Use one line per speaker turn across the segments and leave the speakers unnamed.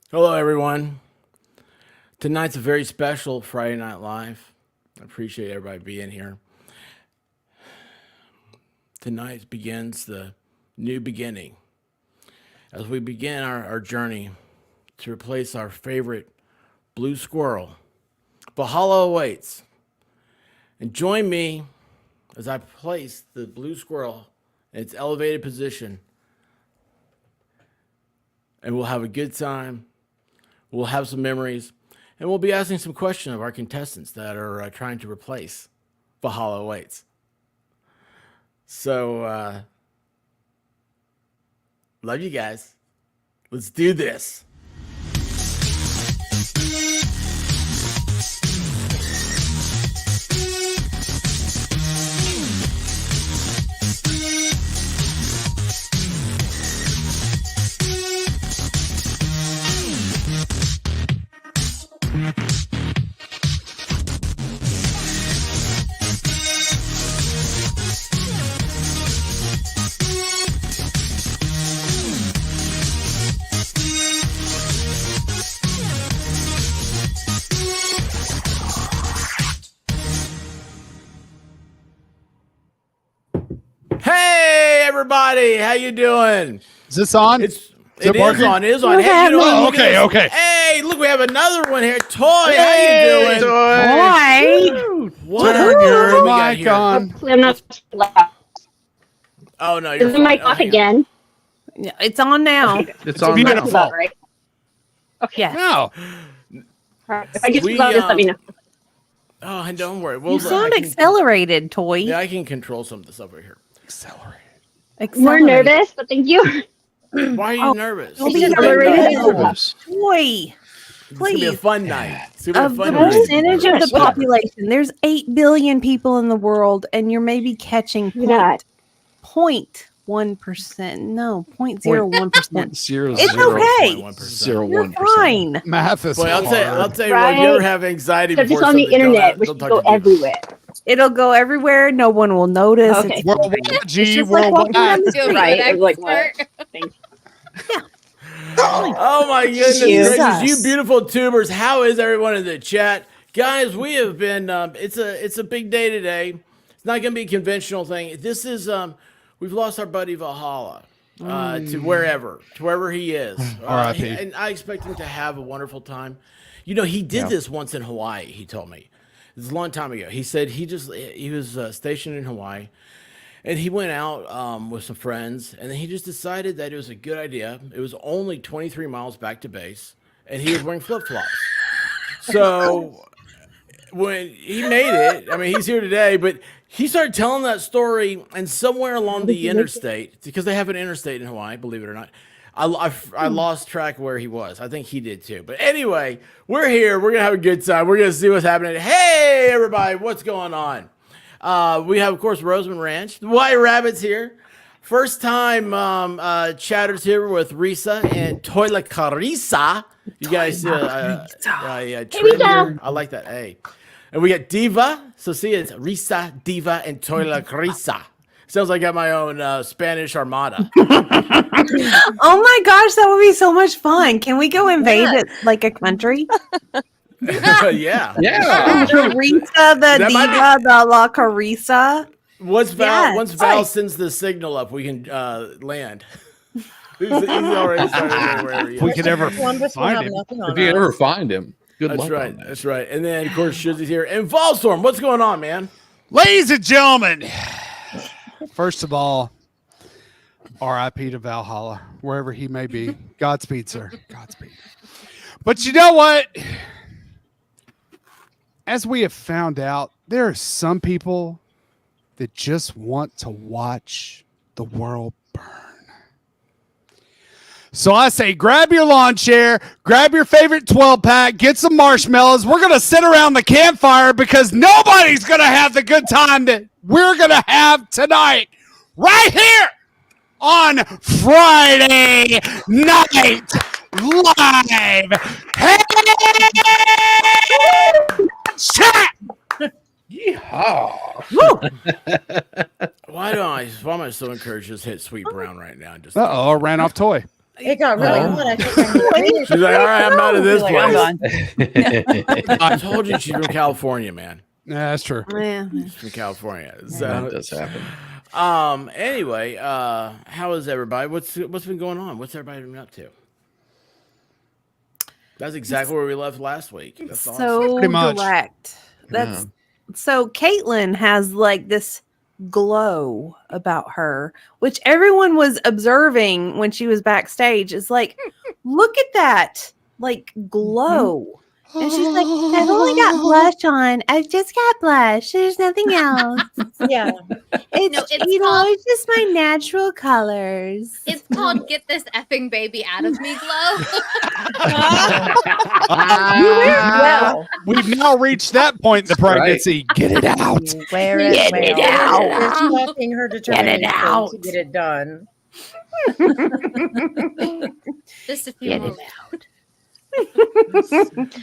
Hello, everyone. Tonight's a very special Friday Night Live. I appreciate everybody being here. Tonight begins the new beginning as we begin our journey to replace our favorite blue squirrel. Valhalla awaits. And join me as I place the blue squirrel in its elevated position. And we'll have a good time. We'll have some memories. And we'll be asking some questions of our contestants that are trying to replace Valhalla awaits. So, love you guys. Let's do this. Hey, everybody. How you doing?
Is this on?
It is on. It is on. Hey, you know what?
Okay.
Hey, look, we have another one here. Toy, how you doing?
Toy.
What
Turn
are
your
we got
mic
here?
on.
I'm not loud.
Oh, no, you're
Is the mic off again?
Yeah, it's on now.
It's on
beautiful.
now.
That's about right. Okay.
Yes.
No.
If I get
We,
too loud, just let me know.
Oh, and don't worry.
You sound accelerated, Toy.
Yeah, I can control some of this over here.
Accelerate.
More nervous, but thank you.
Why are you nervous?
Don't
be
It's
nervous.
Toy.
gonna be a
Please.
fun night. It's gonna
Of
be a
the
fun night.
percentage of the
What?
population, there's 8 billion people in the world, and you're maybe catching
You're not.
0.1%. No, 0.01%.
Zero,
It's
zero,
okay.
0.1%.
You're
0.1%.
fine.
Math is
Boy, I'll tell you what. If you
Right.
ever have anxiety
So
before
just on the
something,
internet, which
don't
can
talk
go
to people.
everywhere.
It'll go everywhere. No one will notice.
Okay.
It's
Worldwide,
It's
G,
just like walking down
worldwide.
the street.
Right. I'm like, what? Thanks.
Oh my goodness
Jesus.
gracious, you beautiful tubers! How is everyone in the chat, guys? We have been. It's a big day today. It's not going to be a conventional thing. This is we've lost our buddy Valhalla to wherever he is.
R.I.P.
And I expect him to have a wonderful time. You know, he did this once in Hawaii. He told me it's a long time ago. He said he was stationed in Hawaii. And he went out with some friends, and then he just decided that it was a good idea. It was only 23 miles back to base, and he was wearing flip-flops. So when he made it, I mean, he's here today, but he started telling that story, and somewhere along the interstate, because they have an interstate in Hawaii, believe it or not, I lost track of where he was. I think he did too. But anyway, we're here. We're going to have a good time. We're going to see what's happening. Hey, everybody, what's going on? We have, of course, Roseman Ranch. The White Rabbit's here. First time chatters here with Risa and Toila Carissa. You guys,
Risa.
I like that. Hey. And we got Diva. So see, it's Risa, Diva, and Toila Carissa. Sounds like I got my own Spanish armada.
Oh my gosh, that would be so much fun. Can we go invade it like a country?
Yeah.
Yeah.
Carissa, the
That might
diva, the La Carissa.
Once Val
Yes.
sends the signal up, we can land. he's already started wherever he is.
If we could ever
Columbus will
find
have
him.
nothing on
If you
us.
ever find him, good
That's
luck
right.
on that.
That's right. And then, of course, Shizzy's here. And Volstorm, what's going on, man?
Ladies and gentlemen, first of all, RIP to Valhalla, wherever he may be. Godspeed, sir. Godspeed. But you know what? As we have found out, there are some people that just want to watch the world burn. So I say, grab your lawn chair, grab your favorite 12-pack, get some marshmallows. We're going to sit around the campfire because nobody's going to have the good time that we're going to have tonight right here on Friday Night Live. Hey, chat!
Yeehaw.
Why am I so encouraged to just hit Sweet Brown right now? Just
Uh-oh, ran off toy.
It got really hot. I think I'm
She's like, all right, I'm out of this
Like, I'm
place.
gone.
I told you she's from California, man.
Yeah, that's true.
Yeah.
She's from California.
That
So,
does happen.
anyway, how is everybody? What's been going on? What's everybody been up to? That's exactly where we left last week. That's awesome.
So
Pretty much.
direct. That's so Caitlin has like this glow about her, which everyone was observing when she was backstage. It's like, look at that, like glow. And she's like, I've only got blush on. I just got blush. There's nothing else.
Yeah.
It's just my natural colors.
It's called "Get This Effing Baby Out of Me" glow.
Well,
We've now reached that point in the pregnancy. Get it out.
wear it.
Get it out.
It's shocking her determination
out.
to get it done.
Just a few more.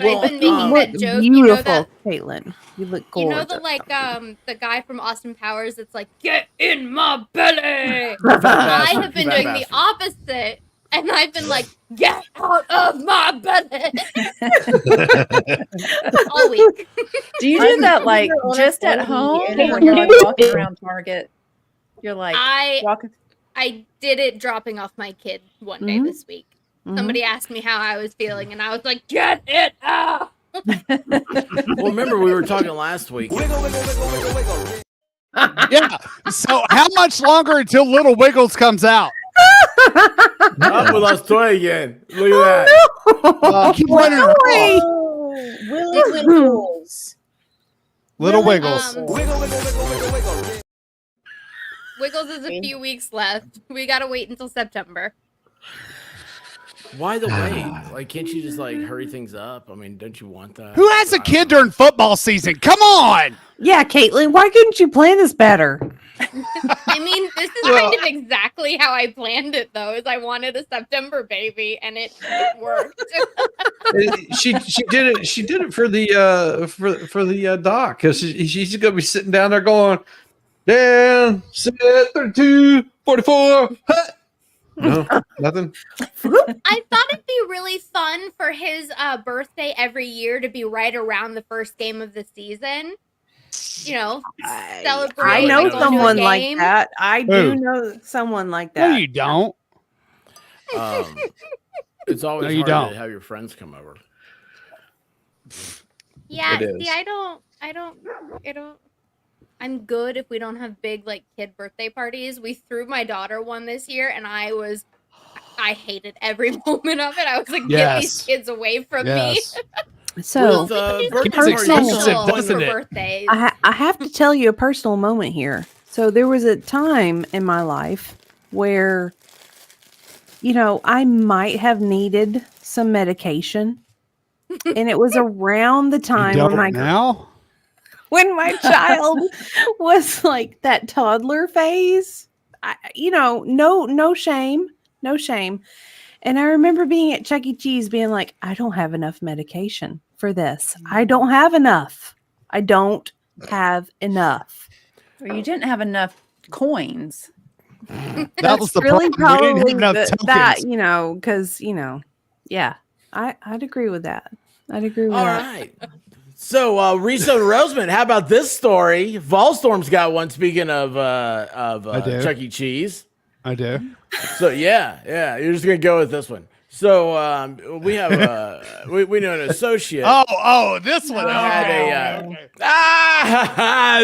Well,
I've been making
Look
that joke.
beautiful, Caitlin. You look
You
gorgeous.
know the guy from Austin Powers that's like, "Get in my belly." I have been doing the opposite, and I've been like, "Get out of my belly." All week.
Do you do that like just at home when you're like walking around Target? You're like walking.
I did it dropping off my kid one day this week. Somebody asked me how I was feeling, and I was like, "Get it out."
Well, remember we were talking last week.
Yeah. So how much longer until Little Wiggles comes out?
Oh, we lost toy again. Look at that.
Keep running.
Oh, Willy Wiggles.
Little Wiggles.
Wiggles is a few weeks left. We gotta wait until September.
Why the wait? Like, can't you just like hurry things up? I mean, don't you want that?
Who has a kid during football season? Come on.
Yeah, Caitlin, why couldn't you plan this better?
I mean, this is kind of exactly how I planned it, though. Is I wanted a September baby, and it worked.
She did it. She did it for the doc, because she's gonna be sitting down there going, down, sit, 32, 44. Hut. No, nothing.
I thought it'd be really fun for his birthday every year to be right around the first game of the season. You know, celebrate.
I know
go to a
someone like
game.
that. I do know someone like that.
No, you don't.
It's always
No, you
hard
don't.
to have your friends come over.
Yeah,
It
see,
is.
I don't. I'm good if we don't have big like kid birthday parties. We threw my daughter one this year, and I hated every moment of it. I was like, get these kids away from me.
So
With, birthday
It's
parties,
expensive,
you know,
doesn't
for
it?
birthdays.
I have to tell you a personal moment here. So there was a time in my life where, I might have needed some medication. And it was around the time when my child was like that toddler phase. No shame. And I remember being at Chuck E. Cheese being like, I don't have enough medication for this. I don't have enough.
Or you didn't have enough coins.
That was the
really
problem. We didn't have enough
tokens. Because, yeah, I'd agree with that.
All right. So, Riso Roseman, how about this story? Volstorm's got one. Speaking of Chuck E. Cheese,
I do.
So yeah, you're just gonna go with this one. So we have we know an associate.
Oh, this one.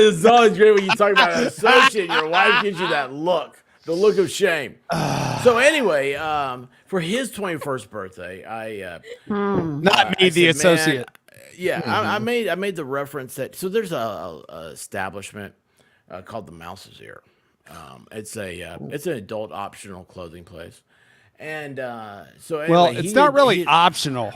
It's always great when you talk about an associate. And your wife gives you that look, the look of shame. So anyway, for his 21st birthday,
not me, the associate.
I made the reference that there's a establishment called the Mouse's Ear. It's an adult optional clothing place, and so anyway,
well, it's not really optional.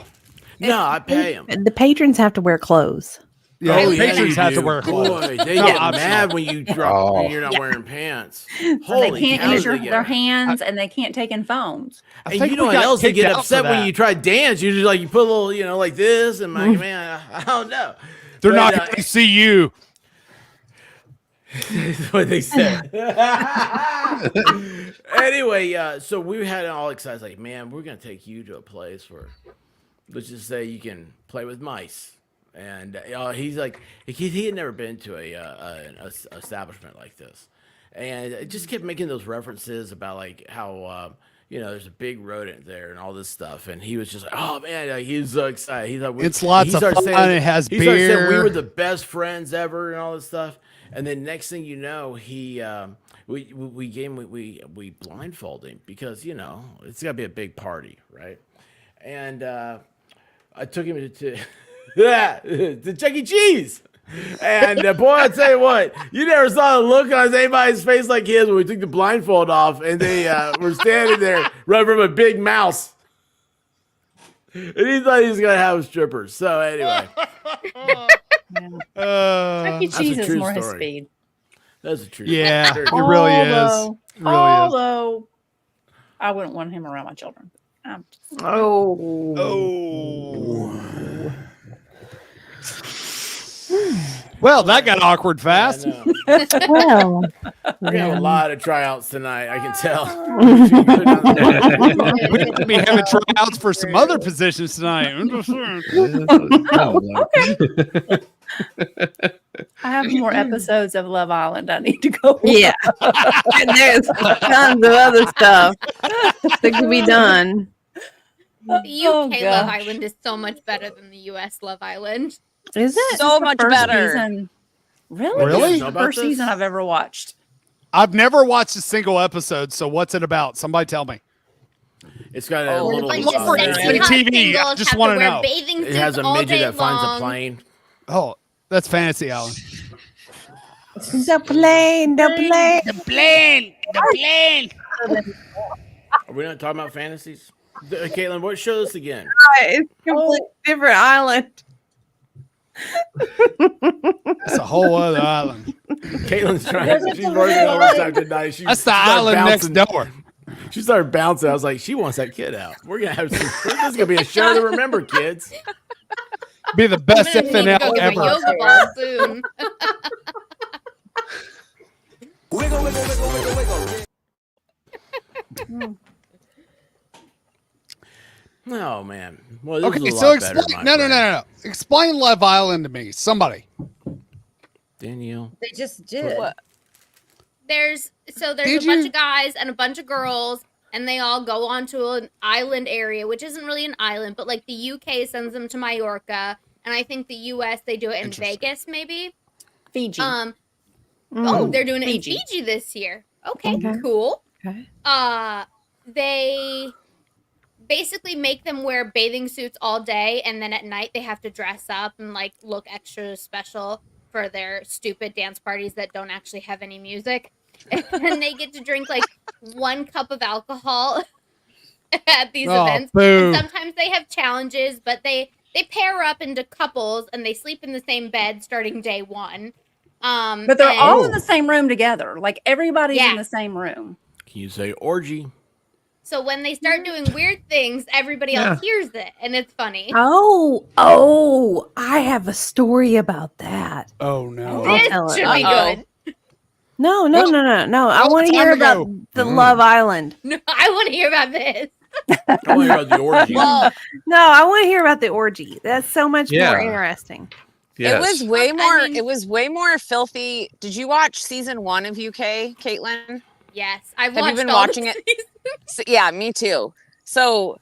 No, I pay them.
The patrons have to wear clothes.
Yeah,
the
patrons have to wear clothes.
Boy, they get mad when you drop when you're not wearing pants.
They can't
cow,
use
they get
their
mad.
hands, and they can't take in phones.
And you know what else? They get upset when you try to dance. You just you put a little, like this, and man, I don't know.
They're not going to see you.
That's what they said. Anyway, so we had all excited, like, man, we're gonna take you to a place where, let's just say, you can play with mice. And he's like, he had never been to an establishment like this, and it just kept making those references about like how there's a big rodent there and all this stuff, and he was just like, oh man, like, he was so excited. He's like,
It's lots of fun. It has
he started saying we
beer.
were the best friends ever and all this stuff, and then next thing you know, we blindfolded him because it's got to be a big party, right? And I took him to to Chuck E. Cheese. And boy, I tell you what, you never saw the look on anybody's face like his when we took the blindfold off and they were standing there running from a big mouse. And he thought he was going to have strippers. So anyway.
Chuck E.
That's
Cheese
a
is
true
more his
story.
speed.
That's a true
Yeah,
story.
it really is.
Although,
It really is.
although I wouldn't want him around my children.
Well, that got awkward fast.
I know.
Well,
We're going to have a lot of tryouts tonight, I can tell.
We have to be having tryouts for some other positions tonight.
I have more episodes of Love Island I need to go.
yeah. And there's tons of other stuff that could be done.
The UK
Oh,
Love
gosh.
Island is so much better than the US Love Island.
Is it?
So much
First
better.
season. Really?
Really?
It's the first season I've ever watched.
I've never watched a single episode, so what's it about? Somebody tell me.
It's got a
A
little.
bunch
Look
of
for
sexy
it.
hot
TV, I
singles
just
have
wanna
to wear
know.
bathing
It
suits
has a
all
midget
day
that finds a
long.
plane.
Oh, that's Fantasy Island.
The plane.
Are we not talking about fantasies? Caitlin, what show this again?
It's a completely different island.
It's a whole other island.
Caitlin's trying. She's working overtime tonight.
That's the island next door.
She started bouncing. I was like, she wants that kid out. We're gonna have some. This is gonna be a show to remember, kids.
Be the best
I'm gonna need to go
FNL
get my
ever.
yoga ball soon.
Oh man. Well, this
Okay,
was a
so
lot better,
explain.
my
No.
friend.
Explain Love Island to me. Somebody.
Danielle.
They just did.
What?
There's
Did
a bunch
you?
of guys and a bunch of girls, and they all go onto an island area, which isn't really an island, but like the UK sends them to Mallorca, and I think the US they do it in
Interesting.
Vegas, maybe.
Fiji.
Oh, they're doing it
Fiji.
in Fiji this year. Okay,
Okay.
cool.
Okay.
They basically make them wear bathing suits all day, and then at night they have to dress up and like look extra special for their stupid dance parties that don't actually have any music. And they get to drink like 1 cup of alcohol at these
Oh,
events.
boo.
And sometimes they have challenges, but they pair up into couples and they sleep in the same bed starting day 1.
But they're
and-
all in the same room together. Like everybody's
Yeah.
in the same room.
Can you say orgy?
So when they start doing weird things, everybody else hears it, and it's funny.
Oh, I have a story about that.
Oh no.
I'll
This
tell it.
should be
Uh-oh.
good.
No.
Well,
I
long
want to
time
hear
ago.
about the Love Island.
No, I want to hear about this.
I want to hear about the orgy.
Well,
No, I want to hear about the orgy. That's so much more
Yeah.
interesting.
it was way
I
more.
mean-
It was way more filthy. Did you watch season 1 of UK, Caitlin?
Yes, I've
Have you
watched
been
all
watching
the
it?
seasons.
So, yeah, me too. So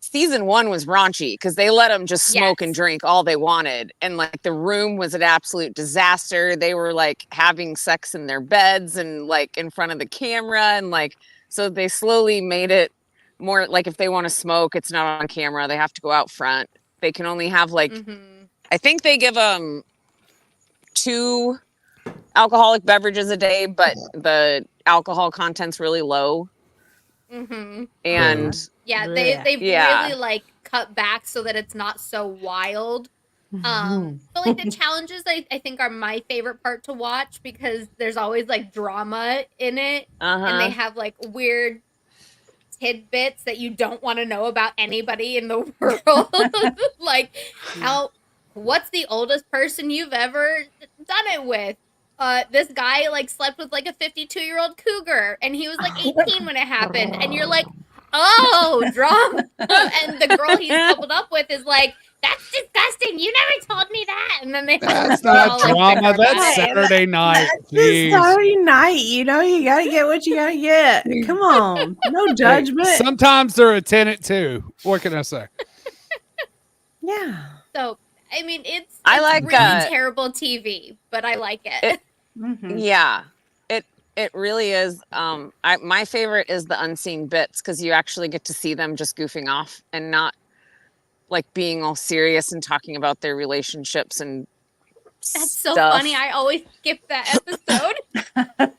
season 1 was raunchy because they let them just smoke and
Yes.
drink all they wanted, and like the room was an absolute disaster. They were like having sex in their beds and like in front of the camera, and like so they slowly made it more like if they want to smoke, it's not on camera. They have to go out front. They can only have like
Mhm.
I think they give 2 alcoholic beverages a day, but the alcohol content's really low.
Mhm.
And
Yeah,
Blech.
they've
Yeah.
really like cut back so that it's not so wild.
Mm-hmm.
But like the challenges, I think are my favorite part to watch because there's always like drama in it, and they have like weird tidbits that you don't want to know about anybody in the world. Like what's the oldest person you've ever done it with? this guy like slept with like a 52-year-old cougar, and he was like 18 when it happened, and you're like, oh, drama. And the girl he's coupled up with is like, that's disgusting. You never told me that. And then they
That's
all,
not
like,
drama.
bicker about
That's
it.
Saturday night.
It's
Jeez.
Saturday night, you know, you gotta get what you gotta get. Come on, no judgment.
Hey, sometimes they're a tenant too. What can I say?
Yeah.
So I mean, it's
I like,
really terrible TV, but I like it.
Yeah, it really is. My favorite is the unseen bits, because you actually get to see them just goofing off and not like being all serious and talking about their relationships and
That's so
stuff.
funny. I always skip that episode.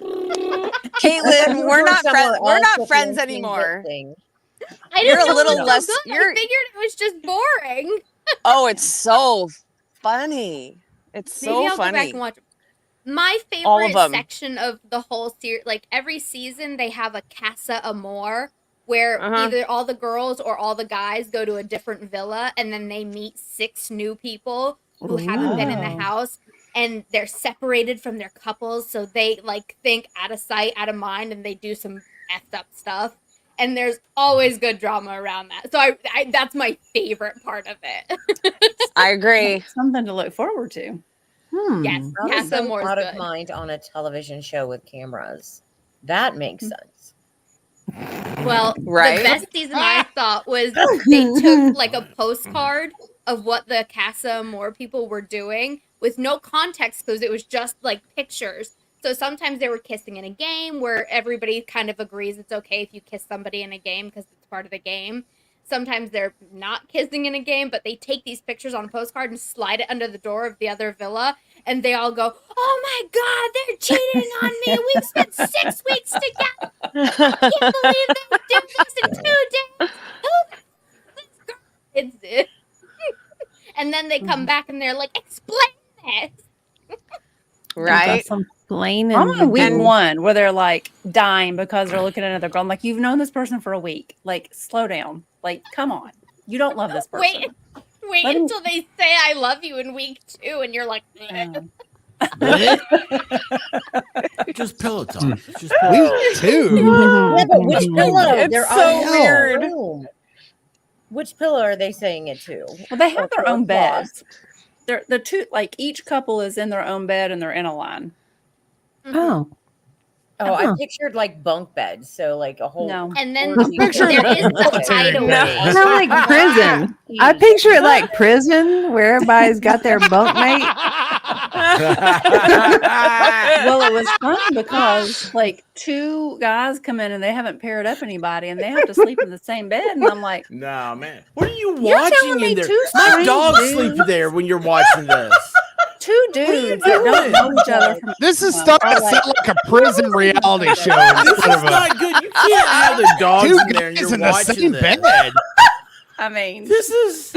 Caitlin, we're not friends. We're not friends anymore.
I
You're
just
a little
know it was
less-
so good.
you're-
I figured it was just boring.
Oh, it's so funny. It's
Maybe
so
I'll go back
funny.
and watch. My
All of
favorite
them.
section of the whole series, like every season, they have a Casa Amor, where
Uh-huh.
either all the girls or all the guys go to a different villa, and then they meet 6 new people who haven't been in
Ooh.
the house, and they're separated from their couples, so they like think out of sight, out of mind, and they do some effed up stuff. And there's always good drama around that. So I that's my favorite part of it.
I agree.
Something to look forward to.
Yes,
How to
Casa
think
Amor's
out of
good.
mind on a television show with cameras. That makes sense.
Well,
Right?
the best season I thought was they took like a postcard of what the Casa Amor people were doing with no context, because it was just like pictures. So sometimes they were kissing in a game where everybody kind of agrees it's okay if you kiss somebody in a game because it's part of the game. Sometimes they're not kissing in a game, but they take these pictures on a postcard and slide it under the door of the other villa, and they all go, "Oh my God, they're cheating on me! We've spent 6 weeks together. I can't believe they did this in 2 days. Who this girl?" It's it. And then they come back and they're like, "Explain this."
Right?
Explaining.
I'm on week
And-
1 where they're like dying because they're looking at another girl. I'm like, you've known this person for a week. Like, slow down. Like, come on. You don't love this person.
Wait
Let him-
until they say "I love you" in week 2, and you're like,
Um,
Just pillow talk. Just
Week 2.
Yeah, but which pillow?
It's
They're
so
all in
weird.
the room. Which pillow are they saying it to?
well, they have their own
Applause.
beds. They're the two, like each couple is in their own bed and they're in a line.
Oh.
Oh, I
Uh-huh.
pictured like bunk beds, so like a whole.
No.
and then
orgy.
there is the
Military
hideaway.
bed.
Kind of like prison. I picture it like prison where everybody's got their bunkmate.
Well, it was fun because like 2 guys come in and they haven't paired up anybody and they have to sleep in the same bed. And I'm like,
Nah, man. What are you
You're
watching
telling me
in there?
2
My
strange
dog
dudes-
sleep there when you're watching this.
2 dudes that don't know each other from
This is starting to sound like a prison reality show
This
instead
is
of a
not good. You can't have the dogs
2
in there and
guys
you're
in the
watching
same
this.
bed.
I mean,
This is.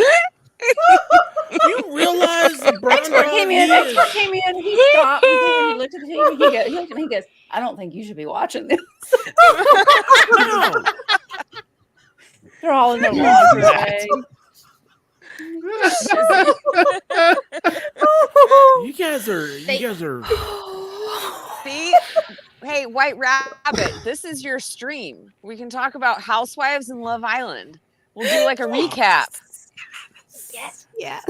You realize the brown
expert
dog
came in.
is-
Expert came in. He stopped. He looked at the TV. He looked at me. He goes, "I don't think you should be watching this."
No.
They're all in their lingerie.
You guys are.
See? Hey, White Rabbit, this is your stream. We can talk about Housewives and Love Island. We'll do like a recap.
Yes. Yeah.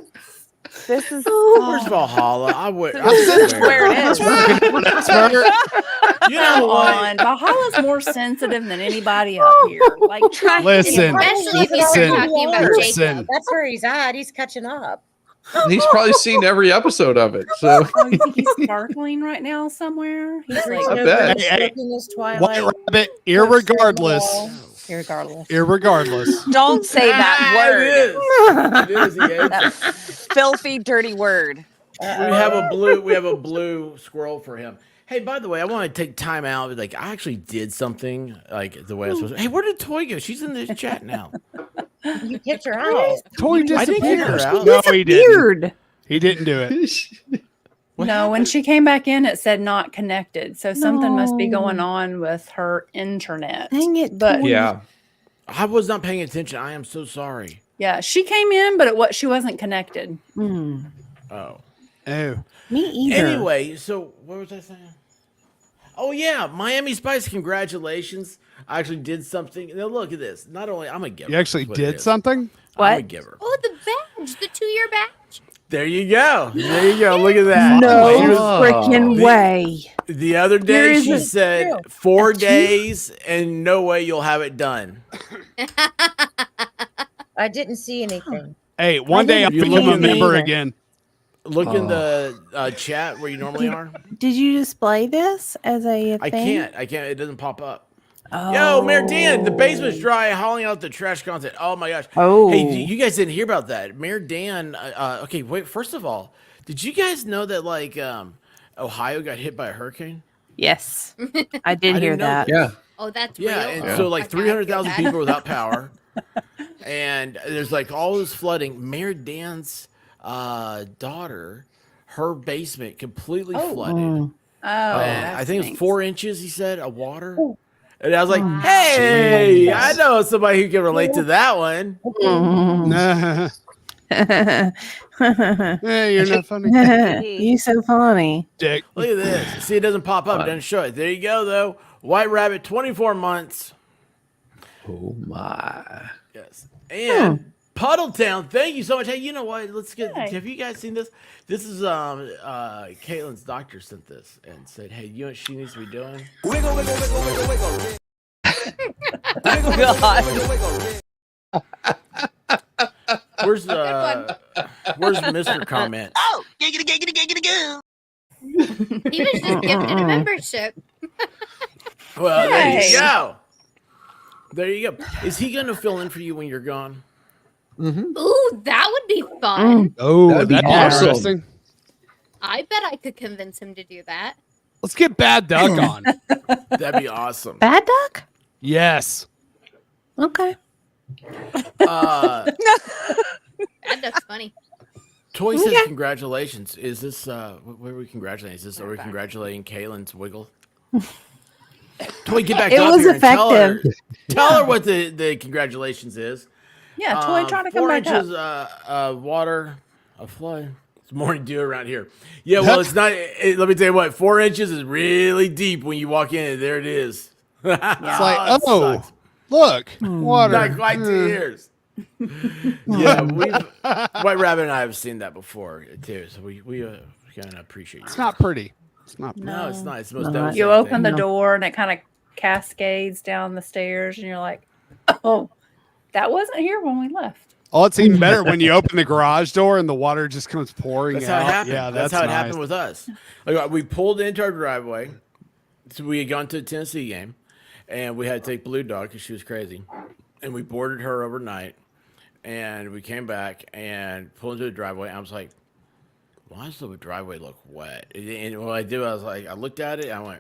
This is
Where's Valhalla? I would.
This is where it is.
You know
Come
what?
on, Valhalla's more sensitive than anybody up here. Like, try
Listen.
Especially if you're
Listen.
talking about
Listen.
Jacob.
That's where he's at. He's catching up.
He's probably seen every episode of it. So
Oh, you think he's sparkling right now somewhere? He's
Reaching
like,
I
over
bet.
and
Hey, hey.
stroking his
White
Twilight.
Rabbit, irregardless.
irregardless.
Irregardless.
Don't say that word.
It is. It is. Yeah.
That filthy, dirty word.
We have a blue squirrel for him. Hey, by the way, I want to take time out. Like, I actually did something like the way I was supposed to. Hey, where did Toy go? She's in this chat now.
You kicked her out.
Toy
I didn't kick
disappeared.
her out.
No, he didn't.
Weird.
He didn't do it.
What
No, when
happened?
she came back in, it said not connected. So something must be
No.
going on with her internet.
Dang it.
But
Toy.
yeah.
I was not paying attention. I am so sorry.
yeah, she came in, but she wasn't connected.
Mm.
Oh.
Oh.
Me either.
Anyway, so what was I saying? Oh yeah, Miami Spice, congratulations. I actually did something. Now look at this. Not only I'm a giver.
You actually
that's what it
did
is.
something?
I'm a
What?
giver.
Oh, the badge, the 2-year badge.
There you go. There you go. Look at that.
No
Here's-
freaking
the-
way.
The other
Here
day
is
she
a-
said
True.
4 days and no way you'll have it done.
I didn't see anything.
Hey, one day I'll
You
become
look
a
at me.
member again.
Look in the chat where you normally are.
Did you display this as a
I
thing?
can't. It doesn't pop up.
Oh.
Yo, Mayor Dan, the basement's dry, hauling out the trash content. Oh my gosh.
Oh.
Hey, you guys didn't hear about that. Mayor Dan, okay, wait, first of all, did you guys know that like Ohio got hit by a hurricane?
Yes. I did
I
hear
didn't know
that.
Yeah.
Oh, that's
Yeah,
real.
and
Oh,
so
my
like
God,
300,000
I feel
people without power. And there's like all this flooding. Mayor Dan's daughter, her basement completely flooded.
Mm.
Oh,
And
that
I think it was
stinks.
4 inches, he said, of water. And I was like, hey, I know somebody who can relate to that one.
Mm.
Hey, you're not funny.
You so funny.
Dick.
Look at this. See, it doesn't pop up. It doesn't show it. There you go, though. White Rabbit, 24 months.
Oh my.
Yes. And Puddletown, thank you so much. Hey, you know what? Let's get.
Hey.
Have you guys seen this? This is Caitlin's doctor sent this and said, "Hey, you know what she needs to be doing? Wiggle, wiggle, wiggle, wiggle, wiggle. Where's Mr. Comment?
Oh, giggity, giggity, giggity, goo. He was just gifted a membership.
Well, there
Hey.
you go. There you go. Is he gonna fill in for you when you're gone?
Ooh, that would be fun.
Oh,
That'd be
that'd be
awesome.
interesting.
I bet I could convince him to do that.
Let's get Bad Duck on.
That'd be awesome.
Bad duck?
Yes.
Okay.
That duck's funny.
Toy says congratulations. Is this what are we congratulating? Is this are we congratulating Kaylin's wiggle? Toy, get back
It
up
was
here and
effective.
tell her what the congratulations is.
Yeah, Toy trying to come
4
back up.
inches water, a flood. It's morning dew around here. Yeah, well, it's not. Let me tell you what. 4 inches is really deep when you walk in. There it is.
It's like, oh, look, water.
Not quite 2 years. Yeah, White Rabbit and I have seen that before too, so we kind of appreciate you.
It's not pretty. It's not pretty.
No, it's not. It's the most
No.
devastating
You open the
thing.
door and it kind of cascades down the stairs, and you're like, oh, that wasn't here when we left.
Oh, it's even better when you open the garage door and the water just comes pouring
That's
out.
how it happened.
Yeah,
that's how it
nice.
happened with us. Like, we pulled into our driveway. So we had gone to a Tennessee game, and we had to take Blue Dog because she was crazy, and we boarded her overnight. And we came back and pulled into the driveway. And I was like, why does the driveway look wet? And what I did, I was like, I looked at it. I was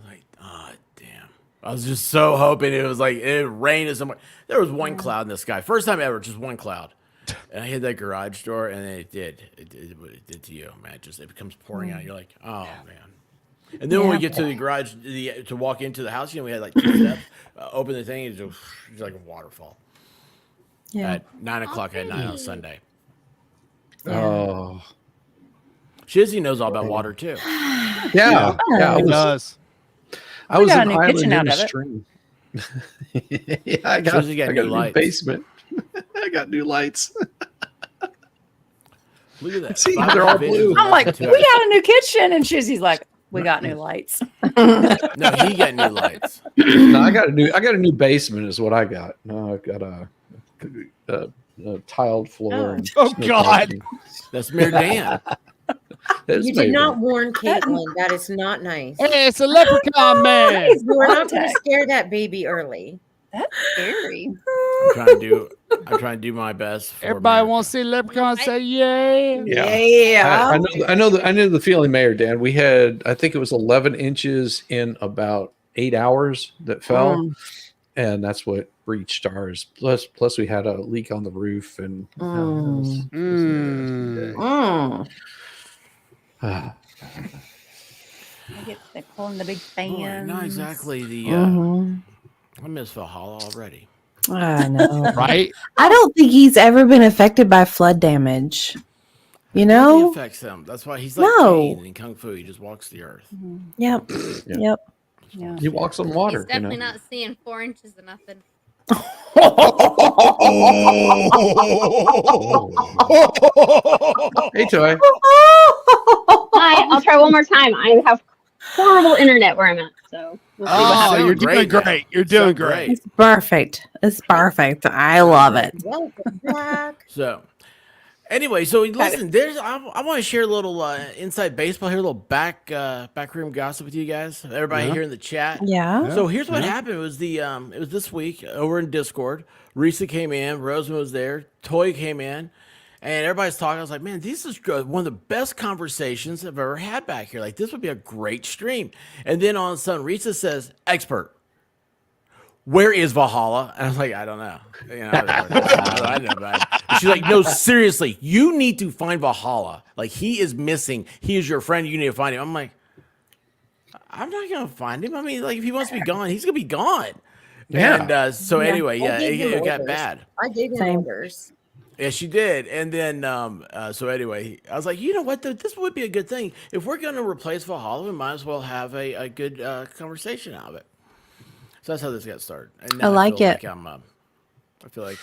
like, oh, damn. I was just so hoping it was like, it rained or somewhere. There was one cloud in the sky. First time ever, just one cloud. And I hit that garage door, and then it did. It did what it did to you, man. It becomes pouring out. You're like, oh, man. And then when we get to the garage, to walk into the house, we had like 2 steps. Open the thing, it's like a waterfall.
Yeah.
At 9 o'clock at night on Sunday.
Oh.
Shizzy knows all about water too.
Yeah. Yeah.
It does.
I was
got
an
a new
island
kitchen
in
out
a
of it.
stream. Yeah, I got
Susie got
a
new
new
lights.
basement. I got new lights.
Look at that.
See,
Five
they're all
visions
blue.
in
I'm like, we
2 hours.
got a new kitchen, and Shizzy's like, we got new lights.
No, he got new lights.
No, I got a new basement is what I got. No, I've got a tiled floor. and
Oh,
no
God.
parking.
That's Mayor Dan.
That's
You
maybe.
did not warn Caitlin. That is not nice.
Hey, it's a leprechaun man.
You were not going to
Contact.
scare that baby early.
That's scary.
I'm trying to do my best. For
Everybody
America.
wants to see leprechaun say yeah.
Yeah. I know the feeling, Mayor Dan. We had, I think it was 11 inches in about 8 hours that fell, and that's what breached ours. Plus we had a leak on the roof, and
They pull in the big
Boy,
fans.
not exactly the.
Mhm.
I miss Valhalla already.
I know.
Right?
I don't think he's ever been affected by flood damage. You
Nothing
know?
affects him. That's why he's like
No.
Cain in Kung Fu. He just walks the earth.
Yep.
Yeah.
Yep.
Yeah.
He walks on water.
He's definitely not seeing 4 inches of nothing.
Hey, Toy.
Hi, I'll try one more time. I have horrible internet where I'm at, so we'll see what
Oh,
happens.
you're doing
now.
great. You're
You
doing
sound
great.
It's perfect. It's perfect. I love it.
Welcome back.
So, anyway, so listen, I want to share a little inside baseball here, a little backroom gossip with you guys. Everybody
Yeah.
here in the chat.
Yeah.
So here's what happened. It was it was this week over in Discord. Risa came in, Roseman was there, Toy came in, and everybody's talking. I was like, man, this is good. One of the best conversations I've ever had back here. Like, this would be a great stream. And then all of a sudden, Risa says, expert, where is Valhalla? And I was like, I don't know. You know, I don't know about it. And she's like, no, seriously, you need to find Valhalla. Like, he is missing. He is your friend. You need to find him. I'm like, I'm not going to find him. I mean, like, if he wants to be gone, he's going to be gone.
Yeah.
And so anyway,
I
yeah,
gave him
it got
orders.
bad.
I gave him
Same.
orders.
Yeah, she did. And then, so anyway, I was like, you know what? This would be a good thing. If we're going to replace Valhalla, we might as well have a good conversation out of it. So that's how this got started. And now
I like
feel
it.
Like I feel like.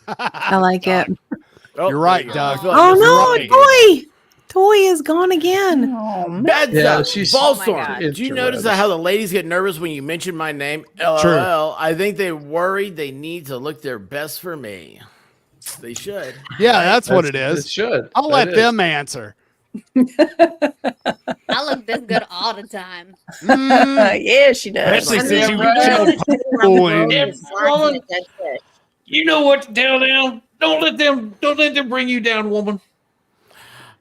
I like it.
Oh,
You're right,
there you go. I
Doug.
feel like
Oh
this is
no,
right.
Toy! Toy is gone again.
Oh, man.
Bad
Yeah,
stuff.
she's-
Ball
Oh my
storm.
God.
Did you notice how the ladies get nervous when you mention my name? LOL.
True.
I think they worried they need to look their best for me. They should.
Yeah, that's what it
It
is.
should.
I'll
That
let
is.
them answer.
I look this good all the time.
Yeah, she does.
Especially
I mean,
since you
we're
so
gonna take around the world
cool.
and slide in a dead fish.
You know what to tell them. Don't let them bring you down, woman.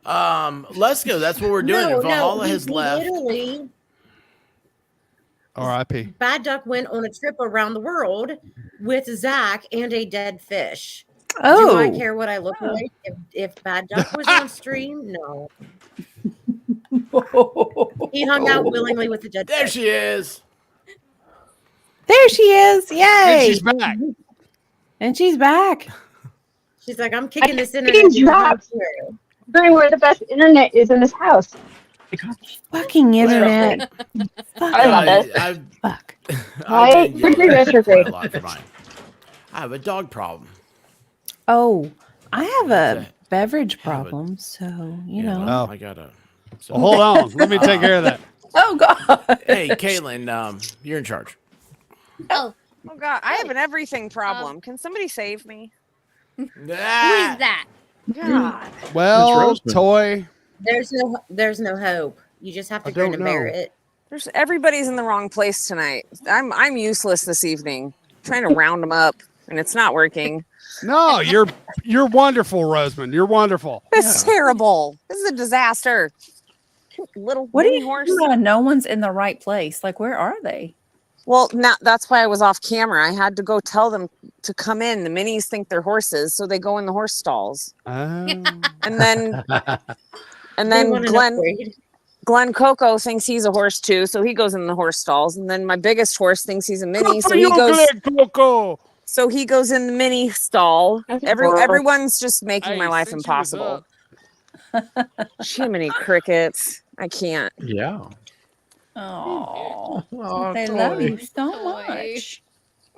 Let's go. That's what we're doing. Valhalla
we
has left.
Literally,
R.I.P.
Bad Duck went on a trip around the world with Zach and a dead fish. Do I
Oh,
care what I look like if Bad Duck was on stream? No. He hung out willingly with the dead
There
fish.
she is.
there she is!
And
Yay!
she's back.
And she's back.
She's like, I'm kicking this internet.
Getting
to the
dropped.
ground.
Wondering where the best internet is in this house.
Fucking internet.
I love it.
I've
Fuck.
Right?
been yelled
Pretty
at
retrograde.
quite a lot for mine. I have a dog problem.
Oh, I have a
Okay.
beverage problem, so you know.
well,
Oh.
I gotta. So,
Well, hold on. Let me take care of that.
Oh, God.
hey, Caitlin, you're in charge.
Oh,
Oh God, I have an everything problem. Can somebody save me?
who is
Ah,
that?
God.
Well,
Roseman.
Toy.
There's no hope. You just have to
I
grin
don't
and bear
know.
it.
Everybody's in the wrong place tonight. I'm useless this evening. Trying to round them up, and it's not working.
No, you're wonderful, Roseman. You're wonderful.
It's terrible. This is a disaster. Little
What do
mini
you
horse.
mean no one's in the right place? Like, where are they?
Well, that's why I was off camera. I had to go tell them to come in. The minis think they're horses, so they go in the horse stalls.
Oh.
And then and
They
then
want an upgrade.
Glenn Coco thinks he's a horse too, so he goes in the horse stalls. And then my biggest horse thinks he's a mini, so he goes
Coco.
in the mini stall.
That's adorable.
Everyone's just making my
Hey,
life
since you was
impossible.
up.
Jiminy crickets. I can't.
Yeah.
Oh,
Oh,
they
Toy.
love you so
Toy.
much.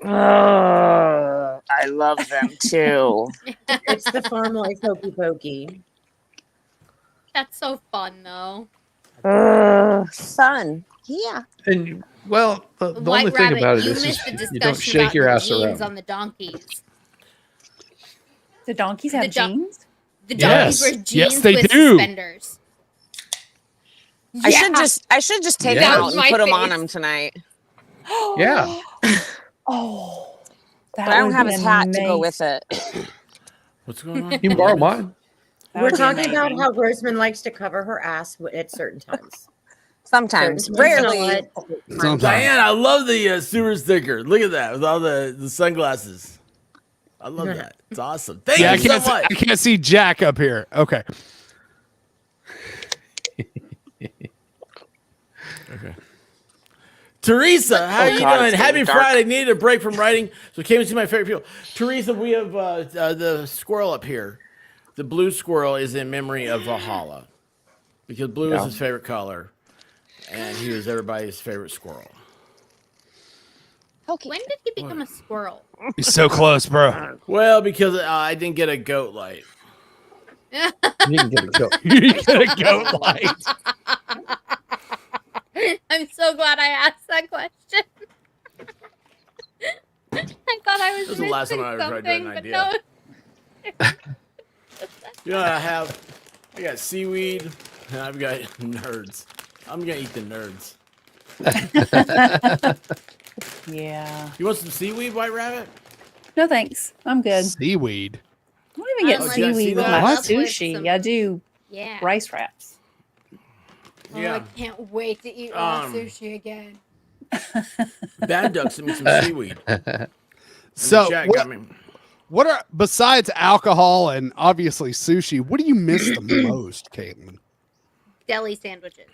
I love them too.
It's the farm life hokey pokey.
That's so fun, though.
Fun. Yeah.
And well, the
White
only thing
Rabbit,
about it
you
is
missed the
you
discussion
don't shake
about
your
the
ass
genes
around.
on the donkeys.
The donkeys have
The don-
jeans?
The
Yes.
donkeys wear jeans
Yes, they
with
do.
suspenders.
I should just take
Yeah.
them
That
out
was
and
my
put them on
face.
him tonight.
Yeah.
Oh, that
But I don't
would
have
be
his hat to go
amazing.
with it.
what's going on?
You can borrow mine.
That
We're
would be
talking about
amazing.
how Roseman likes to cover her ass at certain times.
Sometimes.
Certain times
Rarely.
not.
Sometimes.
Diane, I love the sewer sticker. Look at that with all the sunglasses. I love that. It's awesome. Thank
Yeah,
you so much.
I can't see Jack up here. Okay.
Okay. Teresa, how are you
God,
doing?
it's
Happy
getting dark.
Friday. Needed a break from writing, so came to see my favorite people. Teresa, we have the squirrel up here. the blue squirrel is in memory of Valhalla because blue is his favorite color, and he was everybody's favorite squirrel.
Okay.
When did he become a squirrel?
You're so close, bro.
Well, because I didn't get a goat light.
You can get a goat.
You get a goat light.
I'm so glad I asked that question. I thought I was
This is the last time I ever tried
something,
doing an
but
idea.
no.
You know, I got seaweed, and I've got nerds. I'm gonna eat the nerds.
Yeah.
You want some seaweed, White Rabbit?
No thanks. I'm good.
Seaweed.
I don't even get
Oh,
did I see
seaweed with
that?
my
What?
sushi.
Some-
I do
Yeah.
rice wraps.
Oh, I
Yeah.
can't wait to eat raw
Um,
sushi again.
Bad Duck sent me some seaweed.
So,
Jack
what,
got me.
what are besides alcohol and obviously sushi? What do you miss the most, Caitlin?
Deli sandwiches.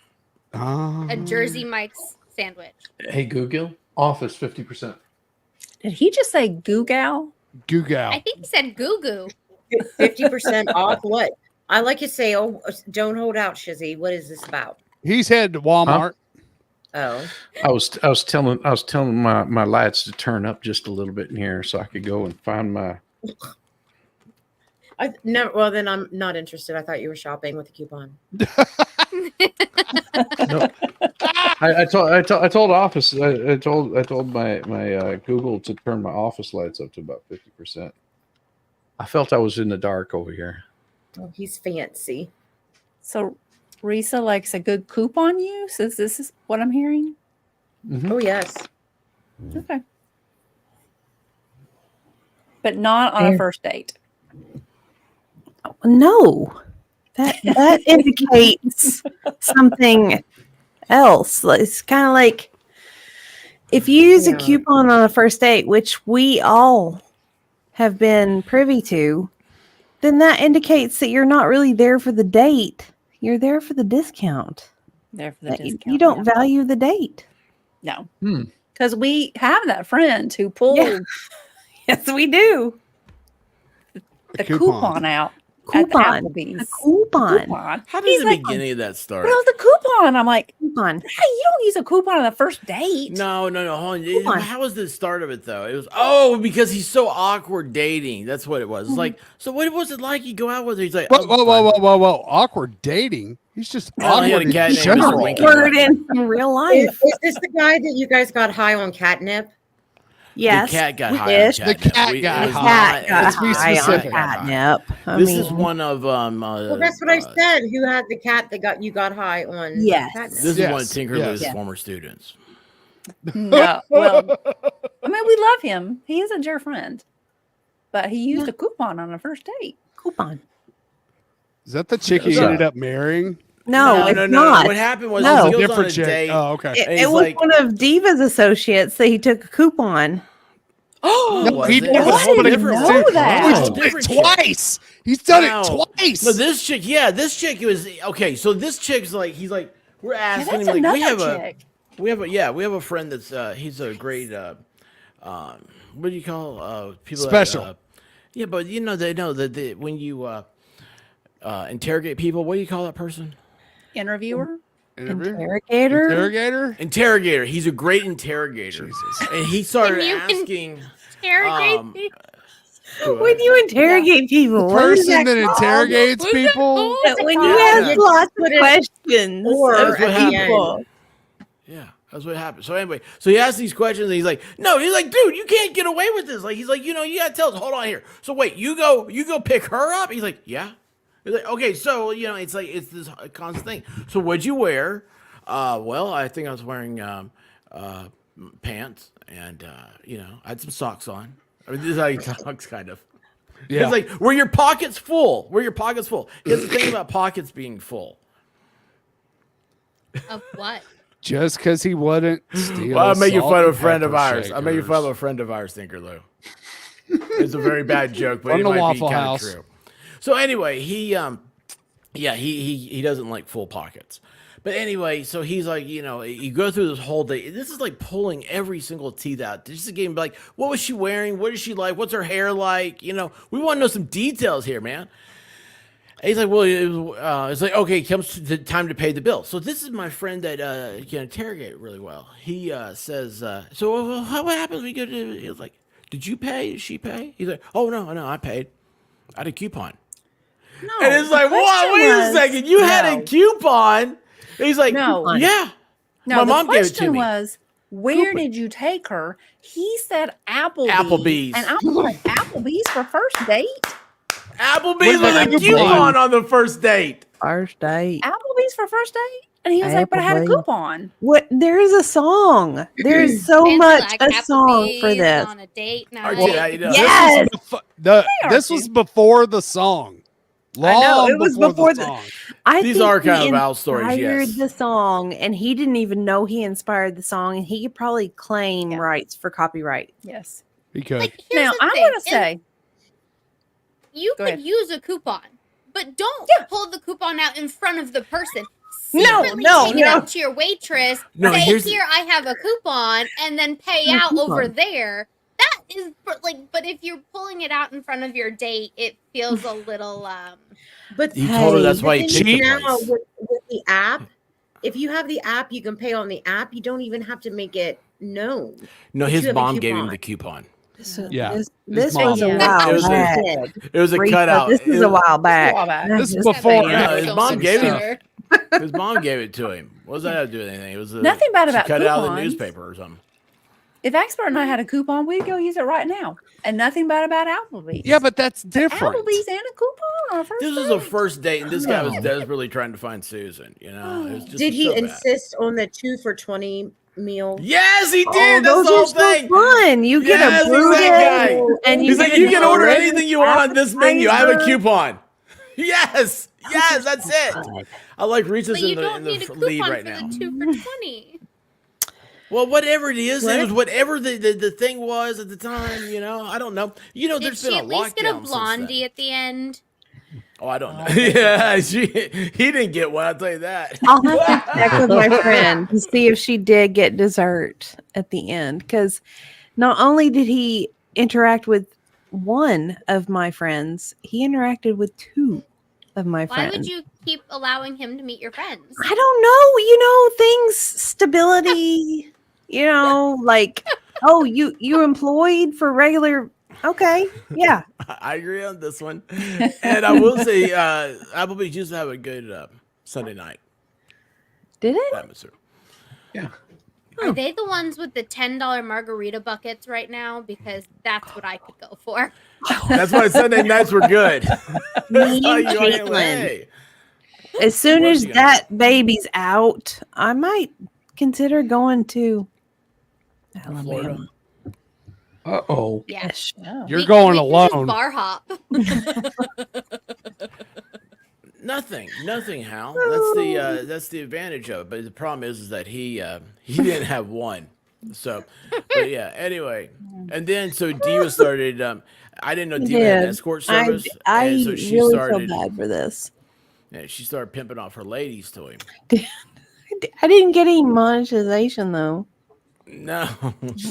Ah.
A Jersey Mike's sandwich.
Hey, Google, office 50%.
Did he just say googow?
Google.
I think he said goo goo.
50% off what? I like to say, oh, don't hold out, Shizzy. What is this about?
He's headed to Walmart.
Oh,
I was telling my lights to turn up just a little bit in here so I could go and find my.
no. Well, then I'm not interested. I thought you were shopping with a coupon.
No, I told office. I told my Google to turn my office lights up to about 50%. I felt I was in the dark over here.
Oh, he's fancy.
So Risa likes a good coupon use? Is this what I'm hearing?
Mhm.
Oh, yes.
Okay. But not on a first date.
No, that indicates something else. It's kind of like if you use a
Yeah.
coupon on a first date, which we all have been privy to, then that indicates that you're not really there for the date. You're there for the discount.
There for the
That
discount.
you don't
yeah.
value the date.
No.
Hmm.
Because we have that friend who pulled
Yeah. Yes, we do.
the coupon out
Coupon.
at the Applebee's.
A coupon.
Coupon.
How
He's
does the
like,
beginning of that start?
well, the coupon. I'm like,
Coupon.
hey, you don't use a coupon on the first date.
No, hold on.
Coupon.
How was the start of it though? It was because he's so awkward dating. That's what it was. It's like, so what was it like? You go out with her. He's like,
Whoa,
oh,
whoa, whoa, whoa, whoa, whoa! Awkward dating. He's just
Well, he had
awkward
a cat
in
named Mr.
general.
Winky.
Word in real life.
Is this the guy that you guys got high on catnip?
Yes.
The cat got high on
ish.
The
catnip.
cat
It
got
was
high.
Cat got
Let's be
high on
specific.
catnip. I
This is
mean,
one of
Well, that's what I said. Who had the cat that you got high on?
Yes.
catnip?
This is one of
Yes,
Tinker
yes.
Lou's
Yeah.
former students.
No. Well, I mean, we love him. He is a dear friend. But he used
Yeah.
a coupon on a first date.
coupon.
Is that the chick he
Yeah.
ended up marrying?
No, it's not.
What happened was
No.
he goes on
Different
a
chick.
date.
Oh, okay.
It,
And
it
he's
was
like-
one of Diva's associates that he took a coupon.
Oh,
No,
was
he
it?
did
It was
it
a whole
somebody
different
know
one.
that.
Oh,
He's done it
different chick.
twice. He's done
Wow.
it twice.
No, this chick was okay. So this chick's like, he's like, we're
Yeah,
asking
that's
him like,
another
we have
chick.
we have a friend that's he's a great what do you call people
Special.
that, yeah, but you know they know that when you interrogate people, what do you call that person?
Interviewer?
Interrogator.
Interrogator?
Interrogator. He's a great interrogator. And he started
Can you
asking
Interrogate
Um,
me.
When you interrogate people, what is
Person that
called?
interrogates
What's that
people?
called?
When you
Yeah.
ask lots of
Put it-
questions
or
of
That's what happened.
people.
Yeah, that's what happened. So anyway, so he asked these questions, and he's like, "No," he's like, "Dude, you can't get away with this." Like, he's like, "You know, you gotta tell us. Hold on here. So wait, you go pick her up." He's like, "Yeah." He's like, "Okay, so you know, it's like it's this constant thing. So what'd you wear?" Well, I think I was wearing pants, and you know, I had some socks on. I mean, this is how he talks, kind of.
Yeah.
It's like, were your pockets full? Were your pockets full? Here's the thing about pockets being full.
Of what?
Just because he wouldn't steal.
Well, I'm making
salt
fun
and
of a friend of
pepper
ours. I'm making fun of a
shakers.
friend of ours, Tinker Lou. It's a very bad joke, but
From
it
the
might
Waffle
be kind of
House.
true. So anyway, he doesn't like full pockets. But anyway, so he's like, you know, you go through this whole day. This is like pulling every single teeth out. This is a game like, what was she wearing? What is she like? What's her hair like? You know, we want to know some details here, man. And he's like, well, it's like, okay, it comes to the time to pay the bill. So this is my friend that can interrogate really well. He says, so what happens when you go to, he was like, did you pay? Did she pay? He's like, oh, no, I paid. I had a coupon.
No.
And it's like, wow, wait a second. You had a coupon? And he's like,
No.
yeah.
No,
My
the
mom gave it to
question
me.
was, where did you take her? He said Applebee's.
Applebee's.
And I was like, Applebee's for first date?
Applebee's
What
with
did
a
I
coupon on the first date.
First date.
Applebee's for first date? And he was like, but I had a
Applebee's.
coupon.
What? There is a song. There's so
Fancy
much
like
a song for
Applebee's
this.
on a date
All right,
night.
how you doing?
Yes.
This was before the song. Long
I know, it was before
the
the-
song.
I
These
think
are kind
he
of owl stories,
inspired
yes.
the song, and he didn't even know he inspired the song, and he could probably claim
Yeah.
rights for copyright.
Yes.
He could.
Like, here's
Now,
the
I'm
thing.
going to
If
say,
you
Go
could
ahead.
use a coupon, but don't pull the coupon out in front of the person.
No,
Secretly
no,
take it
no.
out to your waitress.
No,
say,
here's-
here, I have a coupon, and then pay
Yeah,
out over
coupon.
there. That is but if you're pulling it out in front of your date, it feels a little
But
He told her that's
Hey,
why he
the
picked
thing
the
now
place.
with the app, if you have the app, you can pay on the app. You don't even have to make it known.
No,
But
his
you have a
mom gave him
coupon.
the coupon.
Yeah.
This
mom.
was a
Yeah.
while
It was a-
back.
It was a
Rita,
cutout.
This is a while back.
While back.
This is
Just
before-
saying.
Yeah, his mom gave
stuff.
him. His mom gave it to him. What does that have to do with anything? It was
Nothing bad
she
about
cut it out of the
coupons.
newspaper or something.
if Expert and I had a coupon, we'd go use it right now. And nothing bad about Applebee's.
Yeah, but that's different.
Applebee's and a coupon on a first
This was
date.
a first date, and this guy was desperately trying to find Susan. You know, it was just
Did he
so bad.
insist on the 2 for $20 meal?
Yes, he
Oh,
did. That's
those
the whole
are so
thing.
fun. You get
Yes,
a
he's
brewed
that
egg,
guy.
and
He's like,
get
you
a
can order
delicious
anything you want on this menu. I have a
appetizer.
coupon. Yes, yes, that's it. I like Reese's
but you
in
don't
the
need a
lead
coupon
right
for
now.
the 2 for 20.
Well, whatever it is,
What?
it was whatever the thing was at the time. You know, I don't know. You know,
Did
there's
she
been a
at least get a
lockdown since
blondie
then.
at the end?
Oh, I don't know. Yeah, he didn't get one. I'll tell you that.
I'll have to check with my friend to see if she did get dessert at the end. Because not only did he interact with one of my friends, he interacted with two of my
Why
friends.
would you keep allowing him to meet your friends?
I don't know. You know, things, stability, you know, like, oh, you employed for regular. Okay. Yeah.
I agree on this one. And I will say, Applebee's used to have a good Sunday night
Did it?
atmosphere.
Are they the ones with the $10 margarita buckets right now? Because that's what I could go for.
That's why Sunday nights were good.
Me
Oh,
and
you ain't
Caitlin.
way.
As soon
Where's
as
he gonna-
that baby's out, I might consider going to Alabama.
Florida.
Uh-oh.
Yeah.
Yes.
You're
We
going
can just
alone.
bar hop.
Nothing, Hal. That's the advantage of it. But the problem is that he didn't have one. So, but yeah. Anyway, and then so Diva started. I didn't know Diva had an
did.
escort
I
service,
I
and so she
really
started.
feel bad for this.
Yeah, she started pimping off her ladies to him.
I didn't get any monetization though.
No,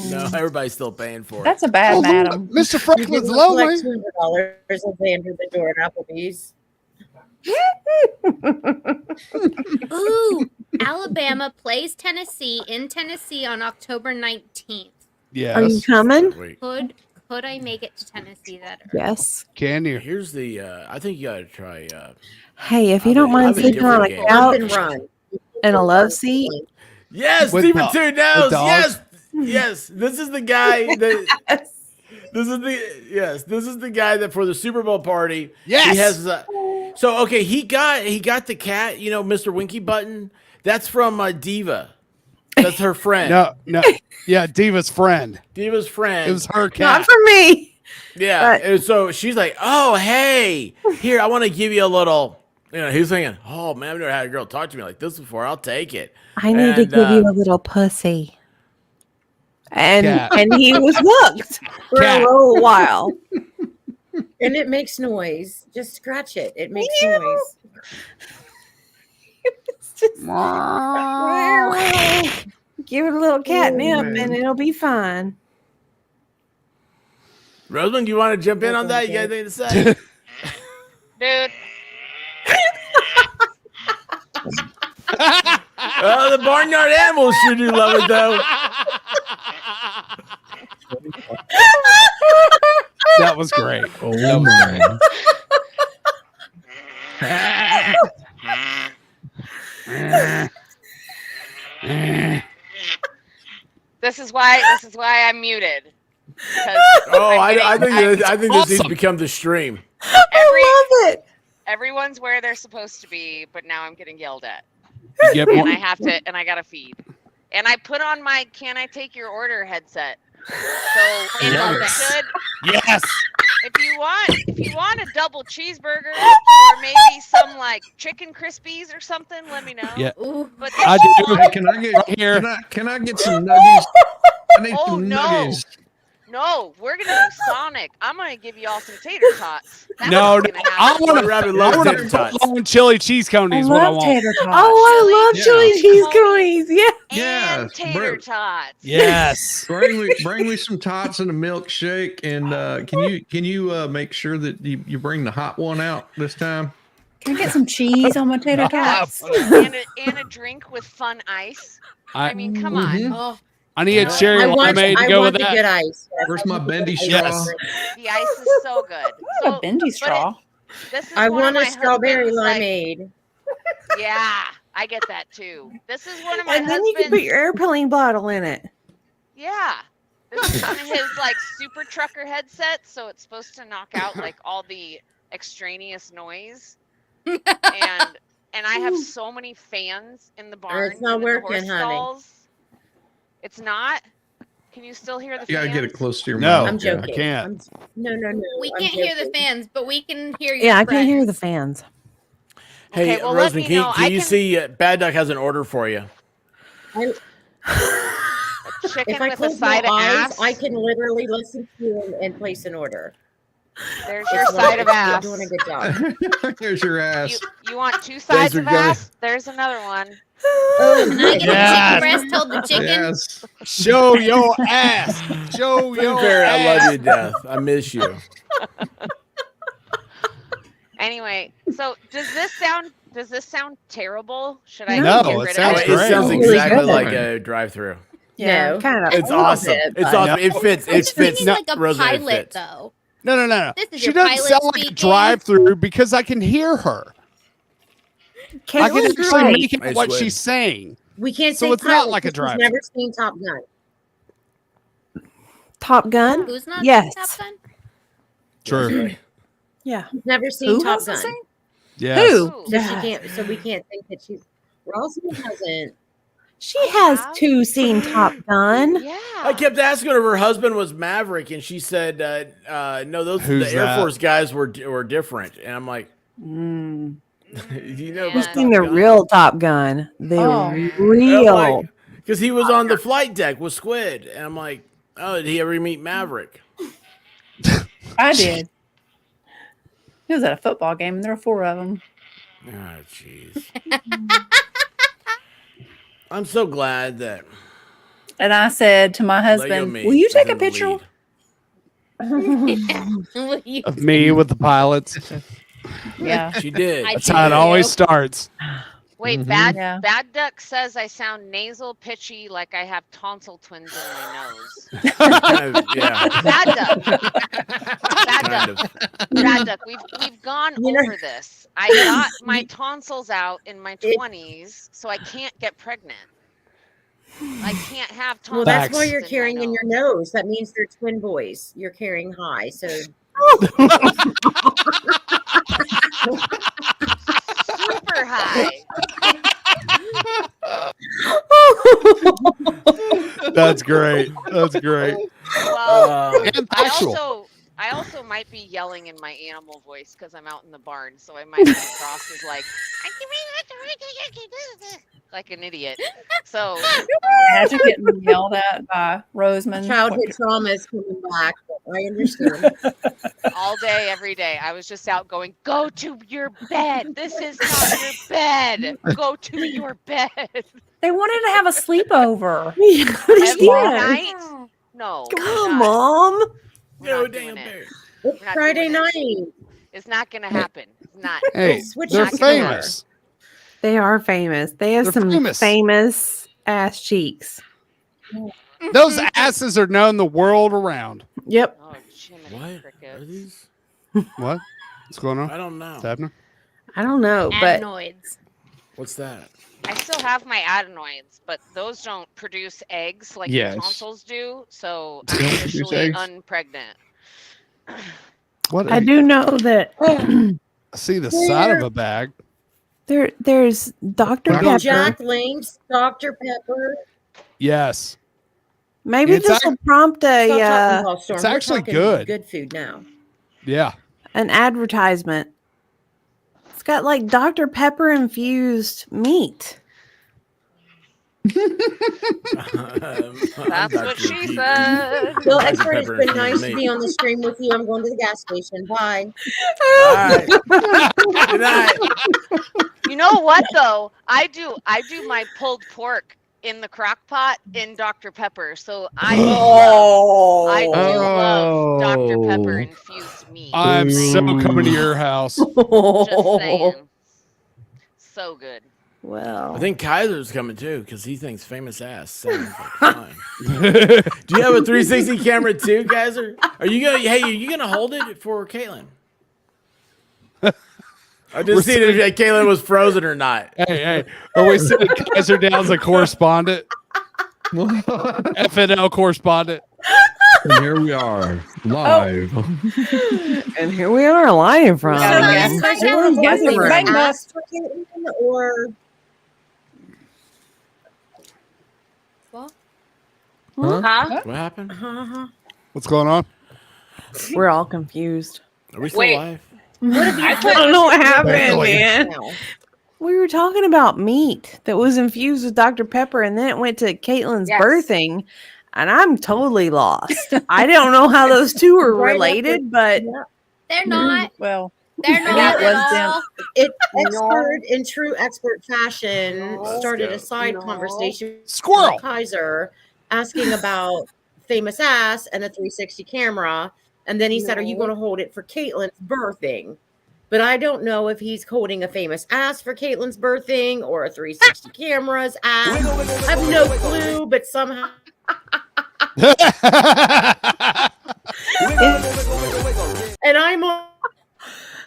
no, everybody's still paying for it.
That's a bad madam.
Mr.
You
Franklin's
didn't collect
lonely.
$200 as they entered the door at Applebee's.
Ooh, Alabama plays Tennessee in Tennessee on October 19th.
Are you
Yes.
coming?
Wait,
Could I make it to Tennessee that early?
Yes.
Can you?
here's the. I think you got to try.
Hey, if you
I
don't
have a
mind sleeping on a
different game.
Bump and
couch
run.
and a love seat,
Yes,
With
Diva
the-
2 knows.
dogs?
Yes, yes. This is the guy that. This is the guy that for the Super Bowl party.
Yes.
He has. So okay, he got the cat. You know, Mr. Winky Button. That's from Diva. That's her friend.
No. Yeah, Diva's friend.
Diva's friend.
It was her
not
cat.
for me.
Yeah.
but-
And so she's like, "Oh, hey, here, I want to give you a little." You know, he's thinking, "Oh man, I've never had a girl talk to me like this before. I'll take it."
I need to
And,
give you a little pussy. And
Cat.
and he was hooked for
Cat.
a little while.
And it makes noise. Just scratch it. It makes
Meow.
noise.
It's just give it a little catnip and it'll be fine.
Rosamund, do you want to jump in on that? You got anything to say?
Dude,
The barnyard animals sure do love it, though.
That was great.
Oh my!
This is why I'm muted.
Oh, I think this needs to
awesome.
become the stream.
I love it.
Everyone's where they're supposed to be, but now I'm getting yelled at.
You get
And
more-
I have to, and I gotta feed. And I put on my "Can I take your order" headset. So
Yes. Yes.
if you want a double cheeseburger or maybe some like chicken crispies or something, let me know.
Yeah.
Ooh.
But
I do.
Hey, can I get
Right here.
Can I get some nuggies? I need
Oh,
some
no.
nuggies.
no, we're gonna do Sonic. I'm gonna give you all some tater tots. That's
No,
what's
no,
gonna
I
happen.
want
Rabbit
to.
loves
I
tater
want
tots.
to chili cheese
I
conies. What I
love
want.
tater tots.
Oh, I love
Yeah.
chili cheese
Chili.
conies. Yeah.
Yeah,
And tater tots.
Yes.
Bring me some tots and a milkshake, and can you make sure that you bring the hot one out this time?
Can I get some cheese on my tater tots?
And a drink with fun ice.
I
I mean, come on.
Mhm.
Oh,
I need a cherry lemonade to go with
the
that.
good ice. Yes,
Where's
I
my
want the
bendy
good
straw?
ice.
The ice is so good.
What a bendy straw.
This is
I
one of
want a
my
strawberry
husband's, like-
limeade.
Yeah, I get that too. This is one of my
And then you can put
husband's.
your airplane bottle in it.
Yeah. This is one of his like super trucker headsets, so it's supposed to knock out like all the extraneous noise. And I have so many fans in the barn.
It's not
and in the
working,
horse
honey.
stalls. It's not. Can you still hear the
You gotta
fans?
get it close to your
No.
mouth.
I'm
yeah.
joking.
I can't.
No.
we
I'm
can't hear the
joking.
fans, but we can hear you.
Yeah, I can hear the fans.
Hey,
Okay, well, let
Roseman,
me
can you,
know.
can
I
you
can-
see Bad Duck has an order for you?
Chicken
If I
with a
close
side
my
of
eyes,
ass.
I can literally listen to you and place an order.
There's your
It's
side of
you're
ass.
doing a good job.
Here's your ass.
You want two sides
for
of
coming.
ass? There's another one.
Can I get
Yes.
a chicken breast told the chicken?
Yes.
Show your ass. Show
Food
your
Fairy, I love
ass.
you to death. I miss you.
Anyway, so does this sound terrible? Should I
No,
get
it
rid
sounds
of
It
it?
great.
sounds
Really
exactly
good.
like a drive-through.
No.
kind of.
It's
a little
awesome.
bit,
It's
but-
awesome. It fits. It
It's speaking
fits.
like a
Roseman, it
pilot,
fits.
though.
No.
This is
She
your
doesn't
pilot
sound like a
speaking.
drive-through because I can hear her. I can
Caitlin's
actually
right.
make out
I
what
swear.
she's saying.
We can't
So
say
it's not
pilot
like a
because
drive.
She's never seen Top Gun.
Top Gun?
Who's not
Yes.
Top Gun?
True.
Yeah.
She's never seen
Who
Top
hasn't
Gun.
seen?
Yes.
Who?
Ooh.
So she can't. So we can't think that she's. Rosalind hasn't.
She has
Yeah.
two seen Top Gun.
Yeah.
I kept asking her if her husband was Maverick, and she said, "No, those
Who's
the Air
that?
Force guys were different." And I'm like,
Mm.
"You know,
Yeah.
You've
about
seen the
Top Gun?"
real Top Gun. The
Oh.
real.
Because he was on the flight deck with Squid, and I'm like, "Oh, did he ever meet Maverick?"
I did. He was at a football game, and there were 4 of them.
Oh, jeez. I'm so glad that
And I said to my
Lego
husband,
Me
"Will you
is
take a
in the
picture?"
lead.
Will you-
Of me with the pilots.
Yeah.
She did.
I
That's how it
did.
always starts.
Wait,
Mhm.
Yeah.
Bad Duck says I sound nasal, pitchy, like I have tonsil twins in my nose.
Yeah,
Bad Duck. Bad
kind
Duck.
of.
Bad Duck. We've gone
You know-
over this. I got my tonsils out in my 20s, so I can't get pregnant. I can't have tonsils.
Well, that's why
Facts.
you're
in my
carrying in your nose. That means they're twin boys. You're carrying high. So
Super high.
That's great. That's great.
Well,
And
I
factual.
also might be yelling in my animal voice because I'm out in the barn, so I might come across as like an idiot. So
Imagine getting yelled at by Roseman.
childhood trauma is coming back. I understand.
all day, every day, I was just out going, "Go to your bed. This is not your bed. Go to your bed."
They wanted to have a sleepover.
Every
Yeah.
night? No.
Come
we're
on,
not.
Mom.
We're
No
not
damn
doing it.
bear.
It's
not
Friday
doing it.
night.
It's not gonna happen. It's not.
Hey,
Switch
they're
it to
famous.
They are famous. They have
They're
some
famous.
famous ass cheeks.
Those asses are known the world around.
Yep.
Oh, Jiminy
What are
crickets.
these?
What? What's going on?
I don't know.
What's happening?
I don't know, but
Adenoids.
What's that?
I still have my adenoids, but those don't produce eggs like
Yes.
the tonsils do. So
They
I'm
don't produce
officially
eggs?
unpregnant.
What?
I do know that
I see the side of a bag.
there's Dr.
Dr.
Pepper.
Jack Link's Dr. Pepper.
Yes.
Maybe
It's
this will prompt
Stop talking,
a
Paul Storm.
it's
We're
actually
talking
good.
Good food now.
Yeah.
an advertisement. It's got like Dr. Pepper infused meat.
That's what she said.
Bill
Dr.
Expert, it's
Pepper
been
infused
nice to
meat.
be on the stream with you. I'm going to the gas station. Bye.
All right. Good night.
You know what though? I do my pulled pork in the crock pot in Dr. Pepper. So I do love Dr. Pepper infused meat.
I'm so
Ooh.
coming to your house.
Just saying. So good.
Well,
I think Kaiser's coming too because he thinks famous ass sounds like fun. Do you have a 360 camera too, Kaiser? Are you gonna hold it for Caitlin? I just seen if Caitlin was frozen or not.
Hey, are we sending Kaiser down as a correspondent? FNL correspondent.
And here we are, live.
and here we are live from.
So
the
yes,
gas
I
station.
do. Yes,
Guessing room.
bang,
Ask for Caitlin or
Huh?
What happened?
What's going on?
We're all confused.
Are we still
Wait.
live?
I don't know what happened,
Barely.
man.
no.
We were talking about meat that was infused with Dr. Pepper, and then it went to Caitlin's
Yes.
birthing, and I'm totally lost. I don't know how those two are
Right
related, but
They're not.
Well,
They're not
that
at
was them.
all.
It expert in true expert fashion started a side conversation
Squirrel.
with Kaiser asking about famous ass and a 360 camera. And then he said, are you going to hold it for Caitlin's birthing? But I don't know if he's holding a famous ass for Caitlin's birthing or a 360 camera's ass. I have no clue, but somehow and I'm on.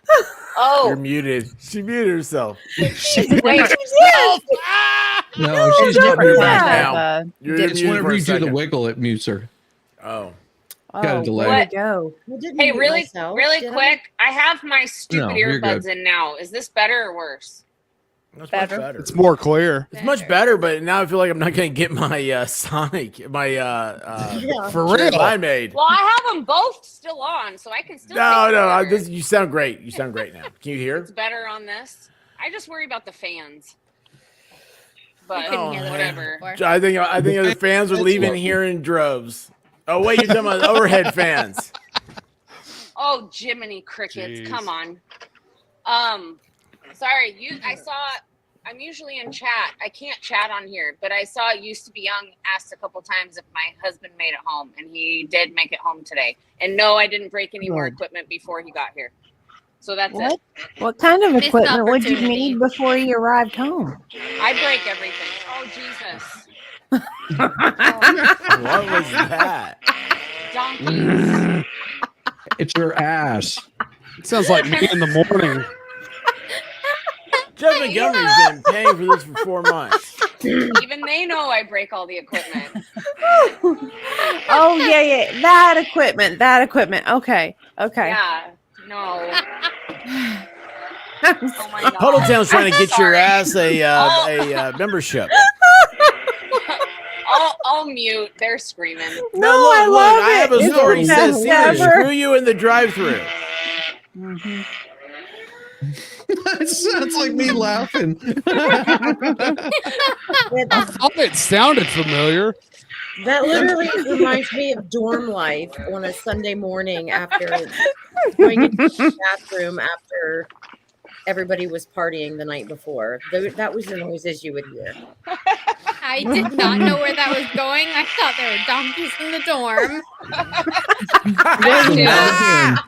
You're
Oh,
muted. She muted herself.
wait.
No, she's
don't
not
do
muted
that.
now.
You're
It's
muted
whenever
for a
you do the
second.
wiggle, it mutes her.
Oh.
Got a delay.
Way to go.
I didn't
Hey,
mute
really,
myself,
really
did I?
quick. I have my stupid
No, you're
earbuds
good.
in now. Is this better or worse?
That's
Better.
much better.
It's more clear.
It's much better, but now I feel like I'm not going to get my Sonic, my
Yeah.
For real.
I made.
Well, I have them both still on, so I can still.
No,
take
no,
orders.
you sound great. You sound great now. Can you hear?
It's better on this. I just worry about the fans. But
couldn't hear that
whatever.
before.
I think the fans are leaving here in droves. Oh wait, you're talking about the overhead fans.
Oh, Jiminy Crickets!
Jeez.
Come on. Sorry, I saw. I'm usually in chat. I can't chat on here, but I saw Used to Be Young asked a couple times if my husband made it home, and he did make it home today. And no, I didn't break any more equipment before he got here. So that's
What?
it.
What kind of
Missed
equipment would you
opportunity.
need before you arrived home?
I break everything. Oh Jesus!
What was that?
Donkeys.
It's your ass.
It sounds like me in the morning.
Jeff Montgomery's been paying for this for 4 months.
Even they know I break all the equipment.
Oh yeah. That equipment. Okay.
Yeah. No. Oh my God.
Huddletown's trying to get your
Sorry.
ass a membership.
I'll mute. They're screaming.
No,
look,
I love
I have
it.
a
It's
story
the
says
best
here,
ever.
screw you in the drive-thru.
It sounds like me laughing.
I thought it sounded familiar.
That literally reminds me of dorm life on a Sunday morning after going into the bathroom after everybody was partying the night before. That was the noises you would hear.
I did not know where that was going. I thought there were donkeys in the dorm.
That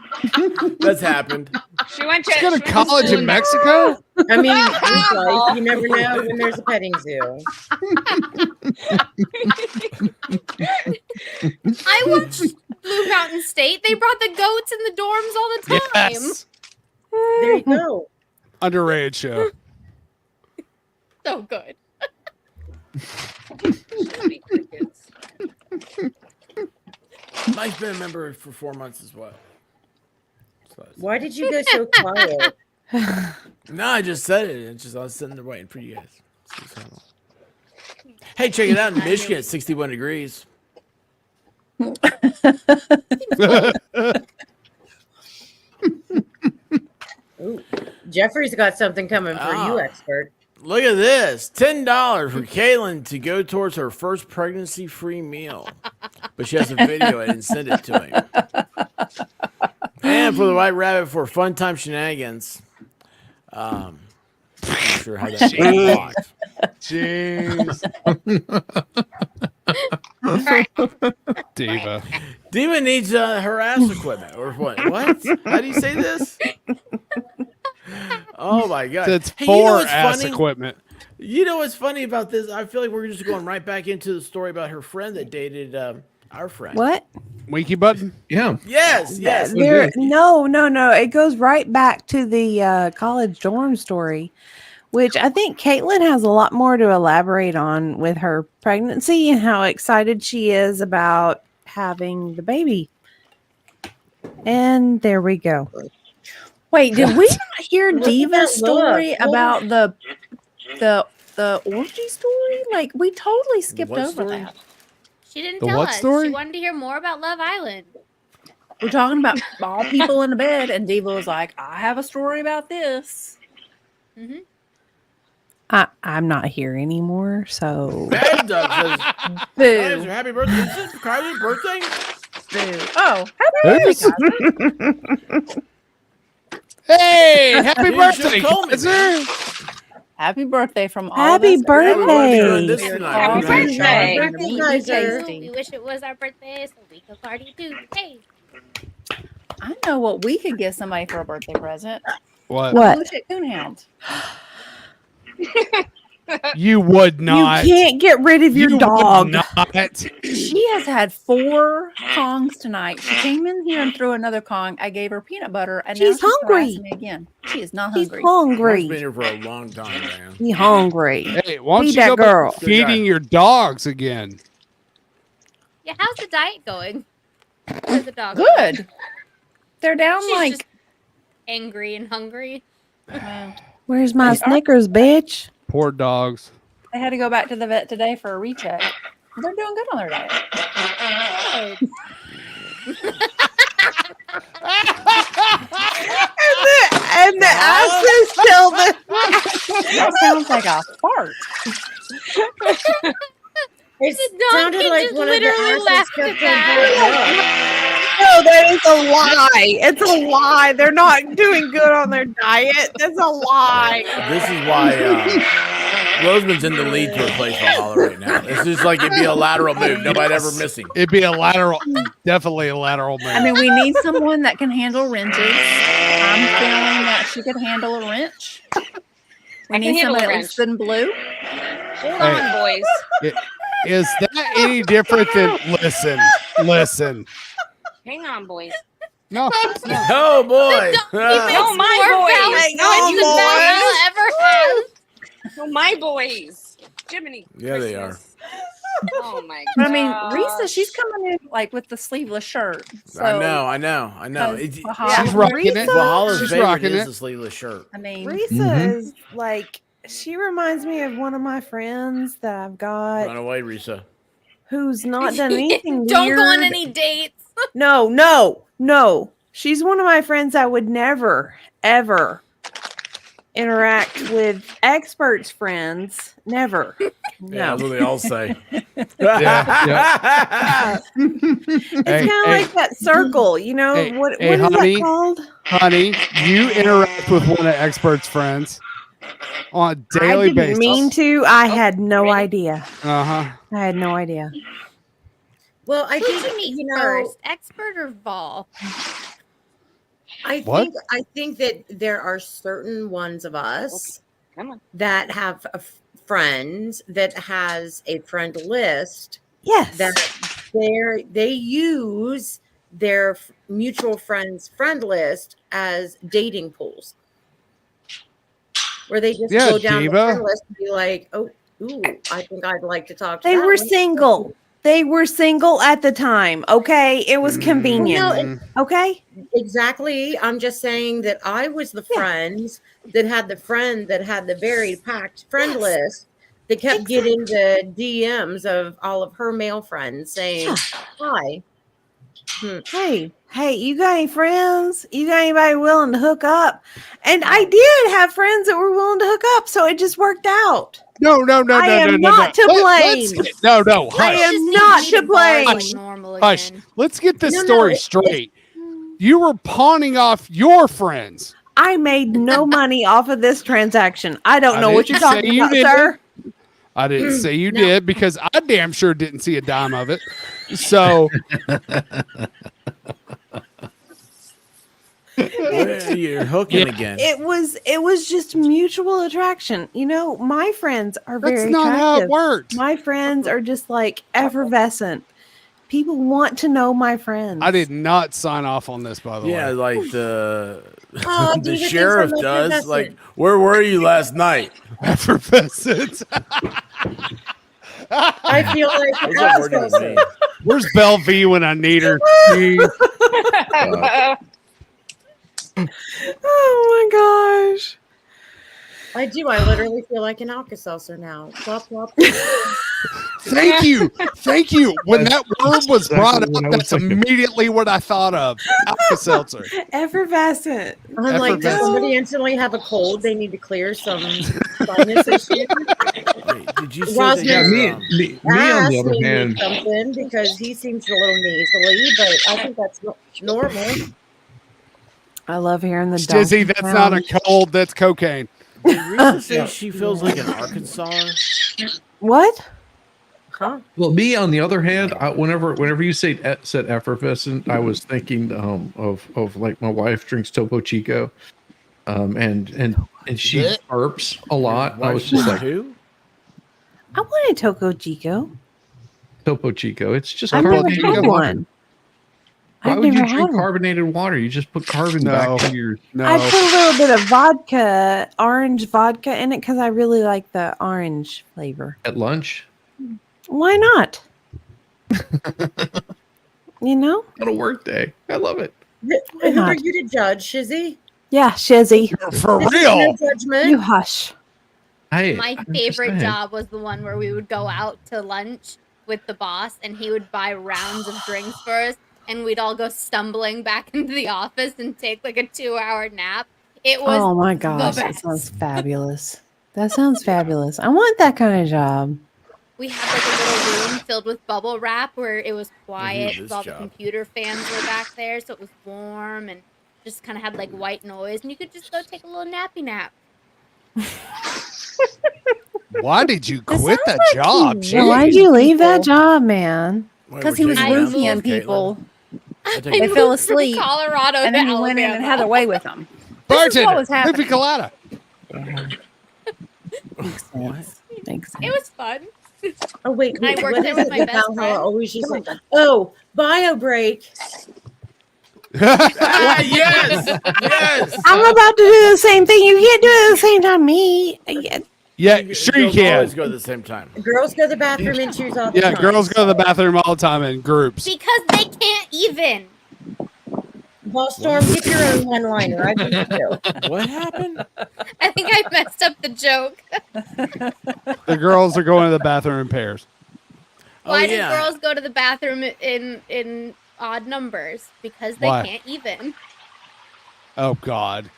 too.
That's happened.
She went to
She's going
she
to
went to
college
school
in Mexico?
I mean, it's life. You never know when there's a petting zoo.
I watched Blue Mountain State. They brought the goats in the dorms all the time.
Yes.
There you go.
Underrated show.
So good.
Mike's been a member for 4 months as well.
Why did you go so quiet?
No, I just said it. It's just I was sitting there waiting for you guys. Hey, check it out. In Michigan, it's 61 degrees.
Ooh, Jeffrey's got something coming for you, expert.
Look at this. $10 for Caitlin to go towards her first pregnancy-free meal. But she has a video. I didn't send it to him. And for the White Rabbit for Fun Time Shenanigans. I'm not sure how that's blocked.
Jeez. Diva.
Diva needs her ass equipment. Or what? What? How do you say this? Oh, my God.
It's
Hey,
for ass equipment.
You know what's funny about this? I feel like we're just going right back into the story about her friend that dated our friend.
What?
Winky button?
Yeah.
Yes, yes.
No. It goes right back to the college dorm story, which I think Caitlin has a lot more to elaborate on with her pregnancy and how excited she is about having the baby. And there we go.
Wait, did we not hear
Look at
Diva's
that
story
look.
about the orgy story? Like we totally skipped
What
over
story?
that.
She didn't
The
tell
what
us.
story?
She wanted to hear more about Love Island.
We're talking about all people in the bed, and Diva was like, "I have a story about this."
Mm-hmm.
I'm not here anymore, so
Bad Doug says, "Guys,
Boo!
happy birthday. Is this Kylie's birthday?"
Boo! Oh, happy birthday,
Who's- Hey, happy
You
birthday,
should've told me,
Kaiser.
Happy birthday from all
Happy
of us.
birthday.
This
We are
tonight.
all
Happy
very
birthday.
excited to
Happy
meet you,
birthday.
Tasty.
We wish it was our birthday so we could party too. Hey.
I know what we could give somebody for a birthday present.
What?
What?
Blue Chip Coonhound.
You would not.
you can't get rid of your
You would
dog.
not.
She has had 4 Kongs tonight. She came in here and threw another Kong. I gave her peanut butter, and now
She's
she's
hungry.
harassing me again. She is not
He's
hungry.
Mike's been
hungry.
here for a long time, man.
He hungry.
Hey, why don't
Feed
you
that
go back
girl.
to feeding your dogs again?
Yeah, how's the diet going? For the dog.
Good. They're down
She's
like
just angry and hungry.
Where's my
They are-
Snickers, bitch?
Poor dogs.
they had to go back to the vet today for a recheck. They're doing good on their diet.
And the asses tell the
That sounds like a fart.
It
The dog
sounded
can
like
just
one of the
literally
asses
laugh
kept
at
on
that.
No, that is a lie. It's a lie. They're not doing good on their diet. That's a lie.
This is why Roseman's in the lead to replace Valhalla right now. It's just like it'd be a lateral move. Nobody ever missing.
It'd be a lateral, definitely a lateral move.
I mean, we need someone that can handle wrenches. I'm feeling that she could handle a wrench. We
I can
need
handle
somebody
a
else than Blue.
Hold on, boys.
Is that any different than listen?
Hang on, boys.
No,
Oh boy!
No, my
More
boys.
valid
Hang
points than
on,
Valhalla ever has.
No, my boys. Jiminy.
Yeah, they are.
Christmas. Oh my
But
god.
I mean, Risa, she's coming in like with the sleeveless shirt. So,
I know.
Because
Yeah.
she's rocking it.
Valhalla's
She's
favorite
rocking
is
it.
the sleeveless shirt.
I mean,
Risa is like, she reminds me of one of my friends that I've got
Run away, Risa.
who's not done anything
Don't
weird.
go on any dates.
No. She's one of my friends I would never, ever interact with experts' friends. Never.
Yeah,
No.
that's what they all say.
It's
Hey,
kind of
hey.
like that circle, you know?
Hey,
what
hey,
is
honey.
that called?
Honey, you interact with one of experts' friends on a
I
daily
didn't
basis.
mean to. I
Oh,
had no
really?
idea.
Uh-huh.
I had no idea.
Well, I
Who
think
did you meet
you know.
first, expert or Vol?
What?
I think that there are certain ones of us
Come on.
that have friends that has a friend list
Yes.
that they use their mutual friends friend list as dating pools, where they just
Yeah,
go down the
diva.
friend list and be like, "Oh, ooh, I think I'd like to talk to."
They
that
were
one."
single. They were single at the time. Okay. It was convenient. Okay.
Exactly. I'm just saying that I was the friends that had the friend that had the very packed friend list that kept getting the DMs of all of her male friends saying, "Hi,
Hey, you got any friends? You got anybody willing to hook up?" And I did have friends that were willing to hook up, so it just worked out.
No.
I am not to blame.
No,
I
hush.
am not to blame.
Like normal
Hush.
again.
Let's get this
No,
story
it's-
straight. You were pawning off your friends.
I made no money off of this transaction. I don't
I
know what you're
didn't say
talking
you
about,
didn't.
sir.
I didn't say you did because I damn sure didn't see a dime of it. So
You're hooking again.
It was just mutual attraction. You know, my friends are
that's
very
not how it
attractive.
worked.
My friends are just like effervescent. People want to know my friends.
I did not sign off on this, by the
Yeah,
way.
like the
Oh,
the
Diva thinks
sheriff
I'm
does.
effervescent.
Like, where were you last night?
Effervescent.
I feel like
What's that word even mean?
Where's Belle V when I need her?
Oh my gosh.
I do. I literally feel like an Alka-Seltzer now. Plop, plop.
Thank you. When that word was
Exactly
brought
what I
up,
was
that's
thinking.
immediately what I thought of. Alka-Seltzer.
Effervescent.
I'm like, does
Effervescent.
somebody instantly have a cold? They need to clear some sinus issues.
Wait, did you say
Ross
that?
Yeah,
Yes.
you're,
me on the
Ass
other
may need
hand,
something because he seems a little nasally, but I think that's normal.
I love hearing the
Stizzy,
donkey
that's not a
sound.
cold, that's cocaine.
did Risa say she feels like an Arkansas?
What?
Huh?
well, me on the other hand, whenever you said effervescent, I was thinking of like my wife drinks Topo Chico, and she
Blech.
burps a lot. I was
Wife's
just like
who?
I wanted Toco Chico.
Topo Chico. It's just
I've never
carbonated
had
water.
one.
Why
I've
would you
never
drink
had one.
carbonated water? You just put carbon
No.
back to your.
I
No.
put a little bit of vodka, orange vodka in it because I really like the orange flavor.
At lunch.
Why not? You know?
On a work day. I love it.
Who are you to judge, Shizzy?
Yeah, Shizzy.
For
This is
real.
no judgment.
You hush.
Hey,
My
I'm just
favorite
saying.
job was the one where we would go out to lunch with the boss and he would buy rounds of drinks for us and we'd all go stumbling back into the office and take like a 2-hour nap. It was
Oh my gosh, that
best.
sounds fabulous. That sounds fabulous. I want that kind of job.
We had like a little room filled with bubble wrap where it was quiet
this
because all
job.
the computer fans were back there, so it was warm and just kind of had like white noise, and you could just go take a little nappy nap.
Why did you
That
quit that
sounds
job?
like you. Why'd
Jeez.
you leave that job, man?
Wait,
Because
we're
he was
taking rounds
roofing
with
people.
Caitlin?
I
They
moved
fell
from
asleep,
Colorado
and
to
then he went in and
Alabama.
had their way with them. This is what was
Bartender,
happening.
Pipi Colada.
Makes sense. Makes sense.
It was fun.
Oh wait,
I worked
what
there
is
with
it
my
that
best
Valhalla
friend.
always used to- Oh, bio break.
Ah, yes, yes.
I'm about to do the same thing. You can't do it at the same time. Me.
Yeah, sure you
Girls
can.
always go at the same time.
Girls go to the bathroom and choose all the
Yeah,
time.
girls go to the bathroom all the time in groups.
Because they can't even.
Well, Storm, get your own one-liner. I beat you.
What happened?
I think I messed up the joke.
The girls are going to the bathroom in pairs.
Why do
yeah.
girls go to the bathroom in odd numbers? Because they
Why?
can't even.
Oh, God.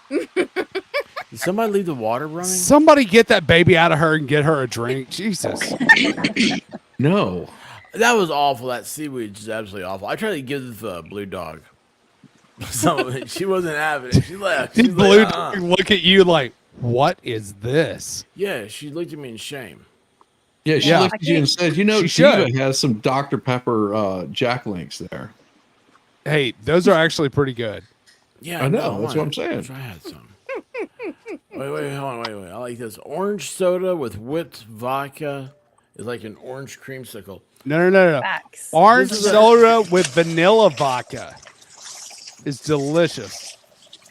Did somebody leave the water running?
Somebody get that baby out of her and get her a drink. Jesus.
No.
That was awful. That seaweed is absolutely awful. I tried to give the blue dog some of it. She wasn't having it. She left.
Did
She's
Blue
like,
Dog look at you like, what is this?
Yeah, she looked at me in shame.
Yeah, she
Yeah.
looked at you and said, "You know,
She
Shiva
should.
has some Dr. Pepper Jack Links there."
Hey, those are actually pretty good.
Yeah,
I know.
no,
That's what I'm saying.
I wish I had some. Wait, hold on, wait. I like this. Orange soda with whipped vodka is like an orange creamsicle.
No.
Facts.
Orange
This is a-
soda with vanilla vodka is delicious.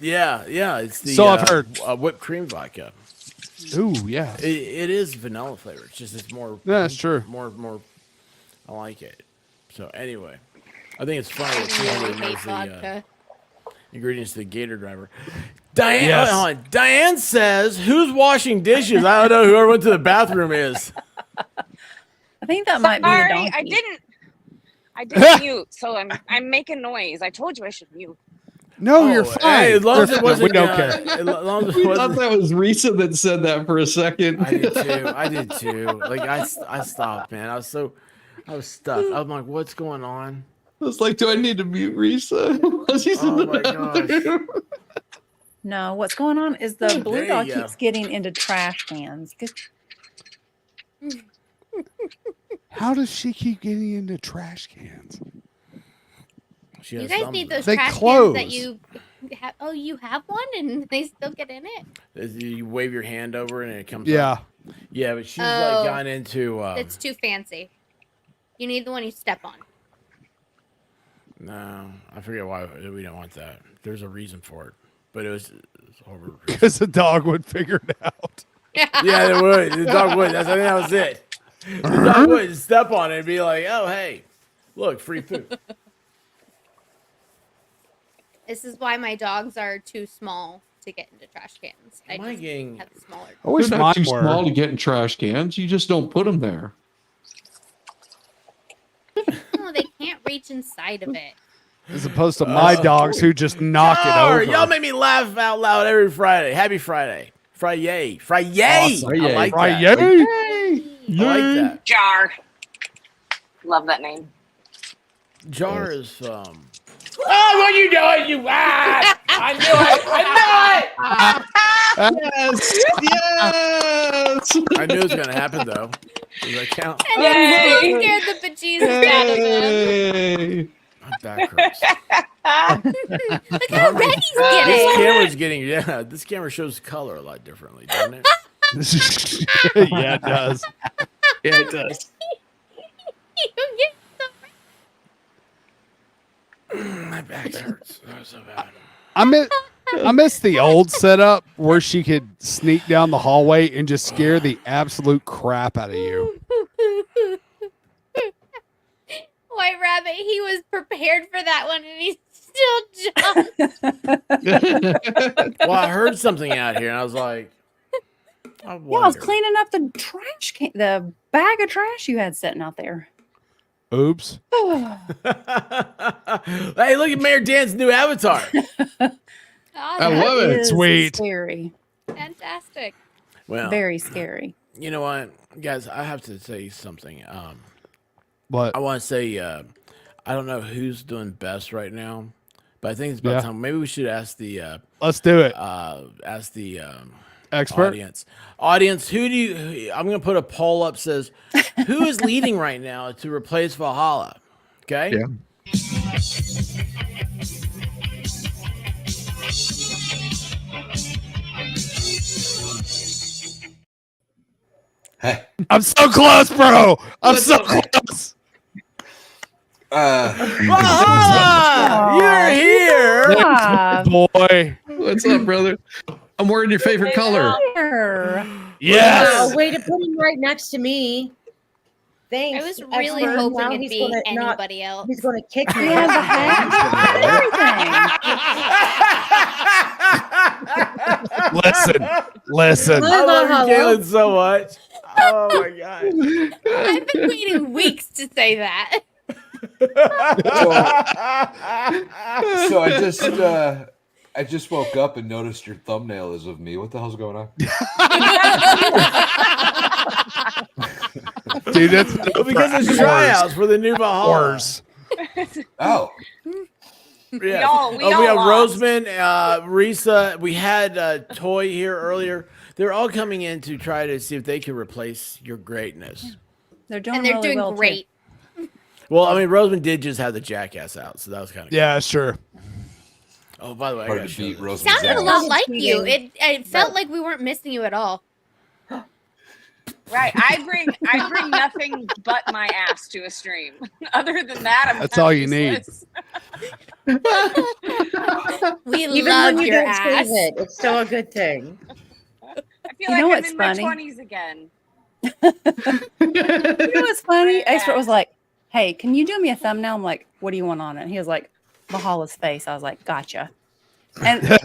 Yeah, it's the
So I've heard.
whipped cream vodka.
Ooh, yeah.
It is vanilla flavor. It's just it's more.
Yeah, that's true.
More. I like it. So anyway, I think it's funny that
Really
somebody
hate
knows the
vodka.
ingredients to the Gator driver. Diane,
Yes.
hold on. Diane says, "Who's washing dishes?" I don't know. Whoever went to the bathroom is.
I think that might be the
Sorry,
donkey.
I didn't mute, so I'm making noise. I told you I should mute.
No, you're
Oh,
fine.
hey, as long as
You're
it
fine.
wasn't.
We don't care.
As long as
We
it
thought
wasn't.
that was Risa that said that for a second.
I did too. Like I stopped, man. I was stuck. I'm like, what's going on?
I was like, do I need to mute Risa? She's in
Oh
the
my gosh.
bathroom.
No, what's going on is the blue
There you
dog
go.
keeps getting into trash cans.
How does she keep getting into trash cans?
She
You
has
guys
some
need
of
those
They
trash
close.
cans that you have. Oh, you have one, and they still get in it.
You wave your hand over and it comes.
Yeah.
Up. Yeah, but she's
Oh.
like gone into.
It's too fancy. You need the one you step on.
No, I forget why we don't want that. There's a reason for it, but it's over.
Because the dog would figure it out.
Yeah, it would. The dog would. I think that was it. The dog would step on it and be like, "Oh, hey, look, free food."
This is why my dogs are too small to get into trash cans. I
Am I
just
getting-
have smaller.
I wish
They're
mine
not too
were.
small to get in trash cans. You just don't put them there.
No, they can't reach inside of it.
As opposed to my dogs who just knock it over.
Y'all make me laugh out loud every Friday. Happy Friday. Friday. Friday.
Awesome.
I like
Right,
that.
yay.
I like that.
Jar. Love that name.
Jar is Oh, what are you doing? You I knew it.
Yes! Yes!
I knew it was gonna happen though. Does that count?
And it still scared the bejesus out of him.
Hey!
My back hurts.
Look how red he's
This
getting.
camera's getting this camera shows color a lot differently, doesn't it?
Yeah, it does.
Yeah, it does.
You get so
My back hurts. Oh, so bad.
I miss the old setup where she could sneak down the hallway and just scare the absolute crap out of you.
White Rabbit, he was prepared for that one and he still jumped.
Well, I heard something out here, and I was like,
Yeah, I was cleaning up the trash can, the bag of trash you had sitting out there.
Oops.
Hey, look at Mayor Dan's new avatar.
I love it.
Is
Sweet.
Scary.
Fantastic.
Well,
Very scary.
you know what, guys? I have to say something.
What?
I want to say, I don't know who's doing best right now, but I think it's about
Yeah.
time. Maybe we should ask the
Let's do it.
expert
Expert.
audience. Who do you? I'm gonna put a poll up. Says who is leading right now to replace Valhalla? Okay.
Yeah.
Hey,
I'm so close, bro. I'm so close.
Valhalla, you're here.
Ah,
Boy.
What's up, brother? I'm wearing your favorite color.
here.
Yes.
Wow, way to put him right next to me. Thanks.
I was really
expert.
hoping
Now
it'd
he's
be
gonna not-
anybody else.
He's going to kick me.
He has a hat and everything.
Listen.
I love
Valhalla.
you, Caitlin, so much. Oh my gosh.
I've been waiting weeks to say that.
So I just woke up and noticed your thumbnail is of me. What the hell's going on?
Dude, that's
Because it's tryouts for the new Valhalla.
Wars.
Oh,
Yeah.
all
We have
lost.
Roseman, Risa. We had Toy here earlier. They're all coming in to try to see if they can replace your greatness.
They're doing
And they're
really
doing
well, too.
great.
Well, I mean, Roseman did just have the jackass out, so that was kind of
Yeah, sure.
Oh, by the way, I
Hard
gotta
to
show
beat
this.
Roseman's
Sounded a
ass.
lot like you.
cheating.
It felt like we weren't missing you at all.
Right. I bring nothing but my ass to a stream. Other than that, I'm
That's
kinda
all you need.
useless.
We
Even
love
when you
your
don't shave
ass.
it, it's still a good thing.
I feel
You
like
know
I'm
what's
in
funny?
my 20s again.
You know what's funny? Acer was like, "Hey, can you do me a thumbnail?" I'm like, "What do you want on it?" And he was like, "Valhalla's face." I was like, "Gotcha." And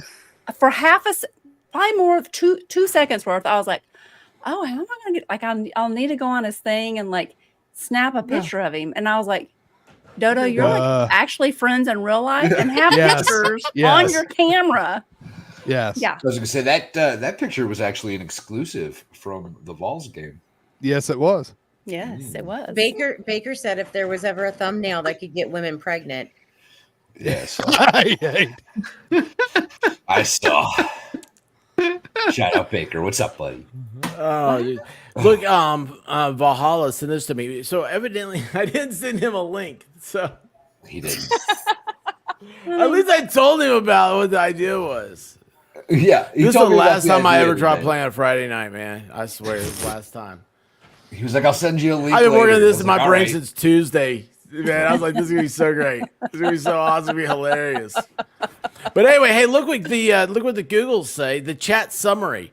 for probably more of 2 seconds worth, I was like, "Oh, how am I gonna get? Like, I'll need to go on his thing and like snap a picture of him." And I was like, "Dodo, you're like actually friends in real life and have
Yes.
pictures on
Yes.
your camera."
Yes.
Yeah.
I was gonna say that picture was actually an exclusive from the Vols game.
Yes, it was.
Yes, it was.
Baker said if there was ever a thumbnail that could get women pregnant.
Yes,
I
I saw. Shout out Baker. What's up, buddy?
Oh, dude. Look, Valhalla sent this to me. So evidently, I didn't send him a link. So
He didn't.
at least I told him about what the idea was.
Yeah, he
This is the
told me about
last
the
time I
idea
ever tried
today.
playing on Friday night, man. I swear, it was the last time.
He was like, "I'll send you a link."
I've been working
later."
on
I
this
was
in
like,
my
"All
brain
right."
since Tuesday. Man, I was like, this is gonna be so great. This is gonna be so awesome, it's gonna be hilarious. But anyway, hey, look what the Googles say. The chat summary.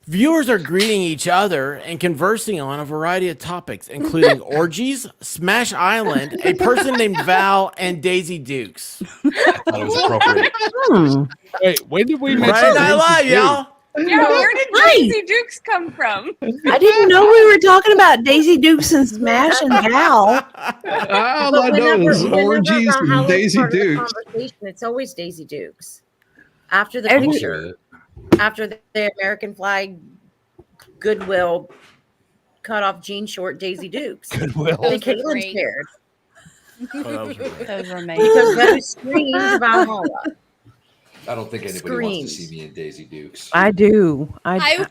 Viewers are greeting each other and conversing on a variety of topics, including orgies, Smash Island, a person named Val, and Daisy Dukes.
I thought it was appropriate.
Wait, when did we mention
Friday Night
Daisy
Live,
Duke?
y'all.
Yeah, where did Daisy Dukes come from?
I didn't know we were talking about Daisy Dukes and Smash and Val.
All I know is orgies and
Valhalla's
Daisy
part of the
Dukes.
conversation, it's always Daisy Dukes. After the
Every-
picture, after the American flag, Goodwill, cut off jean short Daisy Dukes.
Goodwill.
And
Those were
Caitlin's
great.
paired
Oh, that was great.
Those were amazing.
because those screams Valhalla.
I don't think anybody wants to see me in Daisy Dukes.
I do. I'm
I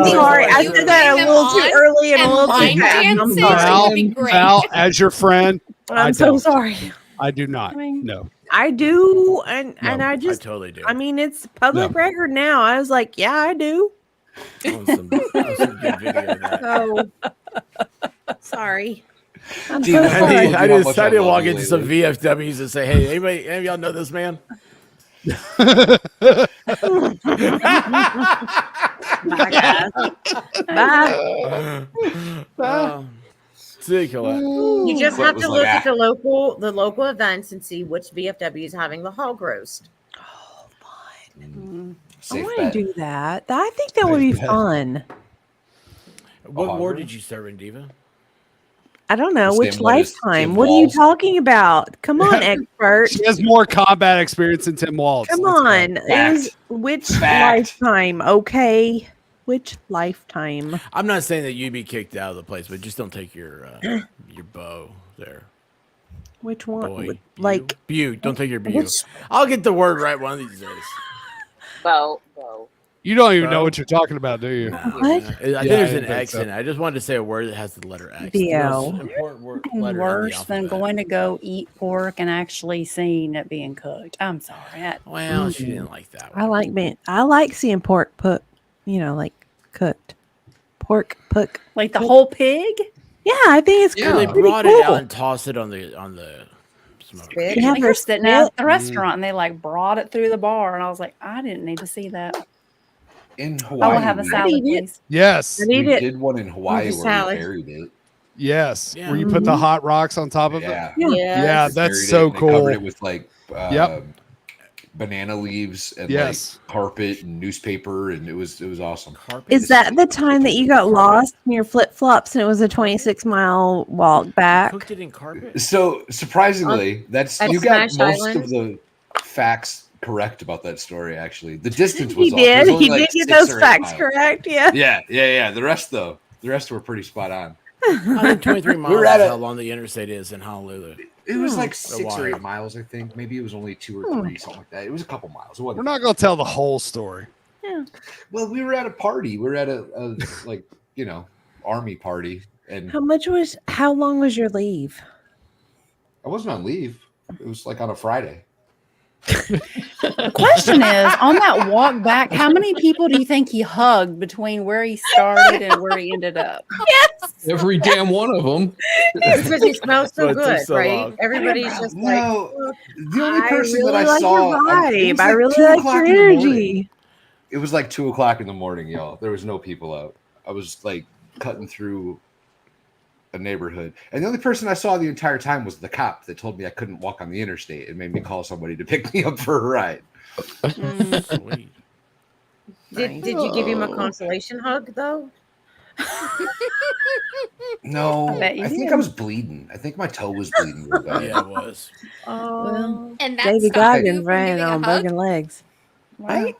sorry. I
you
said that a
bring
little
them
too
on
early and a little too
line
fast. I'm
dancing
sorry.
would be great.
Val, as your friend, I
I'm so
don't.
sorry.
I do not.
I mean-
No.
I do, and
No,
I
I
just,
totally do.
I mean, it's public
No.
record now. I was like, yeah, I do.
I want some good video of that.
Oh, sorry. I'm
Tina,
so
I
sorry.
need-
I
how
just
much
I
I
did
love
walk
you
into some
lately.
VFWs and say, hey, any of y'all know this man?
Bye, guys. Bye.
See you, Colette.
You just
What
have
was
to
like,
look at
ah.
the local events and see which VFW is having the hog roast.
Oh, fun.
Mm.
I
Safe
want to
bet.
do that. I think that would be
Safe bet.
fun.
What
Oh,
war
really?
did you serve in, Diva?
I don't know
The
which
same one as
lifetime.
Tim
What are you
Walz.
talking about? Come on, expert.
She has more combat experience than Tim Waltz.
Come
Let's go.
on. It was
Fact.
which
Fact.
lifetime? Okay. Which lifetime?
I'm not saying that you'd be kicked out of the place, but just don't take your bow there.
Which one?
Boy,
Like,
Bew. Don't take your Bew.
which-
I'll get the word right one of these days.
Bo.
You don't even know
Bro.
what you're talking about, do you?
What?
I think
Yeah,
there's
I
an
think
X
so.
in it. I just wanted to say a word that has the letter X.
BL.
The most important letter in the
Worse than
alphabet.
going to go eat pork and actually seeing it being cooked. I'm sorry.
Well, she didn't like that
I
one.
like seeing pork put, like cooked. Pork put.
Like the whole pig?
Yeah, I think it's
Yeah,
cool.
they
Pretty
brought
cool.
it out and tossed it on the smoke.
Spit.
They have
Like
their
you're sitting at
spit.
the restaurant and they like brought it through the bar, and I was like, I didn't need to see that.
In
I
Hawaii,
will have a
we-
salad,
eat it.
please.
Yes.
I need
we
it.
did one in Hawaii
With
where
salad.
we buried it.
Yes.
Yeah.
Where you put the hot rocks on top of it.
Yeah.
Yeah.
Yeah,
We
that's
buried
so
it, and they
cool.
Covered it with like
Yep.
banana leaves and
Yes.
like carpet and newspaper, and it was awesome.
Carpet.
Is that the time that you got lost in your flip flops and it was a 26-mile walk back?
Cooked it in carpet?
So surprisingly, that's
at
you got
Smash
most
Island?
of the facts correct about that story. Actually, the distance
He
was off. It was
did.
only
He
like
did get
6
those
or 8
facts
miles.
correct. Yeah.
Yeah. The rest were pretty spot on.
I think 23 miles
We're
is
at
how
a-
long the interstate is in Honolulu.
It was like
So
6 or
wide.
8 miles, I think. Maybe it was only 2 or 3, something like that. It was a couple miles. It wasn't.
We're not going to tell the whole story.
Well, we were at a party. We were at a like army party, and
How long was your leave?
I wasn't on leave. It was like on a Friday.
The question is, on that walk back, how many people do you think he hugged between where he started and where he ended up?
Yes.
Every damn one of them.
Because he smells so
But it took
good,
so
right?
long.
Everybody's just
No, the only
I
person
really
that I
like
saw,
your
it was
vibe. I
like
really
2
like
o'clock
your
in the morning.
energy.
It was like 2 o'clock in the morning, y'all. There was no people out. I was like cutting through a neighborhood, and the only person I saw the entire time was the cop that told me I couldn't walk on the interstate and made me call somebody to pick me up for a ride.
Sweet.
Did you give him a consolation hug though?
No,
I bet you
I think
did.
I was bleeding. I think my toe was bleeding real bad.
Yeah, it was.
Well,
And that's
David
stopped you
Goggins
from
ran
giving a
on
hug?
broken legs.
Right?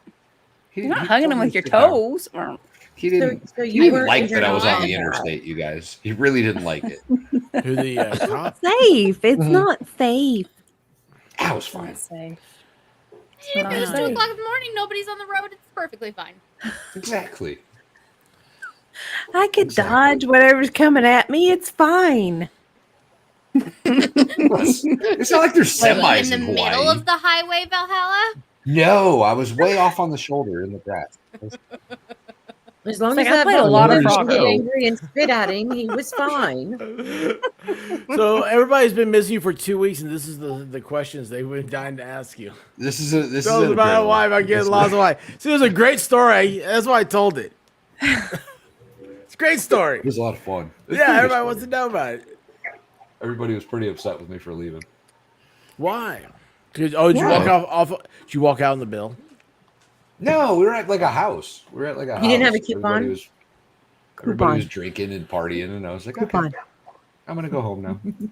You're not
he
hugging
told
him
me
with
to
your
sit down.
toes.
He didn't.
So
He
you
didn't
weren't
like
injured
that I was on
on
the
that.
interstate, you guys. He really didn't like it.
Who the cop?
Safe. It's
Mhm.
not safe.
I was fine.
Not safe.
If it was 2
safe.
o'clock in the morning, nobody's on the road, it's perfectly fine.
Exactly.
I could dodge whatever's coming at me. It's fine.
It's not like there's
Were you
semis
in the
in
middle
Hawaii.
of the highway, Valhalla?
No, I was way off on the shoulder in the grass.
As long
It's
as
like I
that
played a
dog
lot of
didn't
Frogger.
get angry and spit at him, he was fine.
So everybody's been missing you for 2 weeks, and this is the questions they've been dying to ask you.
This is it.
Tell us about
incredible.
why I'm getting lost. Why? See, it was a great story. That's why I told it. It's a great story.
It was a lot of fun. It was
Yeah,
pretty good
everybody wants to
story.
know about it.
Everybody was pretty upset with me for leaving.
Why? Did you walk off? Did you walk out in the bill?
No, we were at like a house. We were at like a house.
You didn't have a coupon?
Everybody was drinking and partying, and I was like, okay,
Coupon.
I'm gonna go home now. And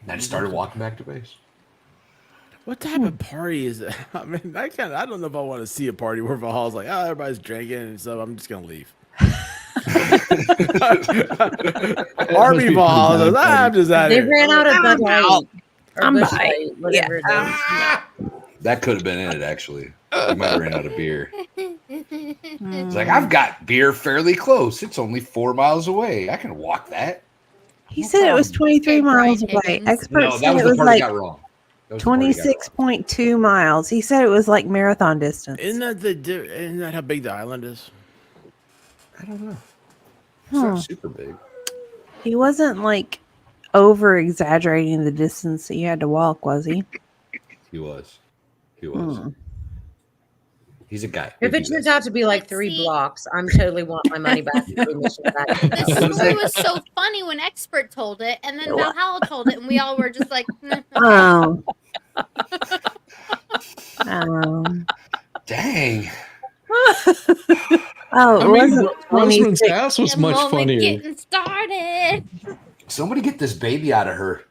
I just started walking back to base.
What type of party is it? I mean, I don't know if I want to see a party where Valhalla's like, oh, everybody's drinking and stuff. I'm just gonna leave. Army Valhalla says, I'm just out
They
here.
ran out of Bud Light. Or
I'm
Busch
by.
Light, whatever it is.
That could have been in it, actually. We might have ran out of beer. It's like, I've got beer fairly close. It's only 4 miles away. I can walk that.
He said it was 23
Okay,
miles
Brian
away.
Higgins.
Experts
No, that
said
was
it
the
was
part I
like
got wrong. That was the part I got wrong.
26.2 miles. He said it was like marathon distance.
Isn't that how big the island is?
I don't know. It's
Huh.
not super big.
He wasn't like over exaggerating the distance that you had to walk, was he?
He was. He was.
Hmm.
He's a guy.
If it turns out to be like
Let's
3
see.
blocks, I'm totally want my money back.
The story was so funny when Expert told it, and then Valhalla told it, and we all were just like,
Oh.
Dang.
Oh, it wasn't
Rosamund's
26.
ass was
the
much
moment
funnier.
getting started.
Somebody get this baby out of her.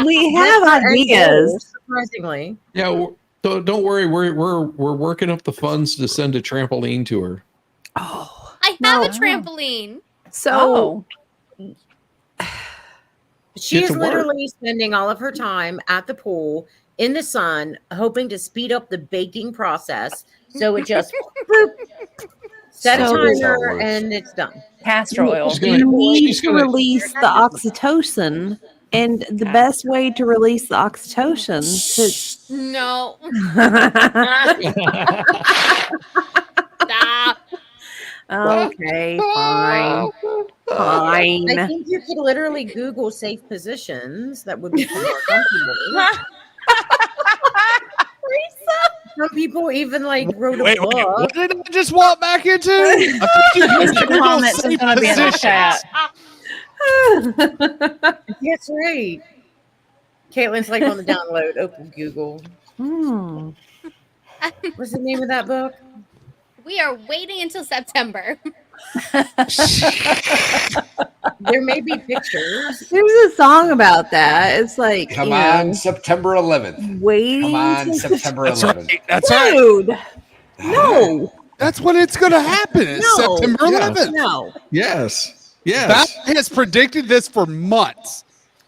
We have ideas.
Surprisingly.
Yeah, don't worry. We're working up the funds to send a trampoline to her.
Oh,
I have a trampoline.
so
She
Get
is
to work.
literally spending all of her time at the pool in the sun, hoping to speed up the baking process. So it just boop, set a
So-
timer and it's done.
Castor oil.
She's gonna-
you need
she's
to
gonna-
release the oxytocin, and the best way to release the oxytocin
No.
to
Stop.
okay, fine.
I
Fine.
think you could literally Google safe positions that would be more comfortable. Some people even like wrote a
Wait,
book.
what did I just walk back into? I thought you guys
Mr.
were
Comments is
safe
going to be in the
positions.
chat.
That's right. Caitlin's like on the download. Open Google.
Hmm.
What's the name of that book?
We are waiting until September.
There may be pictures.
There's a song about that. It's like,
Come
you
on,
know,
September 11th.
waiting.
Come on,
till
September
That's
11th.
right. That's right.
Dude, no,
That's when it's going to happen. It's
No.
September
Yeah.
11th.
no.
Yes.
That has predicted this for months.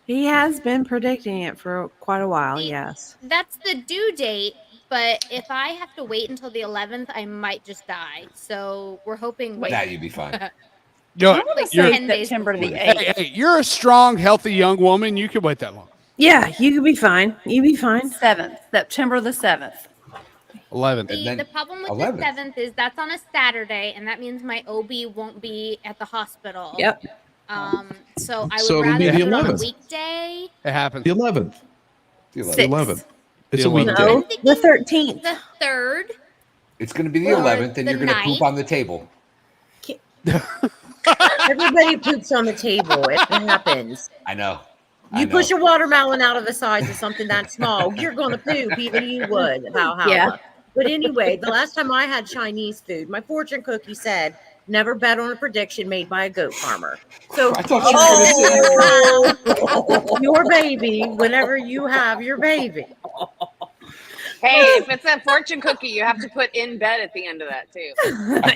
He has been predicting it for quite a while. Yes.
That's the due date, but if I have to wait until the 11th, I might just die. So we're hoping.
Nah, you'd be fine.
You're,
I want to
you're,
say
10 days
September the
before.
8th.
hey, you're a strong, healthy young woman. You can wait that long.
Yeah, you could be fine. You be fine.
7th, September the 7th.
11th.
The problem with
11th.
the 7th is that's on a Saturday, and that means my OB won't be at the hospital.
Yep.
So I
So
would
it'll be
rather
the
do it on a
11th.
weekday.
It happens.
The 11th.
The 11th.
The 11th. It's
The
a
11th.
weekday.
No,
I'm
the
thinking
13th.
The 3rd.
It's going to be the
Or
11th, and
the
you're going to poop
ninth.
on the table.
Everybody poops on the table. It happens.
I know.
You push a watermelon out of the size of something that small, you're going to poop. Even you would. Valhalla.
Yeah.
But anyway, the last time I had Chinese food, my fortune cookie said, "Never bet on a prediction made by a goat farmer." So
I thought you were going to say
your baby, whenever you have your baby.
Hey, if it's a fortune cookie, you have to put in bed at the end of that too.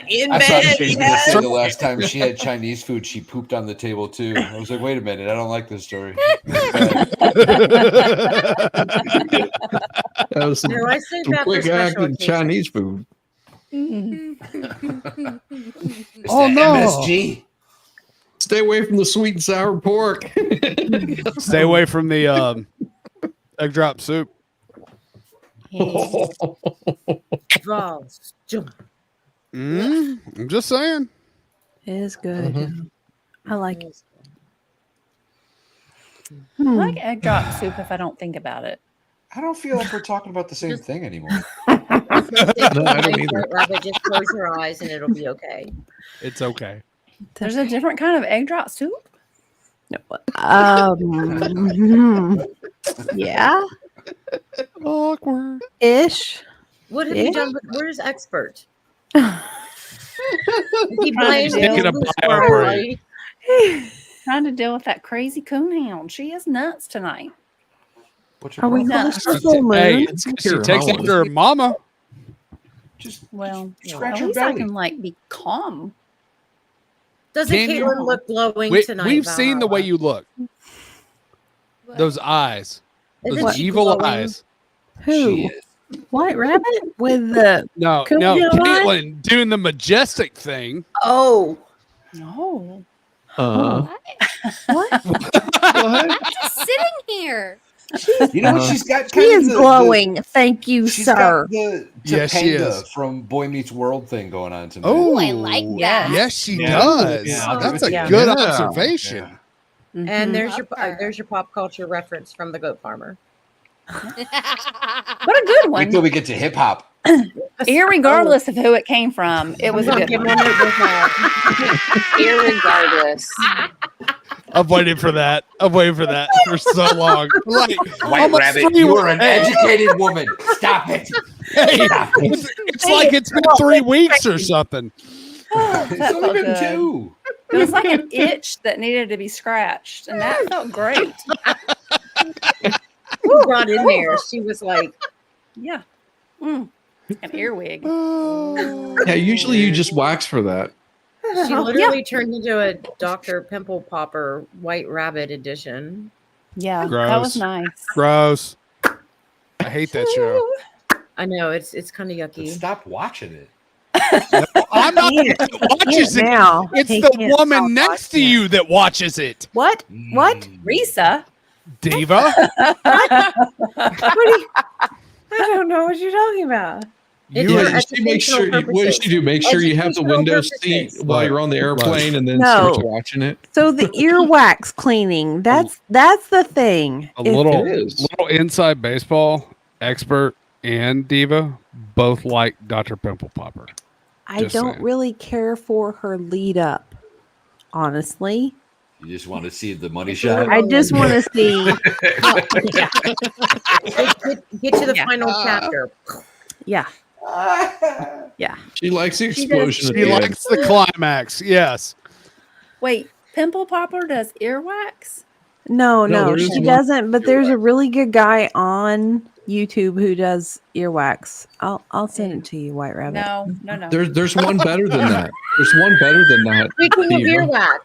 In
I thought
bed.
she was going to say the last time she had Chinese food, she pooped on the table too. I was like, wait a minute, I don't like this story.
That was some,
No, I saved
some
that for
quick
special
acting
occasions.
Chinese food.
It's
Oh,
the
no.
MSG.
Stay away from the sweet and sour pork.
Stay away from the egg drop soup. I'm just saying.
It is good. I like it.
I like egg drop soup if I don't think about it.
I don't feel like we're talking about the same thing anymore.
No, I don't either.
Rabbit, just close your eyes and it'll be okay.
It's okay.
There's a different kind of egg drop soup.
Yeah.
Awkward.
Ish.
What have
Yeah.
you done? Where's expert?
He
blames
Taking a
Loose
bio
World,
break.
right?
Trying to deal with that crazy coonhound. She is nuts tonight.
What's your
Are we
problem?
close to full moon?
Hey, it's, she
Here,
takes
Holland.
after her mama.
Just
Well,
scratch
at
her
least I
belly.
can like be calm.
Doesn't
Can you-
Caitlin look glowing
We,
tonight?
we've seen the way
Valhalla?
you look. Those eyes.
Isn't
Those
she
evil
glowing?
eyes.
Who?
She is.
White Rabbit with the
No,
Could
no,
you lie?
Caitlin doing the majestic thing.
oh
No.
Uh,
what?
what?
Just sitting here.
You know what she's got?
She is glowing. Thank you,
She's
sir.
got the
Yes, she
Topanga
is.
from Boy Meets World thing going on tonight.
Oh,
I like that.
Yes, she
Yeah.
does.
Yeah, I'll give
That's
it
a
to you.
good
Yeah.
observation.
Mhm.
And there's
Love her.
there's your pop culture reference from the goat farmer.
But a good
Wait till
one.
we get to hip hop.
Irregardless of who it came from, it was a good one.
Irregardless.
I've waited for that. I've waited for that for so long. Like,
White
almost
Rabbit,
3
you are an
hey,
educated woman. Stop it.
hey,
Stop it.
it's like it's been 3 weeks or something.
That
It's
felt
only been
good.
2.
It was like an itch that needed to be scratched, and that felt great.
Who got in there? She was like,
Yeah. An earwig.
Yeah, usually you just wax for that.
she literally turned into a Dr. Pimple Popper White Rabbit edition.
Yeah, that
Gross.
was nice.
Gross. I hate that show.
I know it's kind of yucky.
Stop watching it.
I'm not the one that watches it.
Now
It's
he
the
can't stop
woman next to
watching it.
you that watches it.
What? What?
Risa.
Diva.
What do you- I don't know what you're talking about.
It's
You
for
are-
She makes sure.
educational
What does she do? Make sure you have the
Educational
window
purposes.
seat while you're on the airplane, and then
No.
start watching it.
So the earwax cleaning, that's the thing.
a
If-
little,
It is.
little inside baseball expert and diva both like Dr. Pimple Popper.
I
Just
don't
saying.
really care for her lead up, honestly.
You just want to see the money shot.
I just want to see.
Get to the
Yeah.
final chapter.
Yeah. Yeah.
She likes the
She
explosion. at
She
the end.
likes the climax. Yes.
Wait, Pimple Popper does earwax?
No,
No,
no,
there is
she
one
doesn't. But there's a really good guy on YouTube who does earwax. I'll send it to you, White Rabbit.
No, no, no.
There's one better than that. There's one better than that.
Speaking of
Diva.
earwax.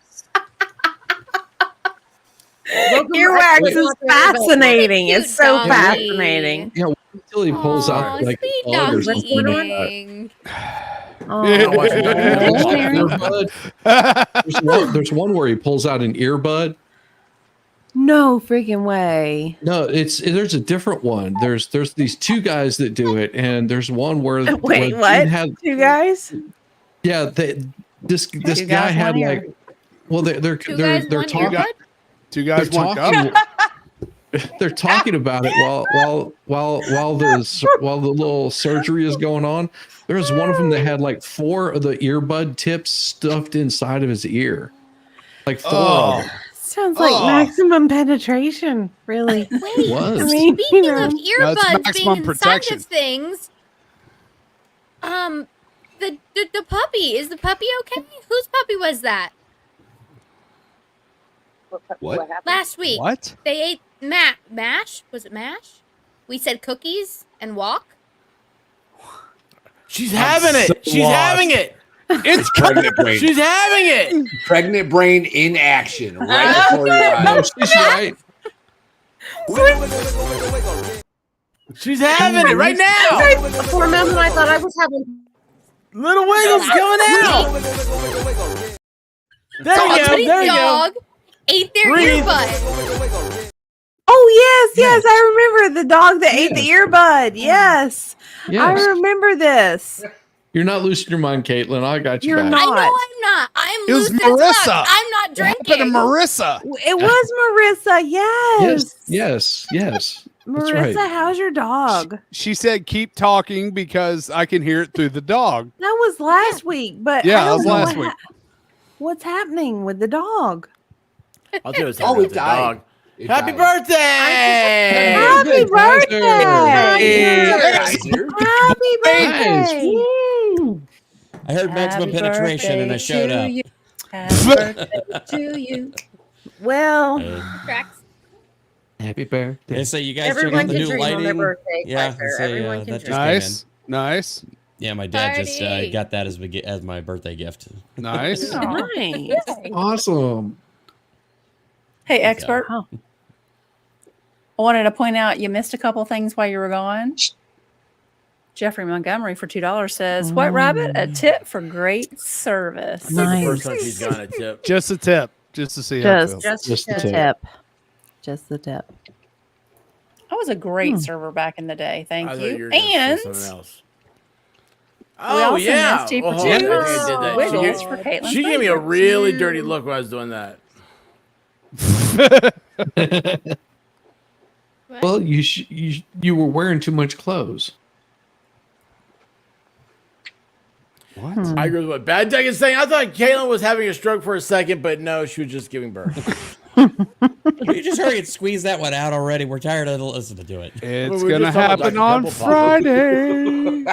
Earwax
Wait.
is fascinating.
Cute
It's so
doggy.
fascinating.
Yeah, until he pulls
Aw,
out like
sweet
a bug or
doggy.
something like that.
Oh,
There's one where he pulls out an earbud.
no freaking way.
No, there's a different one. There's these two guys that do it, and there's one where
Wait,
where
what? Two guys?
Yeah, this
Two
guy
guys,
had
one
like,
ear.
well, they're
Two guys, one
talking.
earbud?
Two guys,
They're
one
talking,
cup.
they're talking about it while the little surgery is going on. There's one of them that had like 4 of the earbud tips stuffed inside of his ear, like 4 of them.
Sounds like maximum penetration, really.
Wait,
Was.
I mean,
speaking
you know.
of
No, it's
earbuds
maximum
being
protection.
inside of things, the puppy, is the puppy okay? Whose puppy was that?
What?
Last week.
What?
They ate mash. Was it mash? We said cookies and walk.
She's having it. She's having it.
It's
Pregnant brain.
She's having it.
Pregnant brain in action right before your
No,
eyes.
she's right.
She's having it right now.
For a moment, I thought I was having.
Little wiggles coming out. There you go.
Somebody's
There you go.
dog ate their
Breathe.
earbud.
Oh, yes. I remember the dog that ate the earbud. Yes. I
Yes.
remember this.
You're not losing your mind, Caitlin. I got you
You're
back.
not.
I know I'm not. I'm
It was
loose as
Marissa.
fuck. I'm not
What happened to
drinking.
Marissa?
It was Marissa. Yes.
Yes. That's
Marissa,
right.
how's your dog?
She said, "Keep talking because I can hear it through the dog."
That was last week, but
Yeah,
I
that
don't
was
know
last
what
week.
what's happening with the dog?
I'll do it.
Oh, it
the
died.
dog.
It
Happy
died.
birthday!
Happy
good,
birthday!
Kaiser.
Happy birthday!
I heard maximum
Happy
penetration and I
birthday
showed
to
up.
you. Happy birthday to you.
Well,
Tracks.
Happy birthday.
They say you guys check
Everyone
out the
can
new
dream on their
lighting.
birthday.
Yeah,
Kaiser.
so,
Everyone can
that
dream.
just came in.
Nice.
Yeah, my dad just
Party.
got that as my birthday gift.
Nice.
nice.
Awesome.
Hey, expert.
Oh.
I wanted to point out you missed a couple things while you were gone. Jeffrey Montgomery for $2 says, "White Rabbit, a tip for great service."
It's like the first
Nice.
time she's gotten a tip.
Just a tip, just to see how it feels.
Just
the
the
tip.
tip. Just the tip.
I was a great server back in the day. Thank
I thought
you.
were gonna say
And
something else.
we
Oh
also
yeah.
missed you for
Oh, I think I did
$2
that.
wiggles for Caitlin's
She gave me a
birthday.
really dirty look when I was doing that.
Well, you were wearing too much clothes.
What?
I agree with what Bad Deck is saying. I thought Caitlin was having a stroke for a second, but no, she was just giving birth.
Will you just hurry and squeeze that one out already? We're tired of listening to it.
It's
Well, we
gonna
just talked about
happen
Dr.
on
Pepper Pop.
Friday.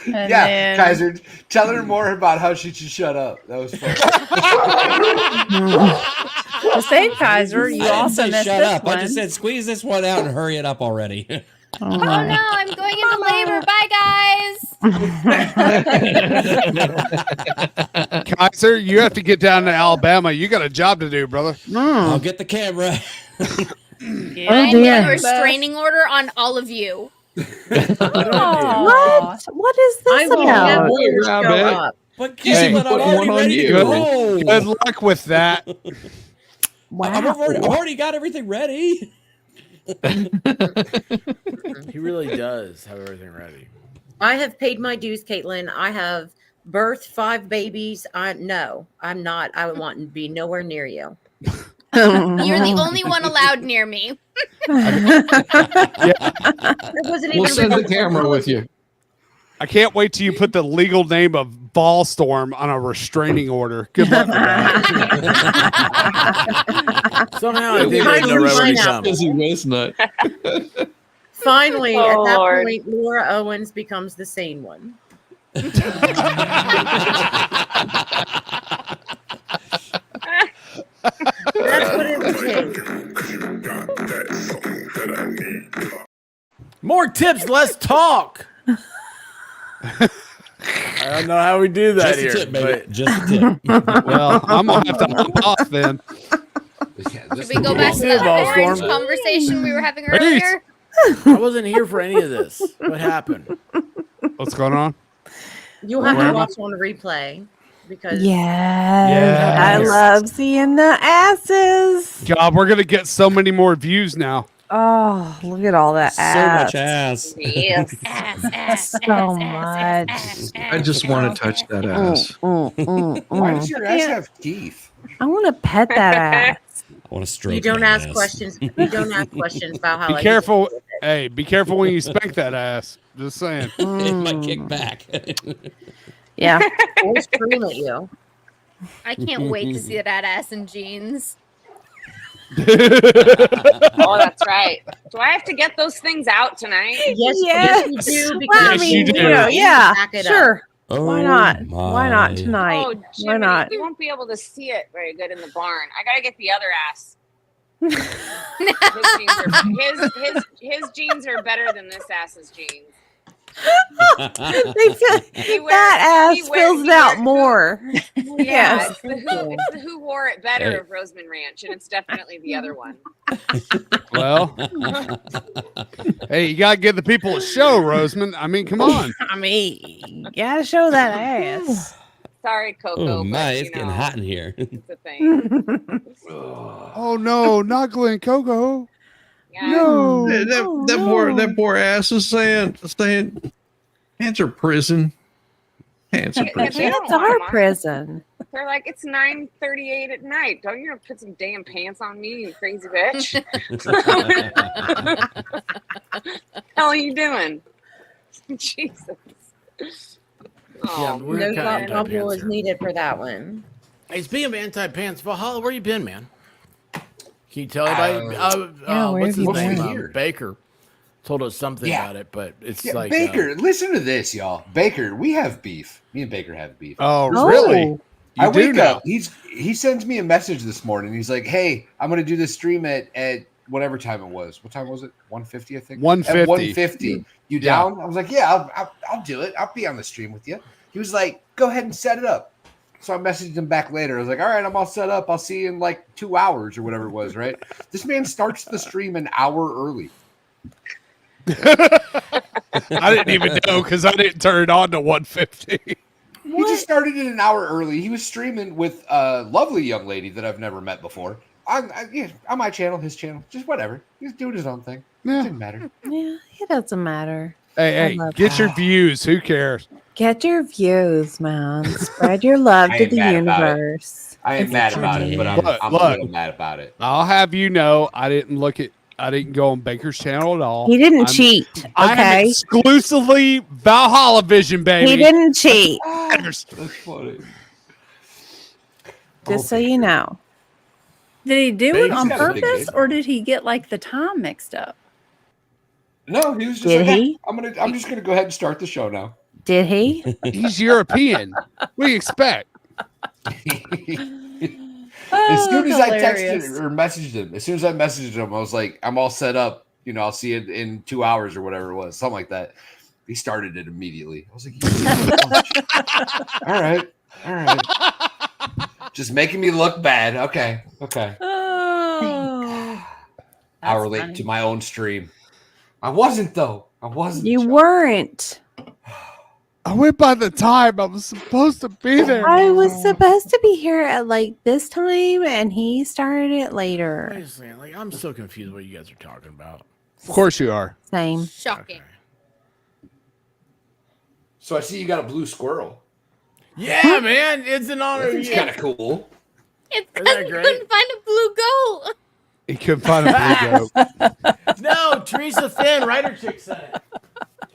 And
Yeah,
then-
Kaiser, tell her more about how she should shut up. That was fun.
The same Kaiser, you
I didn't
also
say
missed
shut
this
up.
one.
I just said squeeze this one out and hurry it up already.
Oh no, I'm going into labor. Bye, guys.
Kaiser, you have to get down to Alabama. You got a job to do, brother.
I'll get the camera.
Yeah.
I'm
dear.
getting a restraining order on all of you.
Aw.
What is
I
this
will
about?
never
Wait,
show
Rabbit.
up.
But
Hey,
Caitlin, I'm
put
already
one on
ready to
you.
go.
Good luck with that.
Wow.
I've already got everything ready.
He really does have everything ready.
I have paid my dues, Caitlin. I have birthed 5 babies. No, I'm not. I would want to be nowhere near you.
You're the only one allowed near me.
It wasn't
We'll
even
send the
really-
camera with you.
I can't wait till you put the legal name of Ballstorm on a restraining order. Good luck with that.
Somehow I think
Finally,
I know right where he
pineapple.
comes.
Busy whiz nut.
Finally,
Oh,
at that
Lord.
point, Laura Owens becomes the sane one. That's what it would take.
More tips, less talk. I don't know how we do that
Just a
here.
tip, baby.
but
Just a tip.
Well, I'm gonna have to hop off then.
Should we go back to
Hey,
the
Ballstorm.
orange conversation we were having
Peace.
earlier?
I wasn't here for any of this. What happened?
What's going on?
You'll have
Where
to
am I?
watch on replay because
Yes. I
Yes.
love seeing the asses.
God, we're gonna get so many more views now.
Oh, look at all that
So
ass.
much ass.
Yes.
So much.
I just want to touch that ass.
Why does your ass have teeth?
I want to pet that ass.
I want to stroke.
you don't
that
ask
ass.
questions. You don't ask questions about how
Be careful. Hey, be careful when you spank that ass. Just saying.
It might kick back.
Yeah.
Or scream at you.
I can't wait to see that ass in jeans.
Oh, that's right. Do I have to get those things out tonight?
Yes,
Yes.
you do.
Well,
Because
I
Yes,
mean,
you do.
yeah,
Back it up.
sure.
Oh,
Why not? Why not
my.
tonight?
Oh,
Why
Jiminy,
not?
you won't be able to see it very good in the barn. I gotta get the other ass. His jeans are better than this ass's jeans.
That ass fills it out more.
Yeah,
Yes.
it's the who wore it better
Hey.
of Roseman Ranch, and it's definitely the other one.
Well, hey, you gotta give the people a show, Roseman. I mean, come on.
I mean, you gotta show that ass.
Sorry, Coco.
Oh my,
but,
it's getting hot in here.
It's a thing.
Oh no, not Glen Coco.
Yeah.
No.
That poor ass is saying hands are prison. Hands are
They
prison.
don't
It's
want
our
'em on.
prison.
They're like, it's 9:38 at night. Don't you put some damn pants on me, you crazy bitch? Hell are you doing? Jesus.
Yeah,
Oh,
we're
No
kind
thought
of
bubble
anti-pants
is
here.
needed for that one.
Hey, speaking of anti-pants, Valhalla, where you been, man? Can you tell anybody?
Yeah, where
what's
have
his
you
name?
been? Here.
Baker told us something
Yeah.
about it, but it's
Yeah,
like
Baker, listen to this, y'all. Baker, we have beef. Me and Baker have beef.
Oh,
Oh.
really? You
I
do
wake
now.
up. He sends me a message this morning. He's like, "Hey, I'm gonna do this stream at whatever time it was. What time was it? 1:50, I think.
1:50.
At 1:50. You
Yeah.
down? I was like, "Yeah, I'll do it. I'll be on the stream with you." He was like, "Go ahead and set it up." So I messaged him back later. I was like, "All right, I'm all set up. I'll see you in like 2 hours or whatever it was." Right? This man starts the stream an hour early.
I didn't even know because I didn't turn it on to 150.
He just started it an hour early. He was streaming with a lovely young lady that I've never met before. On my channel, his channel, just whatever. He's doing his own thing.
Yeah.
It didn't matter.
Yeah, it doesn't matter.
Hey,
love
get
that.
your views. Who cares?
Get your views, man. Spread your love
I
to
ain't
the
mad about it.
universe.
I ain't
It's
mad
true.
about it, but I'm
Look,
a
look.
little mad about it.
I'll have you know, I didn't go on Baker's channel at all.
He didn't
I'm-
cheat.
I am
Okay.
exclusively Valhalla Vision, baby.
He didn't cheat.
That's-
That's funny.
Just so you know.
Did he do it
Baby's
on
got a big
purpose,
dick.
or did he get like the time mixed up?
No, he was just
Did
like,
he?
I'm just gonna go ahead and start the show now.
Did he?
He's European. What do you expect?
As soon as I
hilarious.
texted or messaged him, I was like, I'm all set up. You know, I'll see you in 2 hours or whatever it was, something like that. He started it immediately. I was like, all right. Just making me look bad. Okay.
Oh,
Hour late to my own stream. I wasn't though.
You weren't.
I went by the time I was supposed to be there.
I was supposed to be here at like this time, and he started it later.
Wait a second, like I'm so confused what you guys are talking about.
Of course you are.
Same.
Shocking.
So I see you got a blue squirrel.
Yeah, man, it's an honor.
It's kind of cool.
It's
Isn't
because
that
we
great?
couldn't find a blue goat.
He couldn't find a blue goat.
No, Teresa Finn, writer chick sent it.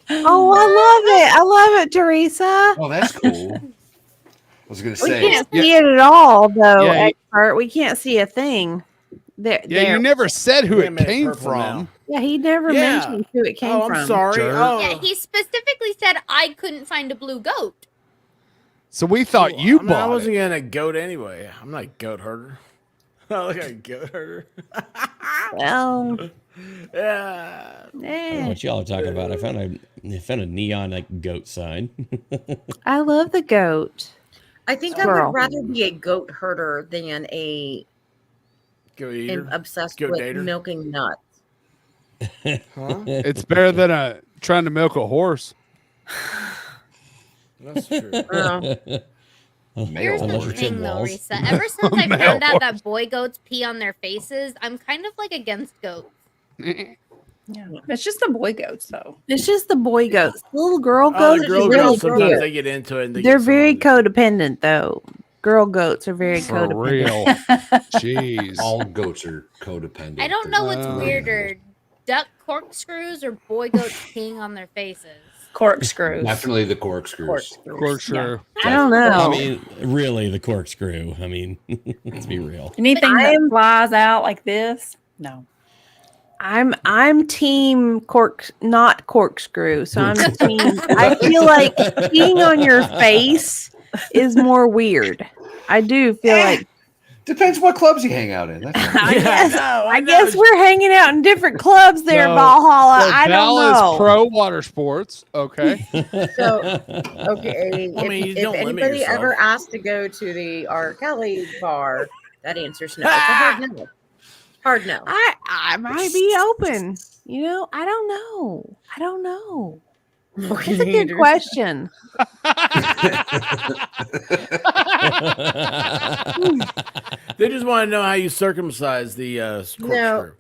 Oh, I love it, Teresa.
Oh, that's cool. I was gonna
We
say.
can't see it at all, though,
Yeah,
expert. We can't see a thing. There,
Yeah, you never said who
Wait a
it
minute,
came
purple
from.
now.
Yeah, he never
Yeah.
mentioned who it came
Oh,
from.
I'm sorry.
Jerk.
Oh,
Yeah, he specifically said I couldn't find a blue goat.
So we thought you
I mean, I
bought
wasn't
it.
gonna goat anyway. I'm not a goat herder. I look like a goat herder.
Well,
Yeah.
I don't know
eh,
what y'all are talking about. I found a neon like goat sign.
I love the goat.
I think I
Squirrel.
would rather be a goat herder than a
Goat eater.
obsessed
Goat
with
dater.
milking nuts.
Huh?
It's better than trying to milk a horse.
That's true.
Here's the
Unless you're
thing,
Tim
though,
Walls.
Risa. Ever since I
Male
found out
horse.
that boy goats pee on their faces, I'm kind of like against goats.
Yeah. It's just the boy goats, though.
It's just the boy goats. Little girl
Oh,
goats
the
are
girl
really
goats, sometimes
cute.
they get into it. And
They're
get
very
someone-
codependent, though. Girl goats are very
For
codependent.
real. Jeez.
All goats are codependent.
I don't know what's
Wow.
weirder, duck corkscrews or boy goats peeing on their faces.
Corkscrews.
Definitely the corkscrews.
Corkscrew.
I don't know.
I mean, really, the corkscrew. I mean, let's be real.
Anything that flies out like this? No.
I'm team not corkscrew. So I'm team. I feel like peeing on your face is more weird. I do feel like.
Depends what clubs you hang out in. That's
I guess we're hanging out in different clubs there, Valhalla. I don't
Val
know.
is pro water sports. Okay.
So, okay,
I mean, you
if
don't limit
anybody
yourself.
ever asked to go to the R. Kelly bar, that answer's no. It's a hard no. Hard no.
I might be open. You know, I don't know. I don't know. That's a good question.
They just want to know how you circumcise the corkscrew.
No,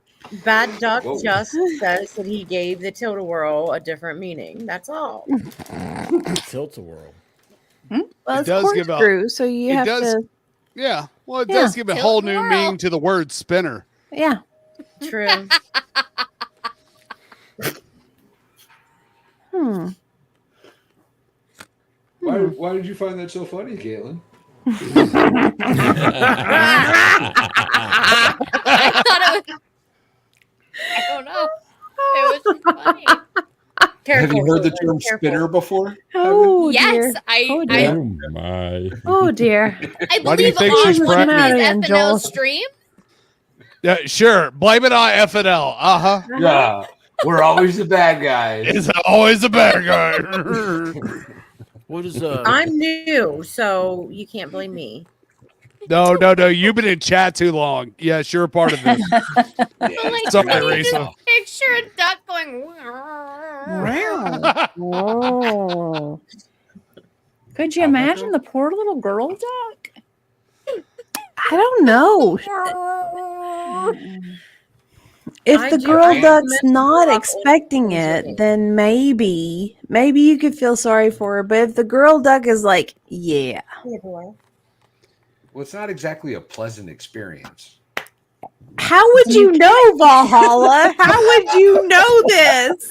Bad Duck
Whoa.
just says that he gave the tilt-a-whirl a different meaning. That's all.
Tilt-a-whirl.
Well,
It
it's
does give a-
corkscrew, so you
it
have
does-
to.
Yeah. Well, it
Yeah.
does give a whole new
Tilt-a-whirl.
meaning to the word spinner.
Yeah.
True.
Hmm.
Why did you find that so funny, Caitlin?
I thought it was. I don't know. It was just funny.
Careful,
Have you heard the
Caitlin,
term
careful.
spinner before?
Oh
Yes,
dear.
I
Oh, dear.
Oh my.
Oh dear.
I
Why do you
believe
think she's
on one of
pregnant?
these
Matter,
FNL
Joel.
stream.
Yeah, sure. Blame it on FNL. Uh-huh.
Yeah. We're always the bad guys.
It's always a bad guy.
What is
I'm new, so you can't blame me.
No. You've been in chat too long. Yes, you're a part of this.
I'm like,
Sorry,
can you just
Risa.
picture a duck going.
Oh.
Could you imagine the poor little girl duck?
I don't know. If
I
the
do-
girl
I
duck's
imagine
not
her
expecting
always
it,
looking.
then maybe you could feel sorry for her. But if the girl duck is like, yeah,
Well, it's not exactly a pleasant experience.
how would you know, Valhalla? How would you know this?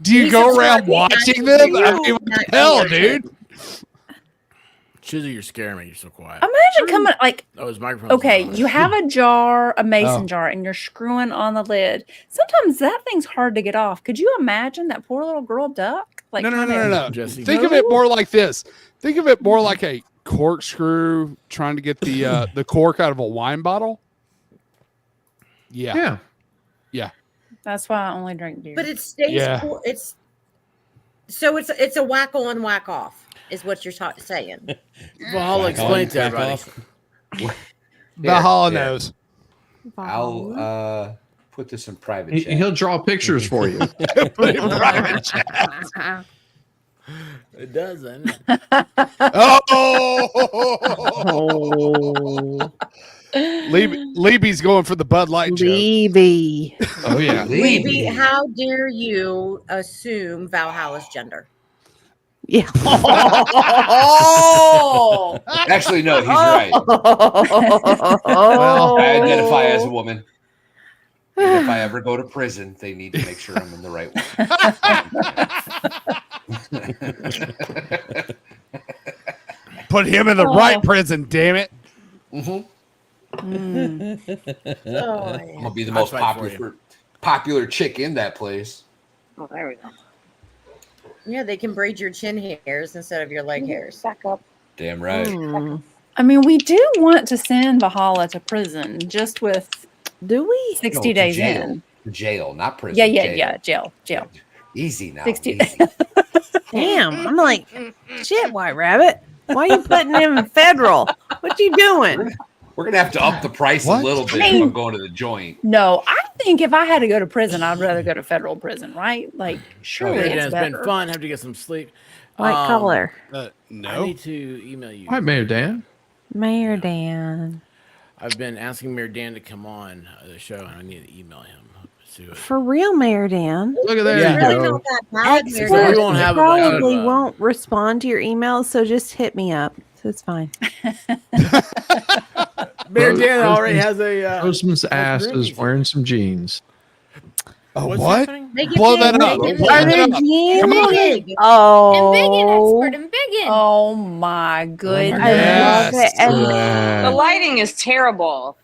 Do you
He's
go
a
around
smart
watching
man.
them? I mean, what the hell, dude?
Chizzy, you're scaring me. You're so quiet.
Imagine coming like,
Oh, his microphone's
okay,
not on.
you have a jar, a mason
Oh.
jar, and you're screwing on the lid. Sometimes that thing's hard to get off. Could you imagine that poor little girl duck? Like,
No.
kinda-
Jesse.
Think of it more like this. Think of it more like a corkscrew trying to get the cork out of a wine bottle. Yeah.
That's why I only drink beer.
But it stays.
Yeah.
Cool. It's a whack on, whack off, is what you're saying.
Valhalla, explain to
Back
everybody.
off.
Valhalla
Yeah.
knows.
I'll put this in private chat.
He'll draw pictures for you.
Put it in private chat.
It does, doesn't it?
Oh. Leeby's going for the Bud Light joke.
Levy.
Oh yeah.
Levy, how dare you assume Valhalla's gender?
Yeah.
Oh,
Actually, no, he's right.
Oh.
I identify as a woman. And if I ever go to prison, they need to make sure I'm in the right one.
Put him in the right prison, damn it.
Mhm.
Mm.
Oh,
I'm gonna be the
I'll
most
fight for
popular chick in that place.
Oh, there we go.
yeah, they can braid your chin hairs instead of your leg hairs.
Back up.
Damn right.
Hmm.
I mean, we do want to send Valhalla to prison just with
Do we?
60
No, to
days
jail.
in.
Jail, not prison.
Yeah, jail.
Easy now.
60
Easy.
Damn. I'm like, shit, White Rabbit. Why you putting him in federal? What you doing?
We're gonna have to up the price
What?
a little bit
I mean-
if I'm going to the joint.
No, I think if I had to go to prison, I'd rather go to federal prison, right? Like, surely
Okay,
it's
it's been
better.
fun. Have to get some sleep.
What color?
I
No.
need to email you.
All right, Mayor Dan.
Mayor Dan.
I've been asking Mayor Dan to come on the show, and I need to email him.
For real, Mayor Dan.
Look at there
Yeah.
you
Really
go.
not that bad, Mayor
So we
Experts
Dan.
won't have a bunch of,
probably won't respond to your emails, so just hit me up. So it's fine.
Mayor Dan already has a.
Postman's ass
drinking
is wearing some jeans.
Oh,
What's
what?
happening?
Make it
Blow
big,
that up.
make it
Blow
Are
that
there
up.
jeans?
Come on.
big.
Oh,
And biggin, expert and biggin.
Oh my goodness.
I love it. And
The lighting is terrible.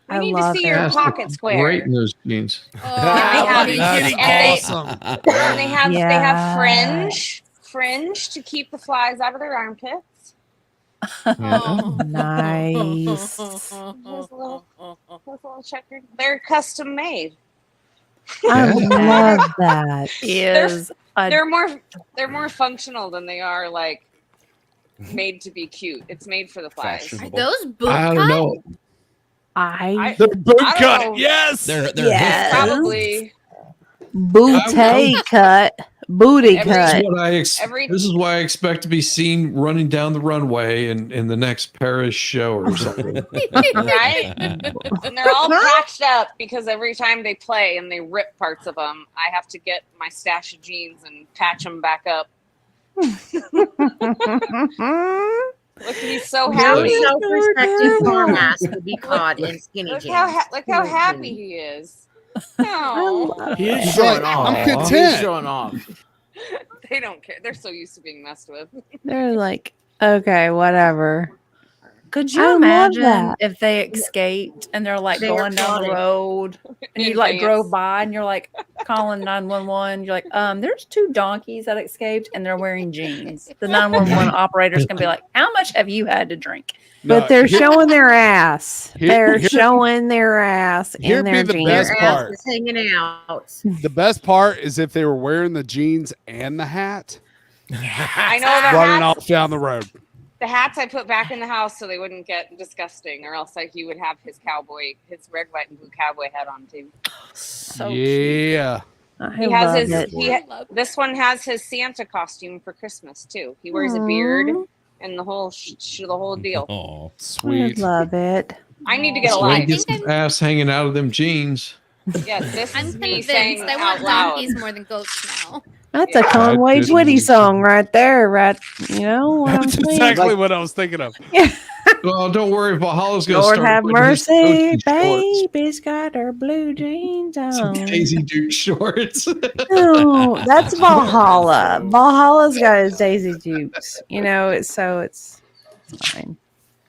We
I
need to
love
see your
it.
Ass
pocket
looks
square.
great in those jeans.
Oh,
have-
That's
and they-
awesome.
And they have
Yeah.
fringe to keep the flies out of their armpits.
Oh.
nice.
There's a little checkered. They're custom made.
I
Yeah.
love that.
Is a
They're more functional than they are like made to be cute. It's made for the flies.
Are
Fashionable.
those boot
I don't
cut?
know.
They're boot
I don't
cut.
know.
Yes.
They're
Yes.
Probably
Booty cut. Booty
Every-
cut.
This is what I expect to be seen running down the runway in the next Paris show or something.
right? And they're all patched up because every time they play and they rip parts of them, I have to get my stash of jeans and patch them back up. Look, he's so
No
happy.
self-respecting farm ass would be caught in skinny
Look
jeans.
look how happy he is. No,
He is
He's
showing
like,
off.
I'm
He's
content.
showing off.
they don't care. They're so used to being messed with.
They're like, okay, whatever.
Could
I
you
love
imagine
that.
if they escaped and they're like
They were
going down the
plotting.
road and you
In
like
pants.
drove by and you're like calling 911? You're like, there's 2 donkeys that escaped and they're wearing jeans. The 911 operators can be like, how much have you had to drink?
But
No,
they're
here-
showing their ass.
Here-
They're
here-
showing their ass
Here'd
in
be
their
the
jeans.
best
Their ass
part.
is hanging out.
The best part is if they were wearing the jeans and the hat,
I know the
running
hats.
off down the road.
The hats I put back in the house so they wouldn't get disgusting, or else he would have his red, white, and blue cowboy hat on too.
So cute.
Yeah.
I
He has
love
his.
it.
This one has his Santa costume for Christmas too. He wears a beard and the whole deal.
Oh,
I
Sweet.
love it.
I need to get a
So he
life.
gets his ass hanging out of them jeans.
Yes, this
I'm
is me
convinced.
saying
I
out
want
loud.
donkeys more than goats now.
That's
Yeah.
a Conway
That
Twitty
is-
song right there, right? You know what I'm
That's
saying?
exactly what I was thinking of.
Well, don't worry. Valhalla's going to
Lord
start.
have
putting his
mercy,
Gucci shorts,
baby's got her blue jeans
some
on.
Daisy Duke shorts.
No, that's Valhalla. Valhalla's got his Daisy Dukes. You know, it's fine.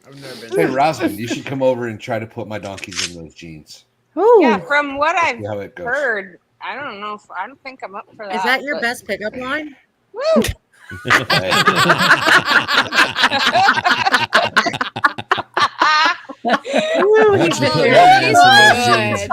I've never
Hey,
been.
Rosalind, you should come over and try to put my donkeys in those jeans.
Ooh,
Yeah, from what I've
See how it goes.
heard, I don't know. I don't think I'm up for that.
Is that your
but-
best pickup line?
Woo!
Ooh,
That's
he's
good.
very
That's
good.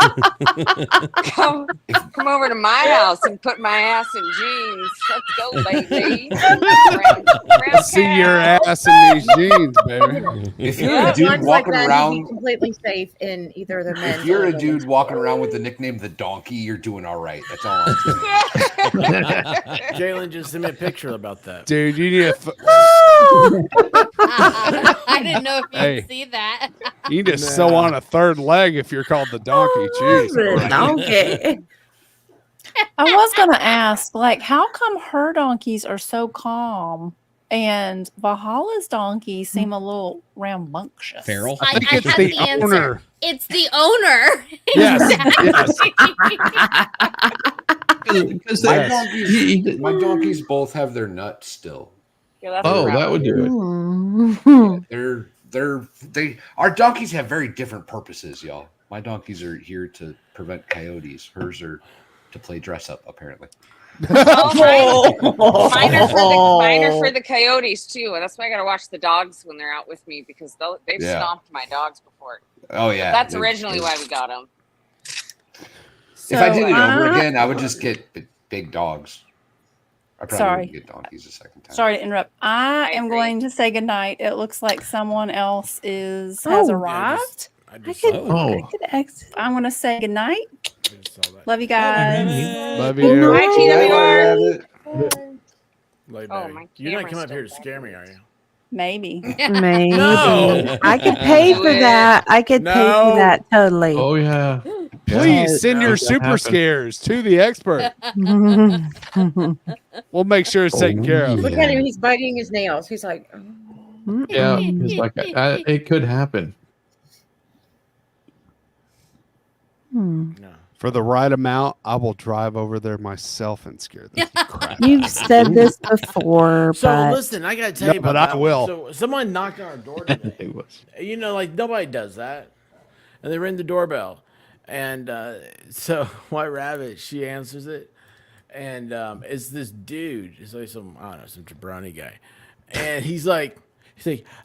come over to my house and put my ass in jeans. Let's go, baby. Brown
See your
cow.
ass in these jeans, baby.
If you're
Yeah,
a dude
Lines like
walking
that, you'd
around,
be completely safe in either the men's.
if you're
or
a
the
dude
women's.
walking around with the nickname the Donkey, you're doing all right. That's all I'm saying.
Jalen just sent me a picture about that.
Dude, you need to
I didn't know if you'd
Hey.
see that.
you need to sew on a third leg if you're called the donkey. Jeez.
The donkey.
I was going to ask, like, how come her donkeys are so calm and Valhalla's donkeys seem a little rambunctious?
Feral.
I think
I
it's
have
the
the answer.
owner.
It's the owner.
Yes,
Because
My donkeys, my donkeys both have their nuts still.
Yeah, that's
Oh,
a
that would do it.
Our donkeys have very different purposes, y'all. My donkeys are here to prevent coyotes. Hers are to play dress up, apparently.
Oh, mine are for the coyotes too, and that's why I gotta watch the dogs when they're out with me because they've
Yeah.
stomped my dogs before.
Oh yeah,
That's
It-
originally
it-
why we got them.
If I did it over
uh,
again, I would just get big dogs. I probably
Sorry.
wouldn't get donkeys a second time.
Sorry to interrupt. I
I
am
agree.
going to say goodnight. It looks like someone else has
Oh.
arrived.
I
I
just
could,
saw,
Oh.
I could exit.
I'm going to say goodnight.
I just saw that.
Love you guys.
Love
Good
you.
night.
Hi, TWR.
Lady
Oh,
Baby.
my
You're not
camera's
coming up here to
still
scare me, are you?
Maybe.
Maybe.
No.
I could pay for that. I could pay
No.
for that totally.
Oh yeah.
Please send
No.
your
Make that
super
happen.
scares to the expert. We'll make sure it's taken care of.
Look at him. He's biting his nails. He's like, oh.
Yeah, it's like it could happen.
Hmm.
No.
For the right amount, I will drive over there myself and scare the crap.
You've said this before,
So
but
listen, I gotta tell
No,
you about
but I
that
will.
one. So someone knocked on our door today.
It was.
You know, like nobody does that. And they ring the doorbell. And so White Rabbit, she answers it. And it's this dude. It's like some, I don't know, some jabroni guy. And he's like,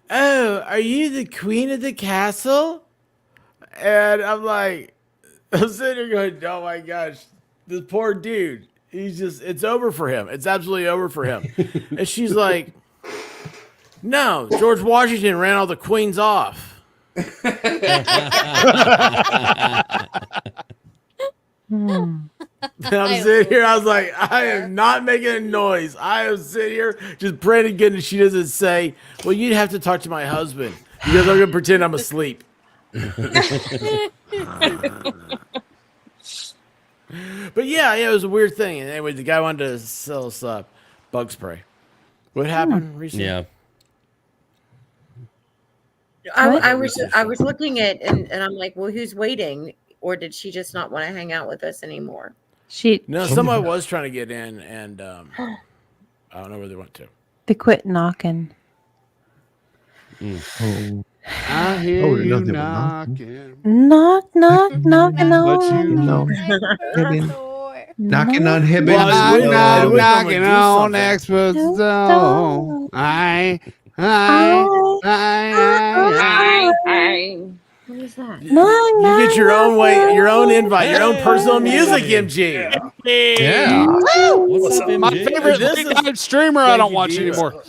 oh, are you the queen of the castle? And I'm like, I'm sitting here going, oh my gosh, this poor dude. He's just, it's over for him. It's absolutely over for him. And she's like, no, George Washington ran all the queens off. And I'm sitting here, I was like, I am not making a noise. I am sitting here just praying to goodness she doesn't say, well, you'd have to talk to my husband because I'm going to pretend I'm asleep. But yeah, it was a weird thing. And anyway, the guy wanted to sell us bug spray. What happened recently?
Yeah.
I was looking at and I'm like, well, who's waiting? Or did she just not want to hang out with us anymore?
No, somebody was trying to get in, and I don't know where they went to.
they quit knocking.
I hear
Oh,
you
nothing but
knocking.
Knock, knock, knocking
But
on.
you know.
Knocking on heaven's
Well,
I'm
we-
not
we normally
knocking
do
on
something.
experts'
No,
door.
don't.
I.
What is that?
You get your own way, your own invite, your own personal music, MG.
Yeah.
What's up,
My
MG?
favorite
This
late
is-
night streamer I
Thank
don't
you,
watch
Diva.
anymore.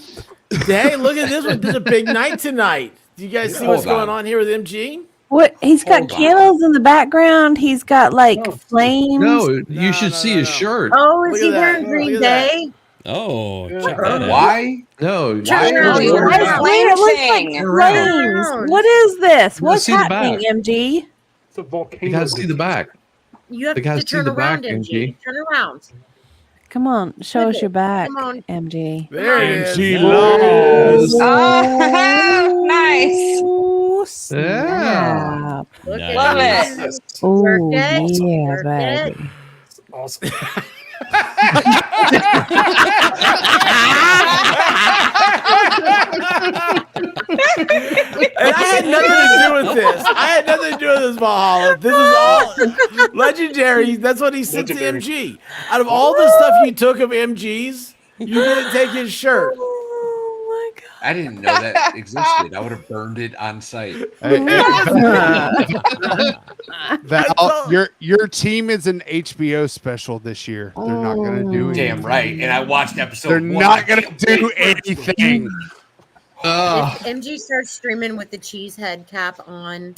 Hey, look at this one. This is a big night tonight. Do you guys see what's
Hold
going
on.
on here with MG?
What? He's got
Hold on.
candles in the background. He's got like flames.
No, you should
no,
see
no,
his
no.
shirt.
Oh,
Look
is
at
he
that.
wearing
Look
Green
at that.
Day?
Oh, check that out.
Why?
No,
Turn around.
Oh, you were
I
the
swear
flame
it looks like
thing.
flames.
Around.
What is this?
No,
What's
see the
happening,
back.
MG?
It's a volcano.
you gotta see the back.
You have
They gotta
to
see
turn
the
around,
back,
MG.
MG.
Turn around.
Come on, show
Flip
us your
it.
back,
Come on.
MG.
There it is.
MG
There it is.
Oh, nice.
Oh,
Yeah.
snap.
Look
Nice.
Love
at
it.
Oh,
Work it.
yeah,
Work it.
baby.
Awesome.
And I had nothing to do with this. I had nothing to do with this Valhalla. This is all legendary. That's what he said to MG. Out of all the stuff you took of MG's, you didn't take his shirt.
Oh my god.
I didn't know that existed. I would have burned it on site.
Val, your team is an HBO special this year. They're not going to do anything.
Damn right. And I watched episode
They're
1.
not going to do anything.
If MG starts streaming with the cheese head cap on.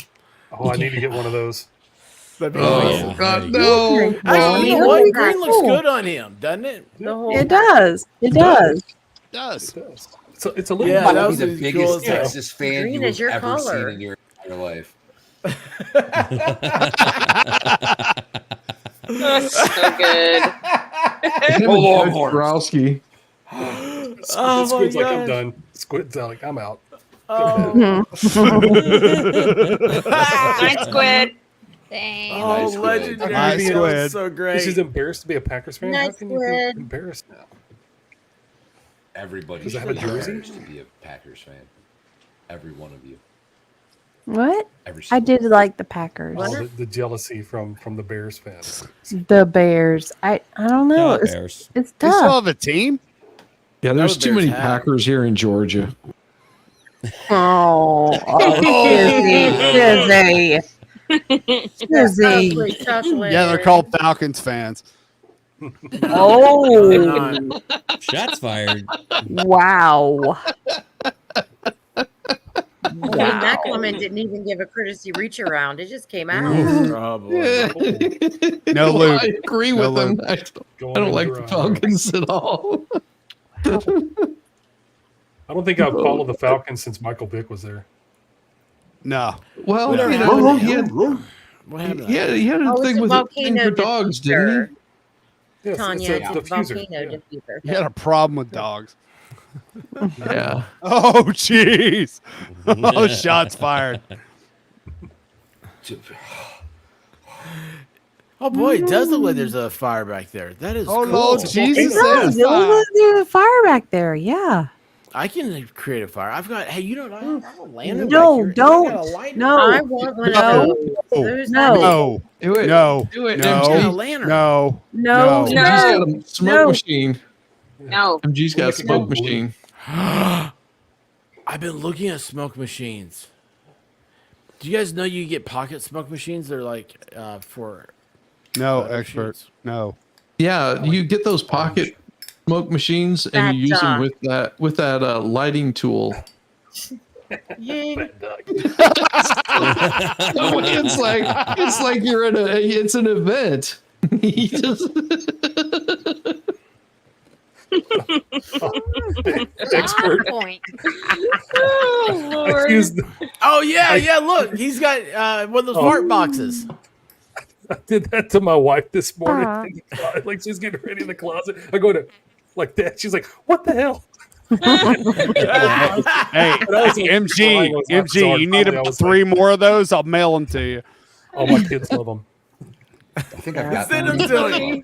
Oh, I need to get one of those.
That'd be
Oh,
awesome.
God, no.
Actually, you know what? Green looks good on him, doesn't it?
The whole
It does. It does.
It does.
It's a little.
Yeah,
That
that
would
was
be the
the
biggest
coolest thing.
Texas fan
Green
you
is your
have ever
color.
seen in your entire life.
That's so good.
Oh,
Longhorns.
Browski.
Oh,
Squid's
my
like, I'm
gosh.
done. Squid's like, I'm out.
Oh.
Night squid.
Dang.
Oh,
Nice squid.
legendary.
Nice
That
squid.
was so great.
She's embarrassed to be a Packers fan.
Nice
How can you
squid.
be embarrassed now?
Everybody
Does it
should
have
be
a jersey?
embarrassed to be a Packers fan. Every one of you.
What?
Every
I
single
did like the Packers.
Oh, the jealousy from the Bears fans.
The Bears. I don't know.
Yeah,
It's,
Bears.
it's
They still
tough.
have a team?
Yeah, there's
That
too
Bears
many
hat.
Packers here in Georgia.
Oh, Shizzy. Shizzy.
Chocolate.
Yeah, they're called Falcons fans.
Oh,
Shots fired.
wow.
And that woman didn't even give a courtesy reach around. It just came out.
Oh, boy.
No, Luke.
I agree
No,
with them.
Luke.
I don't like the Falcons at all.
I don't think I've followed the Falcons since Michael Vick was there.
No.
Well,
Whatever
you
happened
know,
to him? What happened to him?
he had a
Oh,
thing
it's a
with a thing
volcano
for dogs, didn't
diffuser.
Yes,
Tanya,
it's
it's
a
a
diffuser.
volcano
Yeah.
diffuser.
You had a problem with dogs.
he? Yeah.
Oh, jeez. Oh, shots fired.
Oh boy, it does look like there's a fire back there. That is
Oh,
cool.
Lord Jesus.
It does. It looks like there's a fire back there. Yeah.
I can create a fire. I've got. Hey, you know, I have a lantern.
No,
back here. I got a
don't.
lighter.
No.
I want one
No.
of those. There's
No.
Do it.
No.
Do it.
I got a
No.
lantern.
No.
No.
No.
MG's got a smoke
No.
machine.
No.
MG's got a smoke machine.
I've been looking at smoke machines. Do you guys know you get pocket smoke machines? They're like for
No,
machines.
expert. No.
Yeah, you get those pocket smoke machines and you use them with that lighting tool.
Ying.
It's like you're at it's an event. He just
Expert.
Point.
Oh, Lord.
Oh yeah. Look, he's got one of those fart boxes.
I did that to my wife this morning. In the closet. Like she's getting ready in the closet. I go to like that. She's like, "What the hell?"
Hey,
And I was like,
MG,
was
MG, you need
I
about
was
3 more of those? I'll mail them to you.
Oh, my kids love them.
I think I've got
Send them to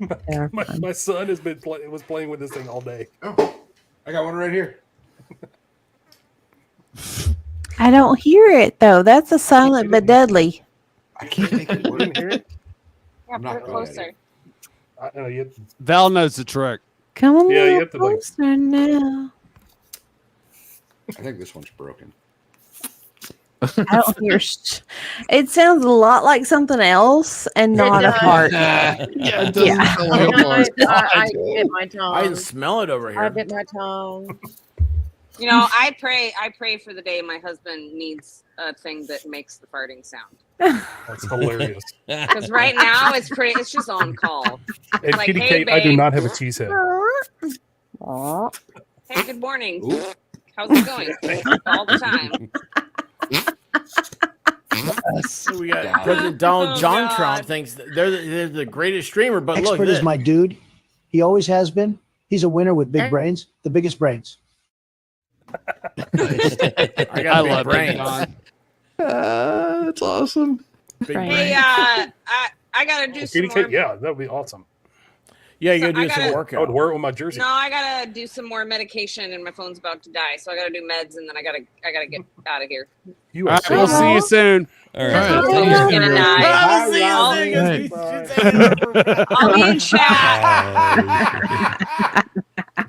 him.
My son has been was playing with this thing all day.
Oh, I got one right here.
I don't hear it though. That's a silent but deadly.
I can't make it work.
Didn't hear it?
Yeah,
I'm not
put it
good at
closer.
I know you.
Val knows the trick.
Come on,
Yeah, you
little
have to, like-
closer now.
I think this one's broken.
I don't hear. It sounds a lot like something else and not a
does.
fart.
yeah, it doesn't
Yeah.
sound like a fart.
I bit my tongue.
I can smell it over
I
here.
bit my tongue.
You know, I pray for the day my husband needs a thing that makes the farting sound.
That's hilarious.
Because right now it's just on call.
And
Like,
Kitty
hey,
Kate, I do
babe.
not have a cheese head.
Hey, good morning. How's it going? All the time.
We got President Donald
Oh,
John
God.
Trump thinks that they're the greatest streamer, but look,
Expert
this.
is my dude. He always has been. He's a winner with big brains, the biggest brains.
I got big
love
brains.
John.
That's awesome.
Big
Right.
Hey,
brains.
I gotta do some
Kitty
more.
Kate, yeah, that would be awesome.
Yeah, you gotta
I
do some
gotta-
I would
workout.
wear it with my jersey.
No, I gotta do some more medication, and my phone's about to die. So I gotta do meds, and then I gotta get out of here.
You
All
are
right,
so
we'll see you soon.
All
Right.
right.
I'm just gonna die.
I'll see you
I'll-
soon.
Right.
I'll be in chat.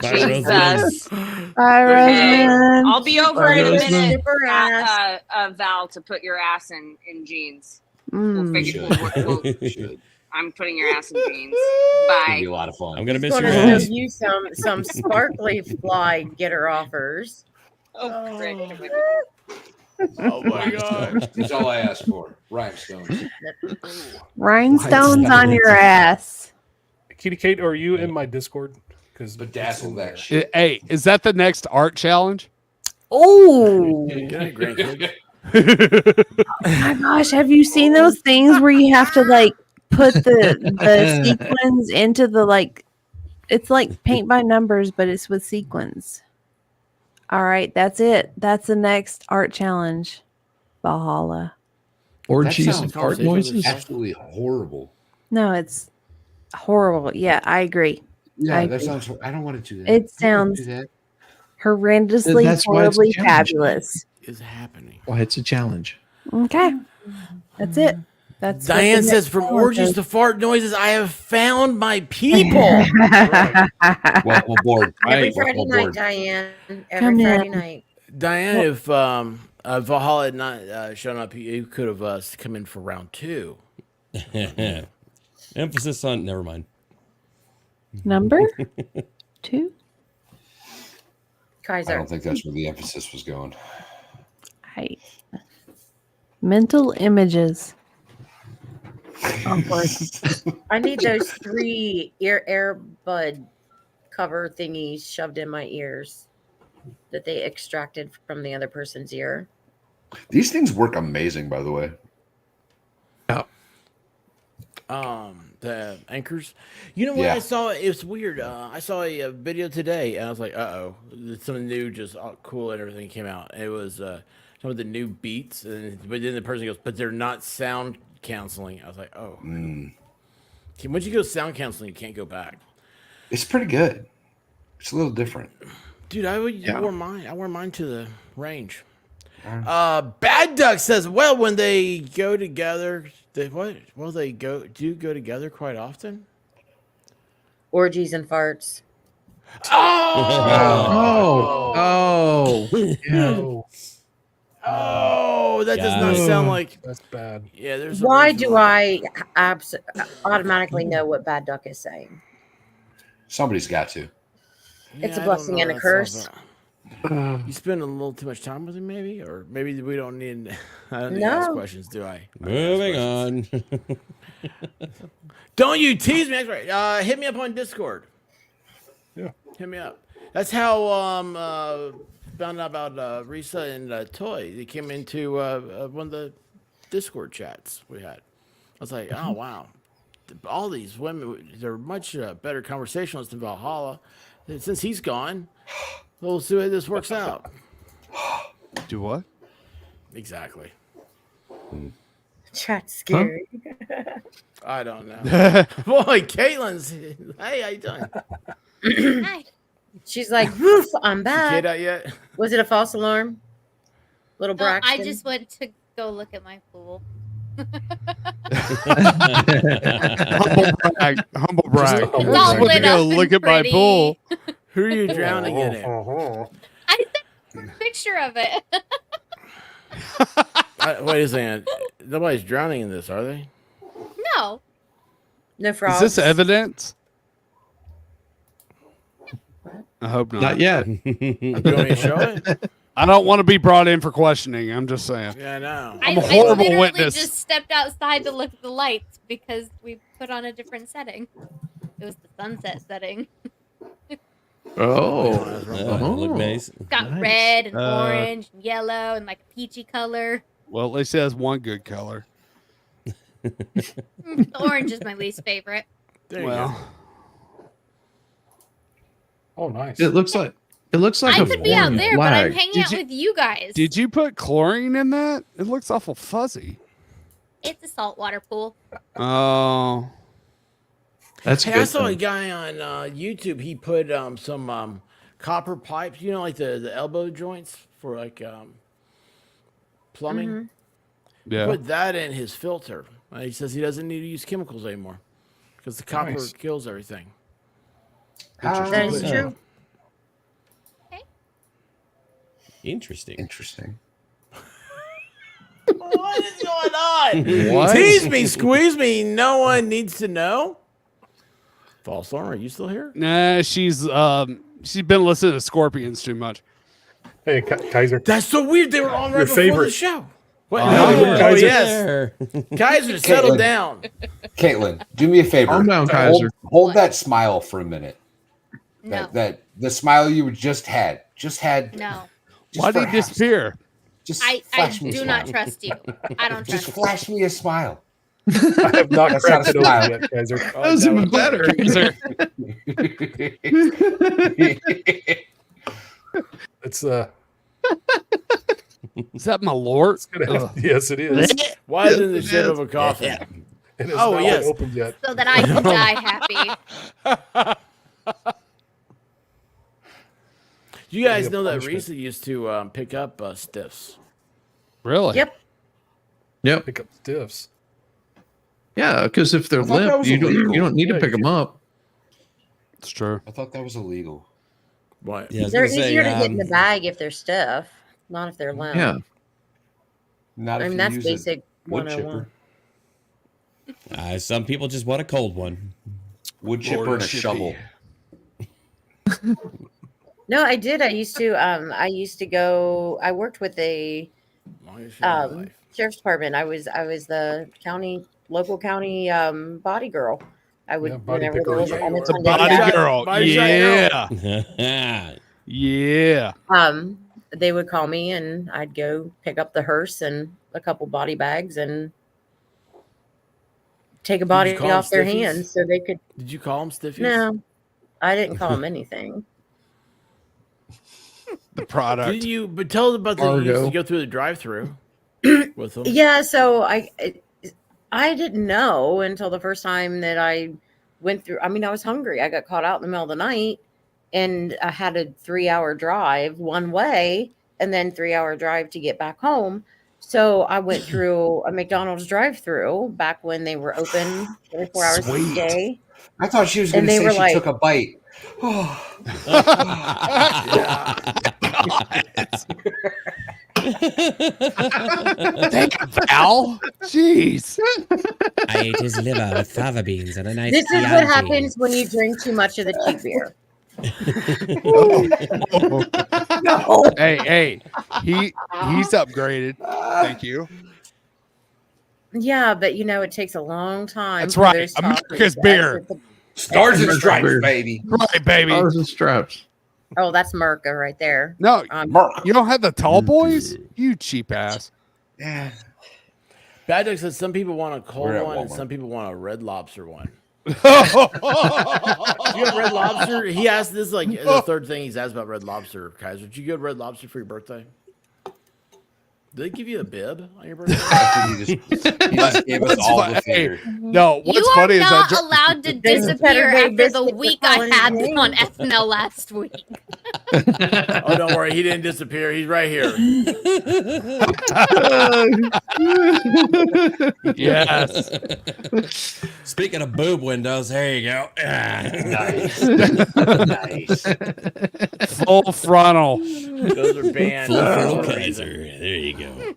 Bye, Rosamund.
Jesus.
Bye,
Okay.
Rosamund.
I'll be over
Bye,
in a
Rosamund.
minute,
Super ass.
Val, to put your ass in jeans.
Mm.
We'll I'm putting your ass in jeans.
It'll
Bye.
be a lot of fun.
I'm gonna miss
Going
your
to
ass.
show you some sparkly fly getter offers.
Oh, frick.
Oh my god.
That's all I asked for. Rhinestones.
Rhinestones on your ass.
Kitty Kate, are you in my Discord? Because
Bedazzle that shit.
Hey, is that the next art challenge?
Oh
Good night, grandkids.
my gosh, have you seen those things where you have to like put the sequins into the like it's like paint by numbers, but it's with sequins. All right, that's it. That's the next art challenge. Valhalla.
Orgies
sounds
and fart
conversation with
noises.
Absolutely horrible.
No, it's horrible. Yeah, I agree.
Yeah,
I
that
agree.
sounds. I don't want to do that.
It
I don't wanna
sounds
do that.
horrendously,
That's why it's a
horribly
challenge.
fabulous.
Is happening.
Why it's a challenge.
Okay, that's it. That's what
Diane
the
says,
next
from
challenge
orgies
is.
to fart noises, I have found my people.
Welcome aboard.
Every
Welcome
Friday night,
aboard.
Diane.
Come
Every Friday
in.
night.
Diane, if Valhalla had not shown up, you could have come in for round 2.
Emphasis on. Never mind.
Number 2.
I
Kaiser.
don't think that's where the emphasis was going.
Mental images.
I need those 3 earbud cover thingies shoved in my ears that they extracted from the other person's ear.
These things work amazing, by the way.
The anchors. You know what
Yeah.
I saw? It's weird. I saw a video today, and I was like, "Uh-oh, something new, just cool, and everything came out." It was some of the new beats, but then the person goes, "But they're not sound canceling." I was like, "Oh." Once you go sound canceling, you can't go back.
It's pretty good. It's a little different.
Dude, I wore mine. I wore mine to the range. Bad Duck says, "Well, when they go together, they what? Well, they go together quite often."
Orgies and farts.
Oh, yeah.
Oh, that does not sound like
that's bad.
Yeah, there's.
Why do I automatically know what Bad Duck is saying?
Somebody's got to.
It's a
I don't
blessing
know
and a
that
curse.
stuff. You spend a little too much time with him, maybe, or maybe we don't need. I don't need to
No.
ask questions, do I?
Moving on.
Don't you tease me? That's right. Hit me up on Discord.
Yeah,
hit me up. That's how found out about Risa and Toy. They came into one of the Discord chats we had. I was like, oh wow, all these women, they're much better conversationalists than Valhalla. Since he's gone, we'll see how this works out.
Do what?
Exactly.
Chat's scary.
I don't know. Boy, Caitlin's. Hey, how you doing?
Hi. She's like, woof, I'm back.
Kid out yet?
Was it a false alarm? Little
No,
Braxton?
I just went to go look at my pool.
Humble brag.
It's all lit
Go
up and
look at my
pretty.
pool.
Who are you drowning in it?
I sent a picture of it.
Wait a second. Nobody's drowning in this, are they?
No.
No
Is
frogs.
this evidence? I hope not.
Not yet.
You want me to show it?
I don't want to be brought in for questioning. I'm just saying.
Yeah, I know.
I'm a horrible
I literally
witness.
just stepped outside to look at the lights because we put on a different setting. It was the sunset setting.
Look nice.
It's got red and orange and yellow and like a peachy color.
Well, at least it has one good color.
The orange is my least favorite.
There you
Well,
go.
Oh, nice.
It looks like
I
a
could be out
foreign
there, but I'm
flag.
hanging out with you guys.
did you put chlorine in that? It looks awful fuzzy.
It's a saltwater pool.
Oh,
That's
Hey,
good.
I saw a
thing.
guy on YouTube. He put some copper pipes, you know, like the elbow joints for like plumbing.
yeah.
Put that in his filter. He says he doesn't need to use chemicals anymore because the copper
Nice.
kills everything.
That is true.
Interesting.
Interesting.
What is going on?
What?
Tease me, squeeze me. No one needs to know. False alarm. Are you still here?
Nah, she's been listening to Scorpions too much.
Hey, Kaiser.
That's so weird. They were on right
Your
before the
favorite.
show. What?
Oh,
Kaiser.
Yes. Kaiser, settle down.
Caitlin, do me a favor.
Calm down, Kaiser.
Hold that smile for a minute.
No.
That the smile you just had.
No.
Just
Why
for
did he
half-
disappear?
Just
I
flash me a
do not
smile.
trust you. I don't
Just
trust
flash me a smile.
I have not
That's
cracked
not
it
a smile.
open yet, Kaiser.
That was even better.
It's
Is that my lord?
yes, it is.
Why is it in the shape of a coffin?
It is
Oh,
not
yes.
opened yet.
so that I can die happy.
You guys
a
know that
punishment.
Risa used to pick up stiffs.
Really?
Yep.
Yep.
Pick up stiffs.
Yeah, because if they're
I thought that
limp,
was
you
illegal.
don't need
Yeah,
to pick
you
them up.
It's true.
I thought that was illegal.
What?
Yeah, I was
They're
gonna say,
easier to get in the bag if they're stiff, not if they're limp.
Yeah.
Not
I
if
mean,
you
that's
use
basic
a wood
101.
chipper.
some people just want a cold one.
Wood chipper and a
Chippy.
shovel.
No, I did. I used to go. I worked with a
Longest show of my life.
sheriff's department. I was the local county body girl I would
Yeah, body
whenever
picker
there was
is
an
like-
It's a
unattended
body
guest,
girl.
Body shot
Yeah. Yeah.
they would call me and I'd go pick up the hearse and a couple body bags and take a
Did
body
you call 'em
off their
stiffies?
hands so they could.
Did you call them stiffies?
No, I didn't call them anything.
The product.
Did you? But tell us about the you used
Argo.
to go through the drive-through with them.
Yeah, so I didn't know until the first time that I went through. I mean, I was hungry. I got caught out in the middle of the night, and I had a 3-hour drive one way, and then 3-hour drive to get back home. So I went through a McDonald's drive-through back when they were open 24 hours a
Sweet.
day.
I thought she was going
And
to
they
say
were
she
like-
took a bite.
Damn, Val. Jeez.
I ate his liver with fava beans and a nice
This is what
Chianti.
happens when you drink too much of the cheap beer.
Hey, he's upgraded. Thank you.
Yeah, but it takes a long time.
That's
for
right.
those tacos
America's
to
beer.
exit the-
Stars and
America's
stripes,
beer.
baby.
Right, baby.
Stars and straps.
Oh, that's Merca right there.
No,
Merc.
you don't have the tall boys? You cheap ass.
Yeah.
Bad Duck says some people want a cold
We're at
one and
Walmart.
some people want a Red Lobster one. You have Red Lobster? He asked this like the third thing he's asked about Red Lobster. Kaiser, did you go to Red Lobster for your birthday? Did they give you a bib on your birthday?
He just gave us all the finger.
No, what's
You are
funny is
not
I
allowed to
There's a
disappear
Saturday
after the
biscuit
week
for
I
calling
had
his name.
on FNL last week.
Oh, don't worry, he didn't disappear. He's right here.
yes.
Speaking of boob windows, there you go.
Nice. Nice.
Full frontal.
Those are banned.
Full
for
frontal
a
Kaiser.
reason.
There you go.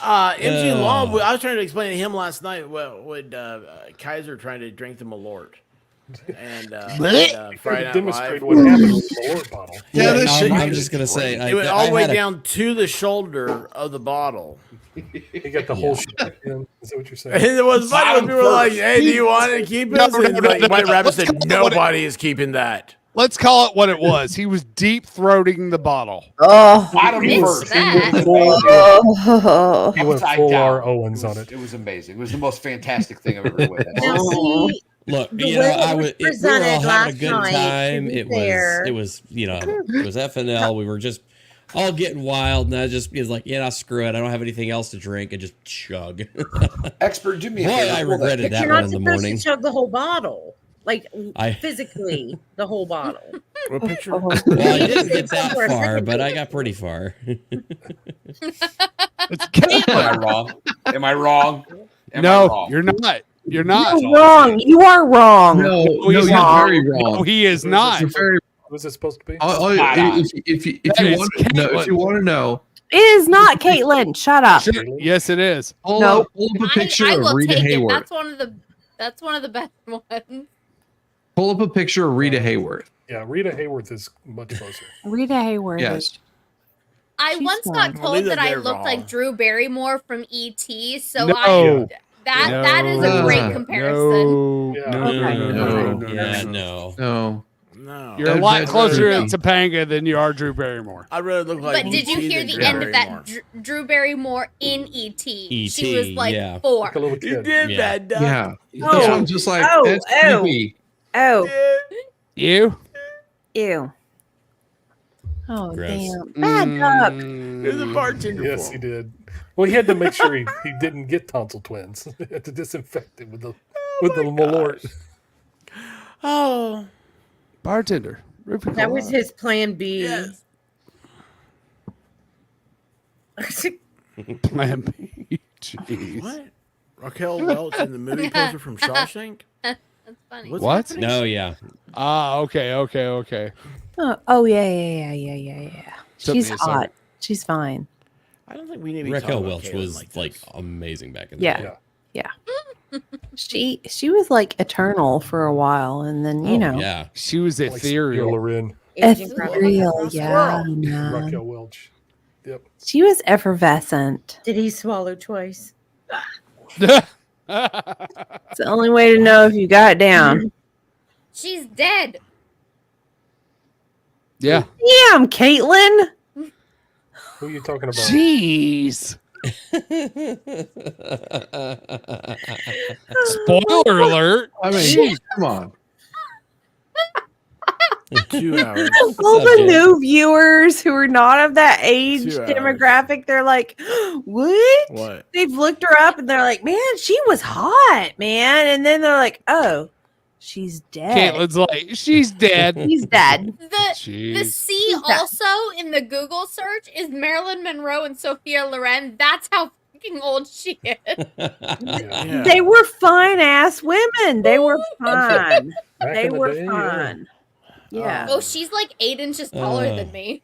MG Law, I was trying to explain to him last night what Kaiser trying to drink the Malort. And Friday Night
Demonstrate
Live.
what happened with the Malort bottle.
Yeah,
this shit-
I'm just gonna say,
It went all the
I
way
had a-
down to the shoulder of the bottle.
He got the whole shit in. Is that what you're saying?
And it was funny when people were like, "Hey, do you want to keep this?" And like White Rabbit said, "Nobody is keeping that."
Let's call it what it was. He was deep throating the bottle.
Oh,
Bottom
It's
first.
that.
oh.
He went
Upside
full
down.
R. Owens on it.
It was amazing. It was the most fantastic thing I've ever witnessed.
Now, see,
Look,
The
you
way
know,
it
I
was
was we were
presented
all having a
last
good
night,
time.
to be
It
fair.
was it was FNL. We were just all getting wild, and I just was like, yeah, screw it. I don't have anything else to drink, and just chug.
Expert, do me a
Boy,
favor.
I
Hold that
regretted
picture.
that
you're
one
not
in the
supposed
morning.
to chug the whole bottle, like
I-
physically the whole bottle.
What picture?
Well, I didn't get
For a
that far,
second.
but I got pretty far.
It's
Am I wrong? Am I wrong? Am I
no,
wrong?
you're not. You're not.
You're wrong. You are wrong.
No,
he's
you're
not.
very wrong.
No, he is not.
You're very.
Was it supposed to be?
Spot on.
If you
That is
want to know, if you
Caitlin.
want to know,
It is not Caitlin. Shut up.
Sure. Yes, it is.
pull
Nope.
up a picture
I
of
will
Rita
take it.
Hayworth.
That's one of the best ones.
Pull up a picture of Rita Hayworth.
Yeah, Rita Hayworth is much closer.
Rita Hayworth.
Yes.
I
She's
once
fine.
got
I'll leave
told that
that
I
there,
looked
Val.
like Drew Barrymore from ET, so
No.
that is a great
No.
comparison.
No,
Yeah.
no,
Okay.
no,
Yeah, no.
No.
No,
You're a
That-
lot
that-
closer
that-
to Topanga than you are Drew Barrymore.
I really look like.
But did you
E.T.
hear
than
the
Drew
end of
Barrymore.
that Drew Barrymore in ET? She
E.T.,
was like
yeah.
4.
Like a little
You
kid.
did
Yeah.
that, Doug.
Yeah.
Oh.
That's why I'm just like,
Oh,
that's
oh.
creepy.
Oh,
You?
Ew. Oh,
Gross.
damn. Bad duck.
There's a bartender.
Yes,
for
he
him.
did. Well, he had to make sure he didn't get tonsil twins. He had to disinfect it with the Malort.
Oh,
Bartender. Ruby
that was
Cola.
his plan B.
yes.
Plan B. Jeez.
What? Raquel Welch in the movie poster from Shawshank?
That's funny.
What's
What?
happening?
No, yeah.
Ah, okay.
Oh, yeah.
Took
She's
me a
hot.
second.
She's fine.
I don't think we need to be
Raquel
talking about
Welch
Caitlyn
was
like,
like
this.
amazing back in the
Yeah.
day.
She was like eternal for a while, and then you know,
Yeah.
She was
Like
ethereal.
Loren,
Agent Rabbit.
ethereal. Yeah,
Squirrel.
I know.
Raquel Welch. Yep.
She was effervescent.
Did he swallow twice?
It's the only way to know if you got down.
She's dead.
Yeah.
Damn, Caitlin.
Who are you talking about?
Jeez. Spoiler alert.
I mean, come on.
2 hours.
All the new viewers who are not of that age
2 hours.
demographic, they're like, what?
What?
They've looked her up and they're like, man, she was hot, man. And then they're like, oh, she's dead.
Caitlin's like, she's dead.
She's dead.
The
Jeez.
C also in the Google search is Marilyn Monroe and Sophia Loren. That's how fucking old she is.
Yeah.
They were fine ass women. They were fine.
Back
They
in the
were
day,
fine. Yeah.
Oh, she's like 8 inches taller than me.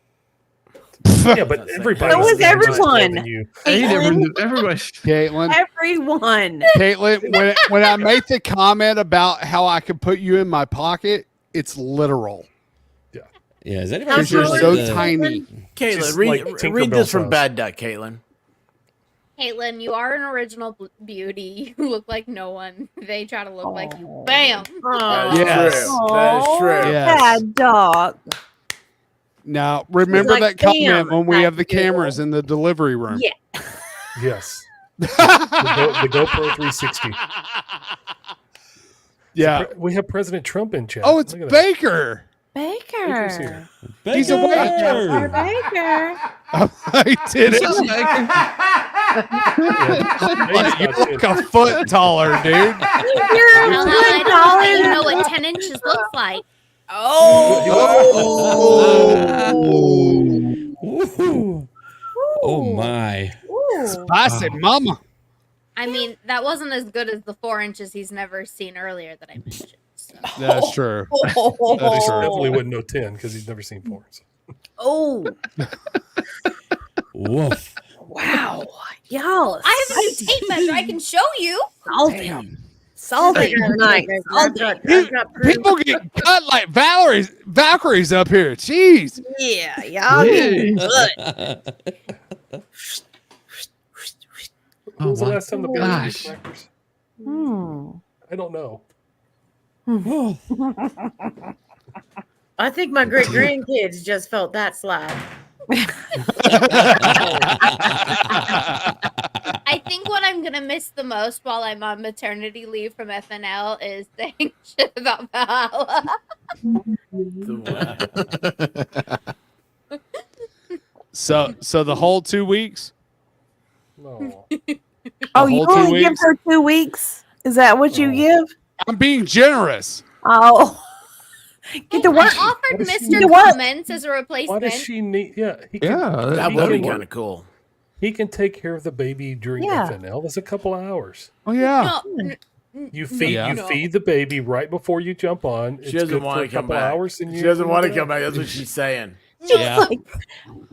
Yeah, but everybody.
So was everyone.
Everybody.
Caitlin.
Everyone.
Caitlin, when I make the comment about how I could put you in my pocket, it's literal.
Yeah, is anybody
Because you're
sure
so
that,
tiny.
Caitlin,
like
read this
Tinkerbell's
from
house.
Bad Duck, Caitlin.
Caitlin, you are an original beauty. You look like no one. They try to look like you. Bam.
That is
Yes.
true. That is true.
Yes.
Bad dog.
Now, remember
She's like,
that comment
"Damn,
when we
that's
have the
beautiful."
cameras in the delivery room.
Yeah.
Yes. The GoPro 360.
Yeah.
We have President Trump in chat.
Oh, it's
Look at that.
Baker.
Baker's
Baker.
here.
He's awake.
Baker.
I did it. You're like a foot taller, dude.
You're
Well,
a
I
foot
don't
taller.
even know what 10 inches looks like.
Ooh. Oh my.
Spicy mama.
I mean, that wasn't as good as the 4 inches he's never seen earlier that I mentioned. So.
That's true.
He
That's true.
definitely wouldn't know 10 because he's never seen 4. So.
Oh,
Woof.
wow. Y'all.
I have a new tape measure. I can show you.
Salty. Salty tonight. Salty.
People get cut like Valkyries up here. Jeez.
Yeah, y'all get good.
When was the last time the boys
gosh.
did crackers?
Hmm.
I don't know.
I think my great grandkids just felt that slap.
I think what I'm gonna miss the most while I'm on maternity leave from FNL is saying shit about Valhalla.
So the whole 2 weeks?
No.
Oh,
The
you
whole 2
only give
weeks?
her 2 weeks? Is that what you give?
I'm being generous.
Oh. Get to work.
I offered
What is
Mr.
she- what?
Comments as a
Why
replacement.
does she need? Yeah, he can,
Yeah,
That
he
would be
can-
kind of cool.
He can take care of the baby during
Yeah.
FNL. That's a couple of hours.
Oh yeah.
No,
You feed
Yeah.
you feed the baby right before you jump on. It's
She doesn't
good
want
for
to
a
come
couple
back.
hours, and
She
you
doesn't want to
it
come
up.
back. That's what she's saying.
Yeah.
Like,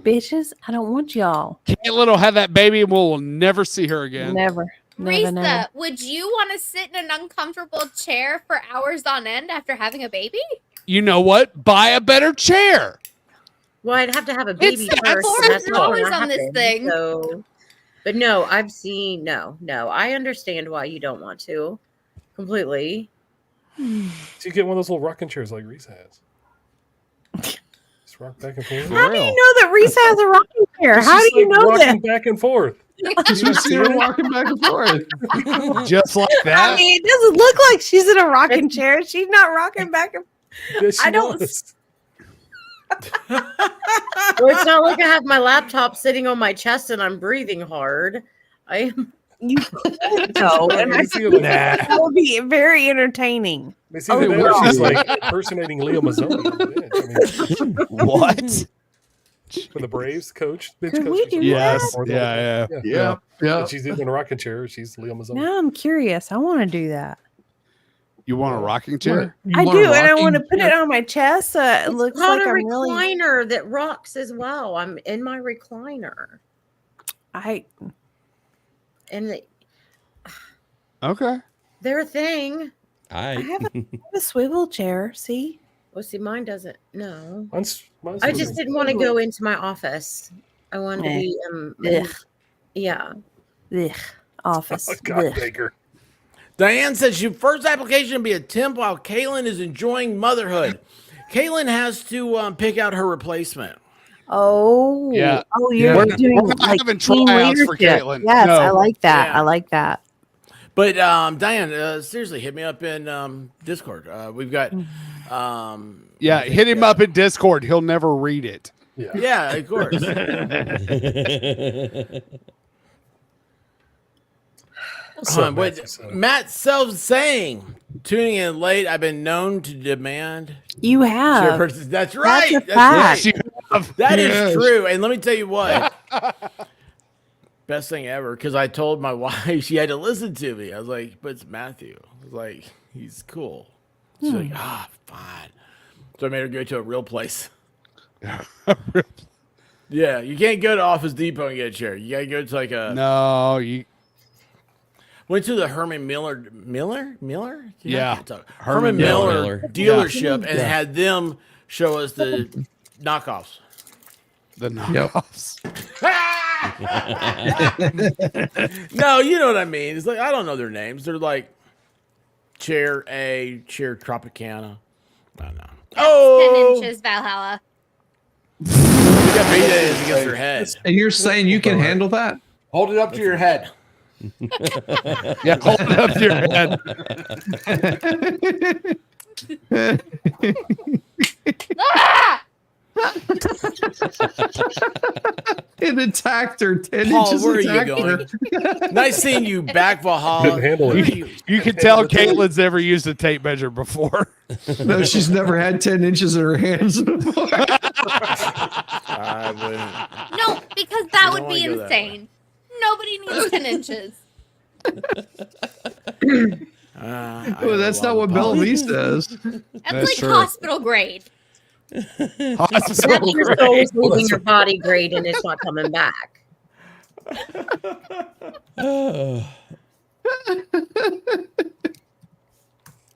bitches, I don't want y'all.
Caitlin will have that baby and we'll never see her again.
Never. Never,
Risa,
never.
would you want to sit in an uncomfortable chair for hours on end after having a baby?
You know what? Buy a better chair.
Well, I'd have to have a baby
It's
first.
$400
and that's not gonna
on this
happen,
thing.
So, but no, I've seen no. I understand why you don't want to completely.
So you get one of those little rocking chairs like Reese has. Just rock back and forth.
How do you know that Reese has a rocking chair?
It's
How
just
do you
like
know
rocking
that?
back and forth?
You see her walking back and forth.
Just like
I
that.
mean, it doesn't look like she's in a rocking chair. She's not rocking back and
Yes,
I
she
don't-
was.
Well, it's not like I have my laptop sitting on my chest and I'm breathing hard. I am.
you no, and I
You see, like,
that would be very entertaining.
They see
Oh,
the
no.
she's like impersonating Leo Mazzoni on the bench. I mean,
What?
for the Braves coach. Bench
Could
coach
we
was
do
Leo
Yes.
Mazzoni.
Yeah.
Yeah, yeah.
And she's in a rocking chair. She's Leo Mazzoni.
Now I'm curious. I want to do that.
You want a rocking chair?
You
I
want
do,
a
and I want to
rocking
put
chair?
it on my chest so it
It's
looks
called
like
a
I'm really.
recliner that rocks as well. I'm in my recliner, and
Okay.
they're a thing.
I have a swivel chair. See,
Well, see, mine doesn't. No,
Mine's
I just didn't want to go into my office. I wanted to be
Ugh.
yeah.
Ugh. Office.
Oh, God,
Ugh.
Baker.
Diane says your first application will be a temp while Caitlin is enjoying motherhood. Caitlin has to pick out her replacement.
Oh,
Yeah.
Oh, you're
We're
doing
not
like
having
team
tryouts for
leadership.
Caitlin.
Yes,
No.
I like that.
Yeah.
I like that.
But Diane, seriously, hit me up in Discord. We've got
Yeah, hit him up in Discord. He'll never read it.
yeah, of course. What Matt Self saying, tuning in late. I've been known to demand.
You have.
Chairperson. That's right.
That's a
That's
fact.
right. That is true. And let me tell you what. Best thing ever, because I told my wife she had to listen to me. I was like, but it's Matthew. I was like, he's cool. She's like, fine. So I made her go to a real place. Yeah, you can't go to Office Depot and get a chair. You gotta go to like a
No, you.
Went to the Herman Miller?
Yeah.
Herman Miller dealership and
Yeah.
had them show us the knockoffs.
The knockoffs.
No, you know what I mean. It's like I don't know their names. They're like Chair A, Chair Tropicana. I don't know. Oh,
10 inches, Valhalla.
you got beat against her head.
And you're saying you can handle that?
Hold it up to your head.
Yeah, hold it up to your head.
It attacked her. 10
Paul,
inches
where are you
attacked
going?
her.
Nice seeing you back, Valhalla.
Couldn't handle it.
You can tell Caitlin's never used a tape measure before.
No, she's never had 10 inches in her hands before.
I wouldn't.
No, because that would
wanna
be
go that
insane. Nobody needs 10 inches.
Well, that's not what Bellevue says.
That's
That's
like
true.
hospital grade.
Hospital
That's just
grade.
always leaving your body grade and it's not coming back.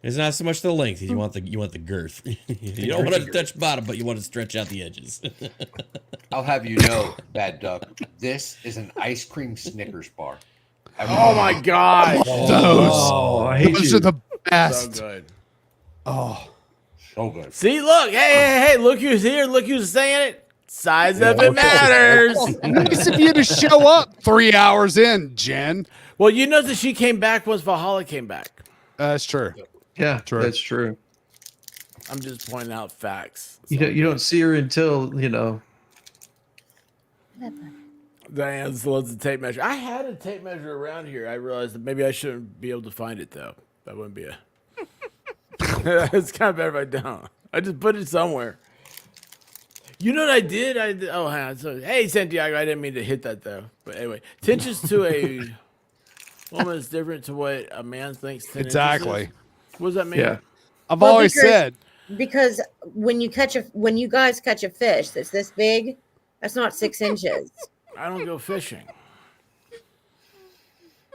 It's not so much the length. You want the girth. You don't want to touch bottom, but you want to stretch out the edges.
I'll have you know, Bad Duck, this is an ice cream Snickers bar.
Oh my gosh.
I hate
Those
you.
are the
So
best.
good.
Oh,
So good.
See, look, hey, look who's here. Look who's saying it. Size up, it matters.
nice of you to show up 3 hours in, Jen.
Well, you know that she came back once Valhalla came back.
That's true.
Yeah,
True.
that's true.
I'm just pointing out facts.
You don't see her until, you know.
Diane loves the tape measure. I had a tape measure around here. I realized that maybe I shouldn't be able to find it though. That wouldn't be a. It's kind of better if I don't. I just put it somewhere. You know what I did? Hey Santiago, I didn't mean to hit that though. But anyway, 10 inches to a woman is different to what a man thinks 10
Exactly.
inches is. What does that mean?
Yeah.
I've
Well,
always
because-
said.
Because when you guys catch a fish that's this big, that's not 6 inches.
I don't go fishing.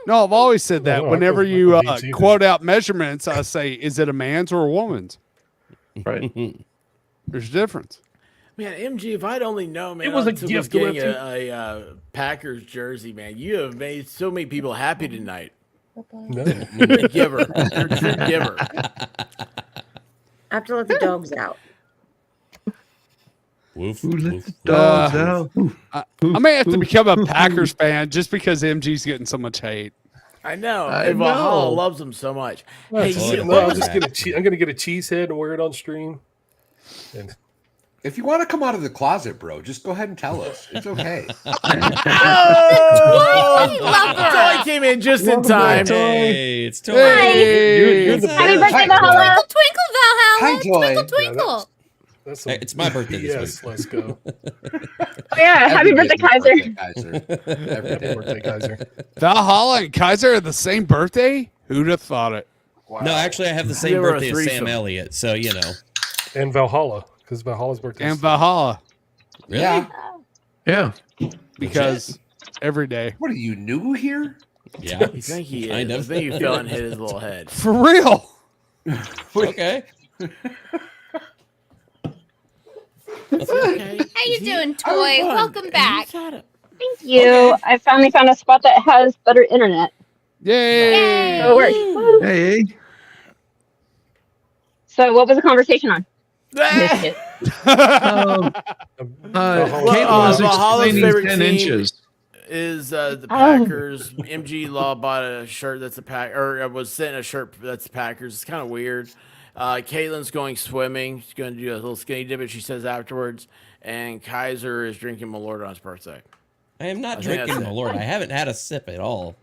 No, I've always said that.
No, I
Whenever
go-
you
I go deep
quote out measurements, I say, is it a man's or a woman's?
Right.
There's a difference.
Man, MG, if I'd only known, man,
It was a
I was
gift,
getting
Lefty.
a Packers jersey, man. You have made so many people happy tonight.
No.
You're a giver. You're a true giver.
I have to let the dogs out.
Woof,
Who let
woof.
the dogs out?
I may have to become a Packers fan just because MG's getting so much hate.
I know.
I
And Valhalla
know.
loves them so much.
That's
Hey,
it.
what
I'll
was
just get I'm gonna get a cheese head and wear it on stream. And
If you want to come out of the closet, bro, just go ahead and tell us. It's okay.
Toy came in just in time.
Hey, it's Toy.
You're the
Happy
best.
birthday, Valhalla.
Twinkle, twinkle, Valhalla.
Hi, Joy.
Twinkle, twinkle.
that's
Hey, it's my birthday this
Yes,
week.
let's go.
Oh, yeah. Happy birthday, Kaiser.
Every
Happy
day.
birthday, Kaiser.
Valhalla and Kaiser are the same birthday? Who'd have thought it?
No, actually, I have the
They
same
were a
birthday as Sam
threesome.
Elliott, so you know.
And Valhalla, because Valhalla's birthday.
And Valhalla,
Really?
Yeah.
Yeah.
because every day.
What are you new here?
Yeah.
You think he
Kind
is? I
of.
think he fell and hit his little head.
For real.
Okay.
Okay.
How you doing, Toy? Welcome back.
Thank you. I finally found a spot that has better internet.
Yay!
So it worked.
Hey.
So what was the conversation on? Missed it.
Caitlin was
Valhalla's
explaining
favorite
10
team
inches.
is the Packers. MG Law bought a shirt that's a pack, or was sent a shirt that's the Packers. It's kind of weird. Caitlin's going swimming. She's going to do a little skinny dip, she says afterwards. And Kaiser is drinking Malort on his birthday.
I am not drinking Malort. I haven't had a sip at all.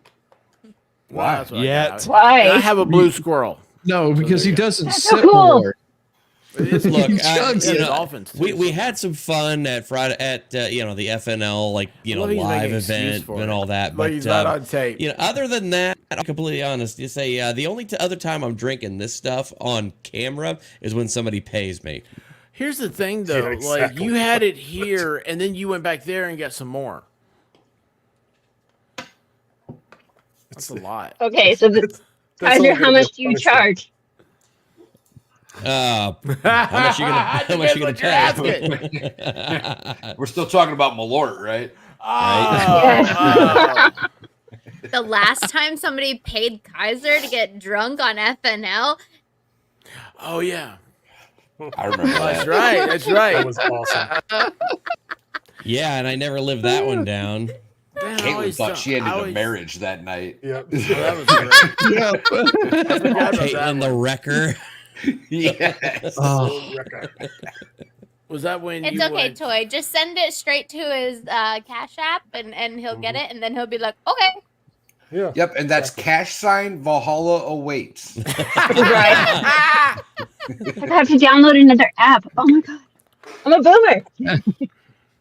Why?
Yet.
Why?
I have a blue squirrel.
No, because he doesn't
That's
sip
so cool.
more.
Look,
we had some fun at Friday at the FNL live event and all that. But
he's not on tape.
Other than that, I'm completely honest. You say the only other time I'm drinking this stuff on camera is when somebody pays me.
Here's the thing, though.
Yeah, exactly.
Like, you had it here, and then you went back there and got some more. That's a lot.
Okay, so Kaiser, how much do you charge?
How much you gonna
Depends
pay?
what you're asking.
We're still talking about Malort, right?
The last time somebody paid Kaiser to get drunk on FNL.
Oh, yeah.
I remember
That's
that.
right. That's right.
That was awesome.
Yeah, and I never lived that one down.
Damn, I
Caitlin
always
thought she ended a
always-
marriage that night.
Yeah.
Oh, that was great.
Yeah.
I forgot about that
Caitlin the
one.
Wrecker.
Yes.
Oh.
Was that when
It's
you
okay,
went?
Toy. Just send it straight to his Cash App, and he'll get it, and then he'll be like, okay.
Yeah.
Yep, and that's cash sign Valhalla awaits.
Right. I have to download another app. Oh my god. I'm a boomer.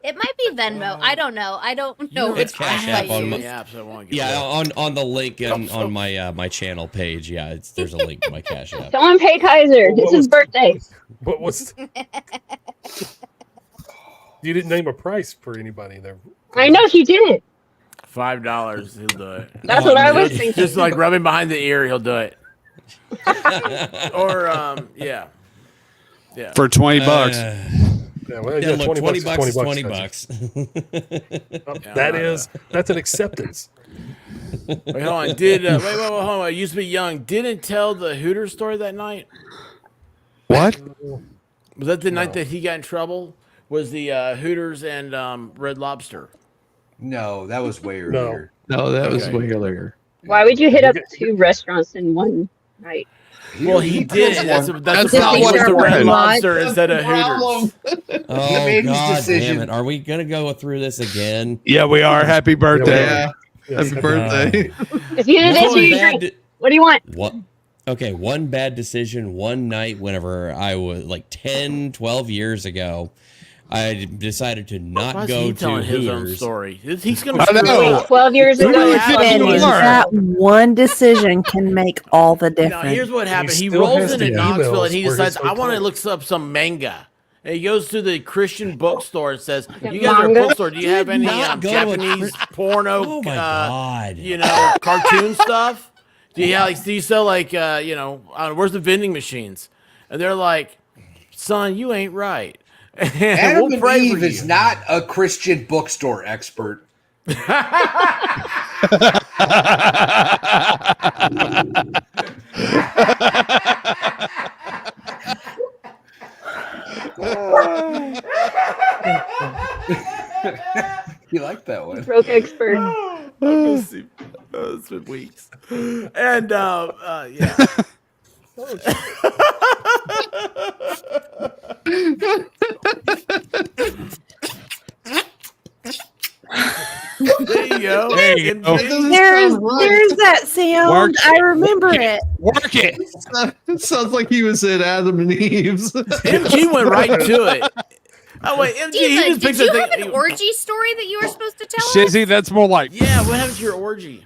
It might be Venmo. I don't know. I don't know.
It's
which
Cash
one
App
I
on
use.
my-
The apps I want to get
Yeah,
rid of.
on the link on my my channel page. Yeah, there's a link to my Cash App.
Someone pay Kaiser. It's his birthday.
What was? You didn't name a price for anybody there.
I know he did it.
$5, he'll do it.
That's what I was thinking.
Just like rubbing behind the ear, he'll do it. Or yeah.
For $20.
Yeah, well,
Yeah, look, 20 bucks is
20
20 bucks.
That's an acceptance.
Wait, hold on. Wait, hold on. I used to be young. Didn't tell the Hooters story that night.
What?
Was that the night that he got in trouble? Was the Hooters and Red Lobster?
No, that was way earlier.
No, that was
Okay.
way earlier.
Why would you hit up 2 restaurants in one night?
Well, he did. That's the
That's
problem
not
with
what
the Red
happened.
Lobster instead of Hooters.
Oh,
made his
God
decision.
damn it. Are we going to go through this again?
Yeah, we are. Happy birthday.
Yeah.
Yes.
Happy birthday.
If you do this,
One
you
bad
drink. What do you want?
What? Okay, one bad decision one night whenever I was like 10, 12 years ago. I decided to
Why
not
is
go
he
to
telling his own
Hooters.
story? He's going
I
to
know.
Wait, 12 years
Who
ago,
do you
it's
think
been
you
Benny,
are?
that one decision can make all the
Now,
difference.
here's what happened. He
still
rolls
has
into
the
Knoxville and
emails
he
where
decides,
he's
I want to
told.
look up some manga. And he goes to the Christian bookstore and says,
Yeah,
you guys are a
manga?
bookstore. Do you have any
not go to a
Japanese porno,
Oh, my God.
cartoon stuff? Do you sell where's the vending machines? And they're like, son, you ain't right. And
Adam
we'll
and
pray for
Eve is
you.
not a Christian bookstore expert. You like that one?
broke expert.
It's been weeks. And yeah. There you go.
There you go.
There's that sound.
Work
I remember it.
Work it.
It sounds like he was in Adam and Eve's.
MG went right to it. Oh wait, MG, he
Diva,
just
did
picks
you
the
have
thing.
an orgy story that you were supposed to tell us?
Shizzy, that's more like
Yeah, what happened to your orgy?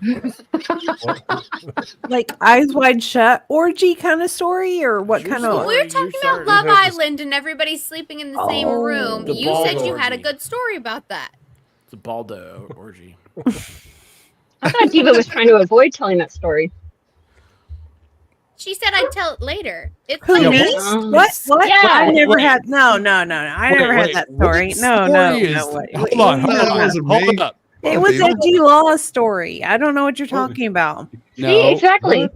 Like Eyes Wide Shut orgy kind of story, or what
Your
kind
story.
of?
We were talking
You
about
started-
Love
You had this-
Island and everybody's sleeping in the same
Oh.
room.
The
You
ball
said you had a
orgy.
good story about that.
It's a Baldo orgy.
I thought Diva was trying to avoid telling that story.
She said I'd tell it later. It's
Who,
like-
me?
Um,
What?
Yeah.
I never
Wait.
had. No. I
Wait,
never
wait,
had that
what
story. No.
story is-
Wait.
Hold on.
That wasn't
Hold
me.
up.
It was a G Law story. I don't know what you're talking about.
No.
See, exactly.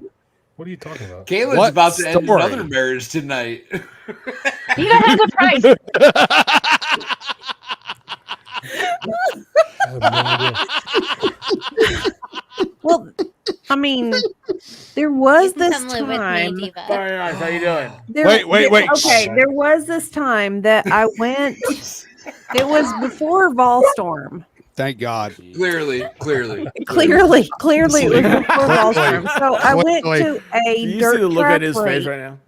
What are you talking about?
Caitlin's
What
about to end
story?
another marriage tonight.
You gotta have a price.
I have no idea.
Well, I mean, there was this
Come live with
time.
me, Diva.
Very nice. How you doing?
Wait.
Okay, there was this time that I went. It was before Volstorm.
Thank God.
Clearly.
Clearly, it was before Volstorm. So I went to a
Do you
dirt
see the look
track
on his
race.
face right now?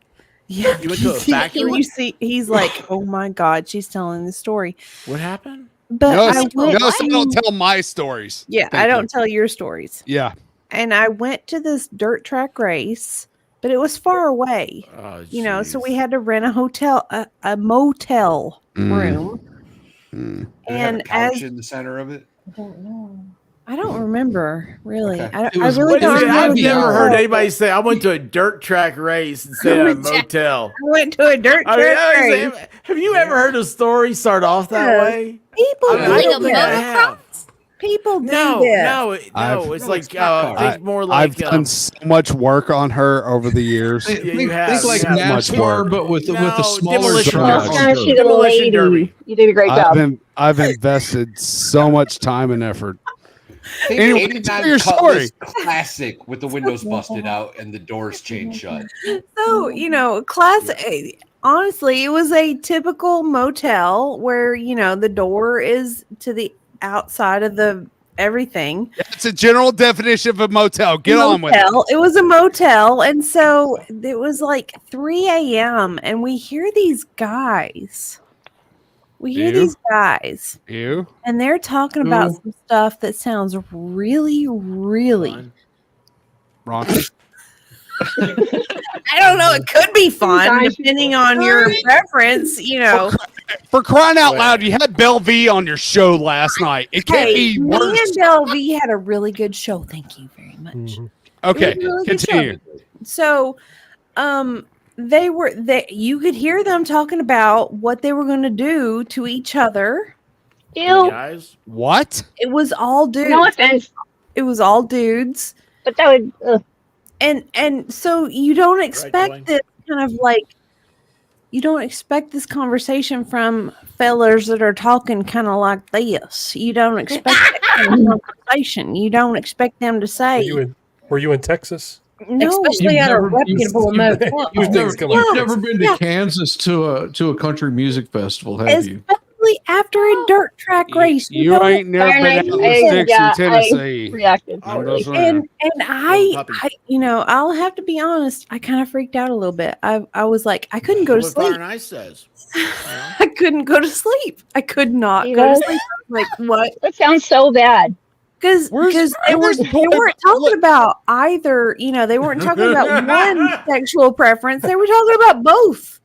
Yeah,
You went to a factory?
You see, he's like, "Oh my God, she's telling the story."
What happened?
But
No,
I went
so don't tell my stories.
Yeah,
Thank
I don't
you.
tell your stories.
Yeah.
And I went to this dirt track race, but it was far away.
Oh,
So we had to rent a hotel, a motel room.
Mm.
Did it have a
And
couch
as
in the center of it?
I don't know. I don't remember really.
Okay.
I
It was
really don't remember.
I've
the
never heard
hotel.
anybody say I went to a dirt track race and stayed at a motel.
I went to a dirt
I mean,
track race.
have you ever heard a story start off that
Yes.
way?
People
I mean,
do
I don't think I
this.
have.
People do
No,
this.
no, it's like think more
I've
like
done so much work on her over the years.
Think,
you have.
think like
You have.
much
NASCAR,
work.
but with a
No,
smaller
demolition
track.
derby.
Gosh, she's a
Demolition
lady.
derby.
You did a great job.
I've invested so much time and effort.
Think
Anyway,
89
tell your
Cutlass
story.
classic with the windows busted out and the doors chained shut.
So, honestly, it was a typical motel where, the door is to the outside of the everything.
It's a general definition of a motel. Get on with it.
It was a motel. And so it was like 3 a.m. and we hear these guys.
You?
And they're talking about some stuff that sounds really, really
Raunchy.
I don't know. It could be fun depending on your preference,
For crying out loud, you had Belle V on your show last night. It can't
Hey,
be
me
worse.
and Del V had a really good show. Thank you very much.
Mm-hmm.
Okay,
It was a really good
continue.
show. So, you could hear them talking about what they were going to do to each other.
Ew.
Guys,
What?
It was all dudes.
No offense,
It was all dudes.
but that would.
And so you don't expect
Dwayne.
this kind of you don't expect this conversation from fellas that are talking kind of like this. You don't expect that kind of conversation. You don't expect them to say
Were you in Texas?
no.
Especially at a reputable motel.
You've
Yeah.
never been to
Yeah.
Kansas to a country music festival, have you?
Especially after a dirt track race.
You
don't-
ain't never been out in the
Hey,
sticks
yeah,
in Tennessee.
Reacted.
I'm just saying.
And I'll have to be honest. I kind of freaked out a little bit. I was like, I couldn't go to
what Fire
sleep.
and Ice says.
I couldn't go to sleep. I could not
You
go to
guys-
sleep. I was like, what?
That sounds so bad.
Because they weren't talking about either. They weren't talking about one sexual preference. They were talking about both.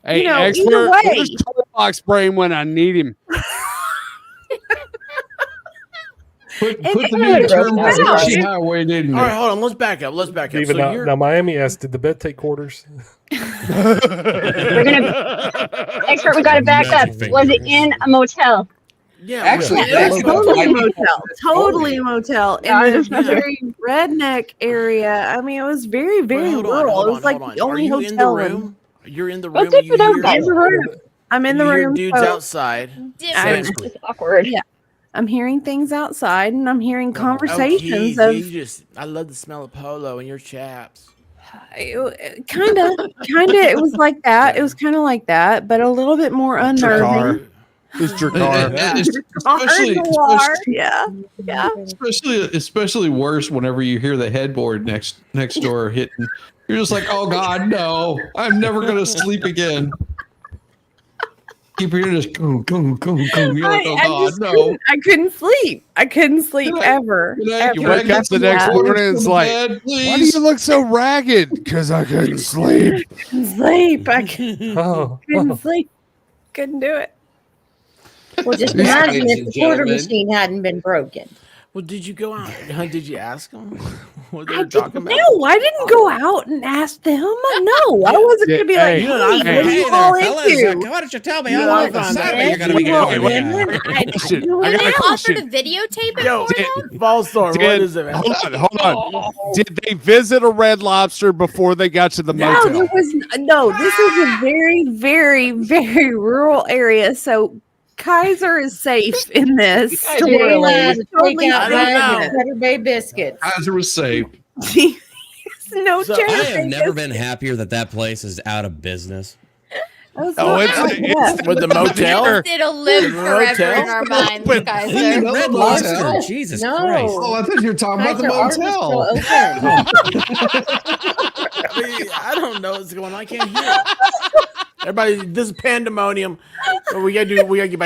Hey,
either
expert,
way.
where's Toolbox Brain when I need him?
Put
And-
the
and-
new term
and-
on Hershey Highway, didn't
All right,
you?
hold on. Let's back up.
Even
So
now, Miami asked, did the bed take quarters?
We're gonna. Expert, we got to back up. Was it in a motel?
yeah,
Actually,
It was
that's
totally a
what I-
motel. Totally a motel.
Yeah, I
In a
was just-
very redneck area. I mean, it was very, very
Hold on,
rural.
hold
it was
on,
like
hold on.
the only
Are you
hotel.
in the room? You're in the
Well,
room.
good
and
for those
you
guys.
I'm in the room. I'm in the
you hear
room.
dudes
so
outside.
It's awkward.
Yeah. I'm hearing things outside and I'm hearing
Oh,
conversations
geez,
of
I love the smell of polo and your chaps.
kind of it was like that. It was kind of like that, but a little bit more unnerving.
It's your car.
Yeah.
Especially worse whenever you hear the headboard next door hitting. You're just like, oh God, no! I'm never gonna sleep again. Keep hearing this, go. You're like, oh God, no!
I couldn't sleep. I couldn't sleep
Good night.
ever.
Good night.
You
Can I
wake
get
up the
some
next
water
morning and it's
from
like,
bed,
why do
please?
you look so ragged? Because I couldn't sleep.
Sleep. I couldn't
Oh,
sleep. Couldn't do it.
Well, just
Yeah,
imagine
ladies
if
and
the quarter
gentlemen.
machine hadn't been broken.
Well, did you go out? Did you ask them what they
I
were talking about?
No, I didn't go out and ask them. No, I wasn't going to be like,
Hey,
hey,
you
what
hey,
are you
Hey
all
there, fellas.
into?
Why don't you tell me
You
how
know,
long
I found
Saturday
out.
you're going to be
You
going?
want
Yeah.
women? I
Question.
do
I
it
got a
They
now.
offer
question.
to videotape it
Yo,
for them?
Ballstorm, what is it, man?
Hold on. Did they visit a Red Lobster before they got to the
No,
motel?
there was no. This is a very, very, very rural area, so Kaiser is safe in this
You're
story.
allowed
He's
to
totally
take out
I don't
safe
know.
in it.
Cheddar Bay biscuits.
Kaiser was safe.
No
So,
cheddar
I have
bay
never
biscuits.
been happier that place is out of business.
That's
Oh,
not
it's
how it was.
With the motel?
It'll live
The
forever in
motel?
our minds,
Open.
guys.
You know
Red
the
Lobster,
motel?
Jesus
No.
Christ.
Oh, I thought you were talking about the
Kaiser Arby's
motel.
still open.
I mean, I don't know what's going on. I can't hear it. Everybody, this is pandemonium. But we gotta get back. We gotta get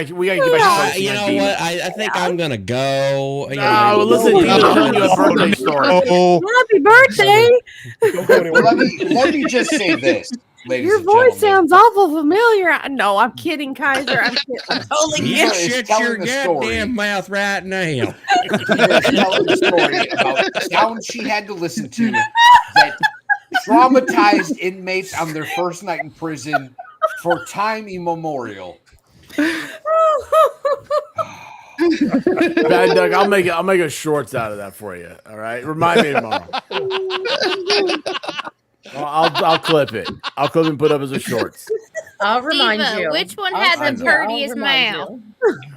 back to
You know what? I think I'm gonna go. You know,
well, listen, Dino's telling you a birthday story.
Oh,
Happy birthday!
Don't go anywhere.
Let me just say this, ladies
Your
and
voice
gentlemen.
sounds awful familiar. No, I'm kidding, Kaiser. I'm kidding. I'm totally
you
Eva is
shut
telling
your
the story.
goddamn mouth right now.
Eva is telling the story about sounds she had to listen to that traumatized inmates on their first night in prison for time immemorial.
Bad Doug, I'll make a shorts out of that for you. All right, remind me tomorrow. I'll clip it. I'll clip and put up as a shorts.
I'll remind
Diva,
you.
which one
I'll
had
send
the
you. I'll
purtiest
remind
mouth?
you.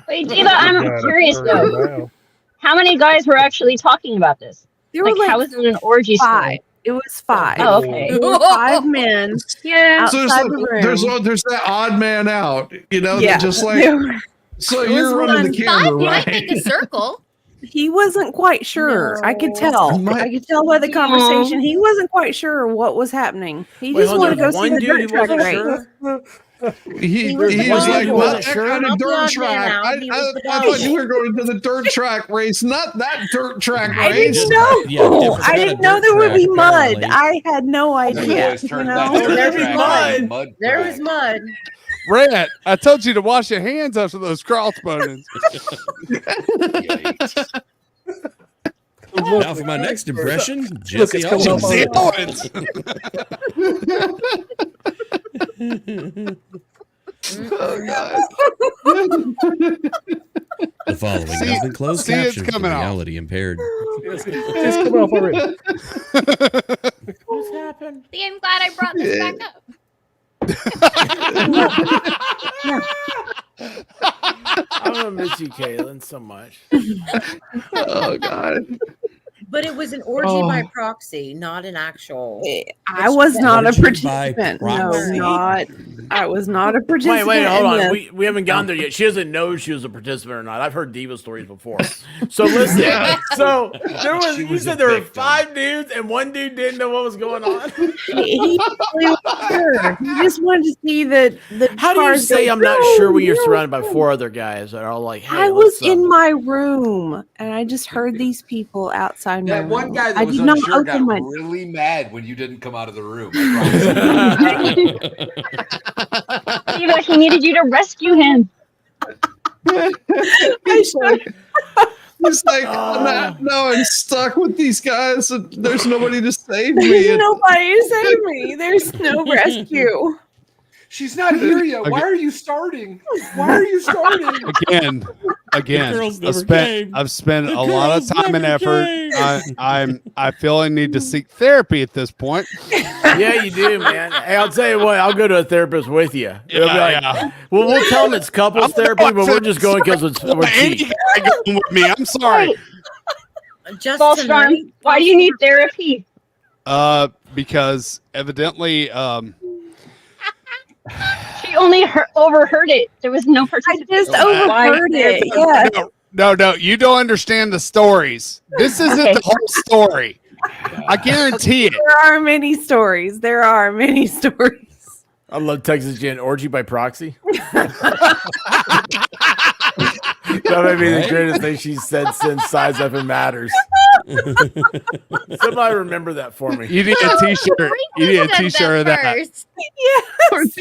Wait, Diva, I'm
Yeah,
curious
turn
though.
around.
How many guys were actually talking about this?
There were
Like, how was it an orgy
five.
story?
It was five.
Oh, okay.
There were 5 men
Yeah.
So
outside the room.
there's that odd man out, you know,
Yeah,
that just like,
there were-
so
there
you're
was
running
one-
the camera,
Five might
right?
make a circle.
He wasn't quite sure. I could
No.
tell. I could tell by the conversation. He wasn't quite sure what was happening. He
Wait,
just
hold
wanted
on.
to go see
One
the
dude
dirt
who
track
wasn't
race.
sure.
He
was
was
the
like,
one
not
wasn't
that
sure.
kind of
Not the
dirt
odd man
track.
out. He was the
I
guy.
thought you were going to the dirt track race, not that dirt track
I
race.
didn't know.
Yeah, different
I
kind
didn't
of
know
dirt
there would be
track,
mud.
apparently.
I had no
The
idea.
boys
You
turned
know?
that
There
dirt
was
track
mud.
into mud
There
track.
was mud.
Brett, I told you to wash your hands after those crossbones.
Yikes.
Now for my next impression, Jesse
it's coming up
Owens.
Oh, God.
The following has been closed
see, it's
captioned for
coming off.
reality impaired.
It's coming off already.
What's happened?
See, I'm glad I brought this back up.
I'm gonna miss you, Caitlin, so much.
Oh, God.
But it was an orgy by proxy, not an actual.
I was not a
Orgy by
participant. No,
proxy.
not. I was not a participant.
Wait, hold
in
on.
this.
We haven't gone there yet. She doesn't know if she was a participant or not. I've heard diva stories before. So listen. So there was. You said there were 5 dudes and 1 dude didn't know what was going on.
He really was sure. He just wanted to see the
How do you
cars
say
go,
I'm not
"No,
sure when you're
no,
surrounded by
no."
4 other guys that are all like, "Hey,
I was
let's,
in my room and I just heard these people outside my
That
room.
one guy that
I
was
did not
unsure got
open my.
really mad when you didn't come out of the room. I promise.
Diva, he needed you to rescue him.
I should.
It's like, no, I'm stuck with these guys, and there's nobody to save me.
There's
And-
nobody to save me. There's no rescue.
She's not here yet. Why are you starting? Why are you starting?
Again,
girls never came.
I've spent
The
a lot of
girls
time and
never
effort.
came.
I feel I need to seek therapy at this point.
Yeah, you do, man. Hey, I'll tell you what. I'll go to a therapist with you. It'll be like,
yeah.
well, we'll tell them it's couples therapy, but we're just going because we're
Any
cheap.
guy going with me. I'm sorry.
Just
False
tonight.
alarm. Why do you need therapy?
Because evidently,
She only overheard it. There was no
I
participation.
just
Why
overheard it.
therapy?
Yeah.
no, you don't understand the stories. This isn't
Okay.
the whole story. I guarantee it.
There are many stories. There are many stories.
I love Texas Gin orgy by proxy. That might be the
Right?
greatest thing she's said since Size Up and Matters. Somebody remember that for me.
You need a T-shirt. You need a
Said
T-shirt of that.
first.
Yes,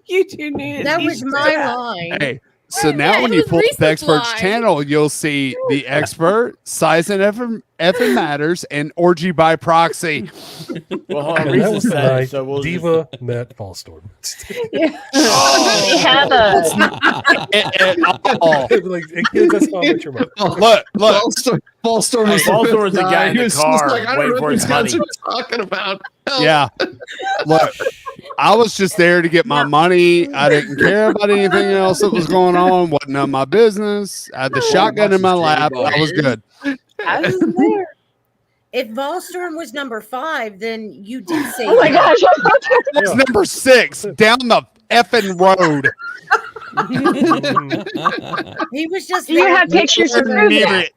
you do need it.
That was my line.
Hey, So
Yeah,
now
it
when you
was
pull up the expert's
resupply.
channel, you'll see the expert, size and effing matters, and orgy by proxy.
Well, hold on,
And that
Risa
was the
said,
night
so we'll
Diva met Ballstorm.
We have a
Like, hey, kids, that's how I met your mother.
Look.
Ballstorm
Hey,
is
Ballstorm was the guy in
He
the
was just
car
like, I don't
waiting
know
for
what
his
these guys
honey.
are talking about. Help.
Yeah. Look, I was just there to get my money. I didn't care about anything else that was going on. Wasn't none of my business. I had the shotgun in my lap. I was good.
I was there.
If Volstorm was number 5, then you did say.
Oh my gosh.
It's number 6 down the effing road.
He was just.
Do you
there
have
to-
pictures to prove that?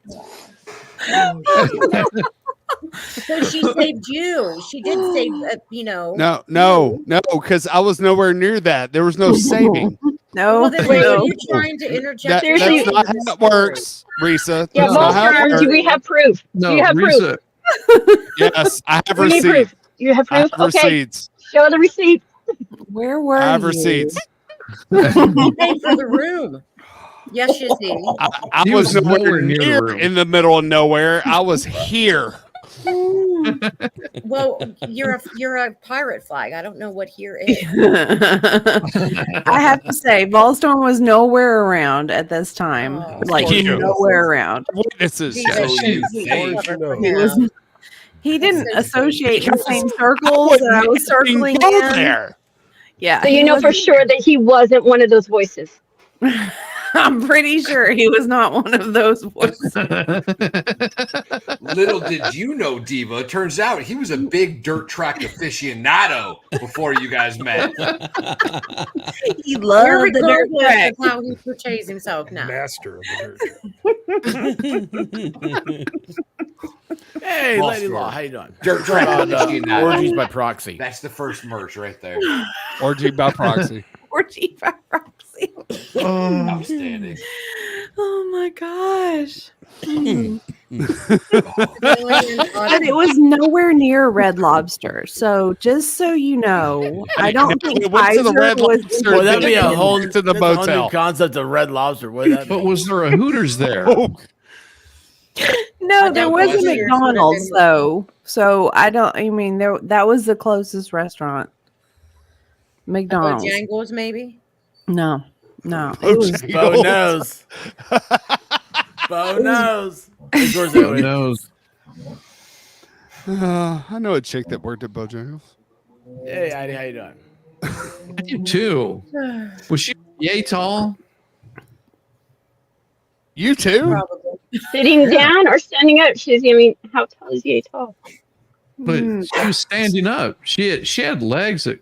So she saved you. She did save.
No, because I was nowhere near that. There was no saving.
No,
Well, then
Wait,
were
no.
you trying to interject?
That,
Seriously?
that's not how it works, Risa.
Yeah,
That's not how it
Ballstorm,
works.
do we have proof?
No,
Do you have
Risa,
proof?
Yes, I have
We need
receipts.
proof. You have
I
proof?
have
Okay.
receipts.
Show the receipt.
Where were
I have
you?
receipts.
He paid for the room. Yes, Shizzy.
I
He
was
was
nowhere
nowhere near
near
the room.
in the middle of nowhere. I was here.
Well, you're a pirate flag. I don't know what here is.
I have to say, Volstorm was nowhere around at this time.
Oh,
Like
poor you.
nowhere around.
Witnesses.
He
So
was-
you
he
think.
was clever for
He
him.
was. He didn't
so
associate in the same
I
circles
wouldn't
that I was
even
circling
go
in.
there.
Yeah,
So
he
you know for
wasn't-
sure that he wasn't one of those voices.
I'm pretty sure he was not one of those voices.
Little did you know, Diva. Turns out he was a big dirt track aficionado before you guys met.
He loved the dirt
Regardless
track.
of how he portrays himself now.
Master of the dirt.
Hey,
Ball
Lady
Storm.
Law, how you doing?
Dirt track aficionado.
Orgies by proxy.
That's the first merch right there.
Orgy by proxy.
Orgy by proxy.
Outstanding.
Oh my gosh.
Alien
But it was nowhere near Red Lobster. So just so you know, I don't think
We went to the
Pfizer
Red
was.
Lobster.
Well, that'd be a whole,
to the
that's a whole new
motel.
concept of Red Lobster. What would that
But
mean?
was there a Hooters there?
No,
I
there
don't
was a
think Sears would have
McDonald's
been-
though. So I don't. I mean, that was the closest restaurant. McDonald's.
Bojangles, maybe.
No, it was.
Bo knows. Bo knows. Of course they
Who
would.
knows?
I know a chick that worked at Bojangles.
Hey, Heidi, how you doing?
I do too. Was she yay tall?
You too?
Probably.
Sitting down or standing up? I mean, how tall is he tall?
But
Hmm.
she was standing up. She had legs that.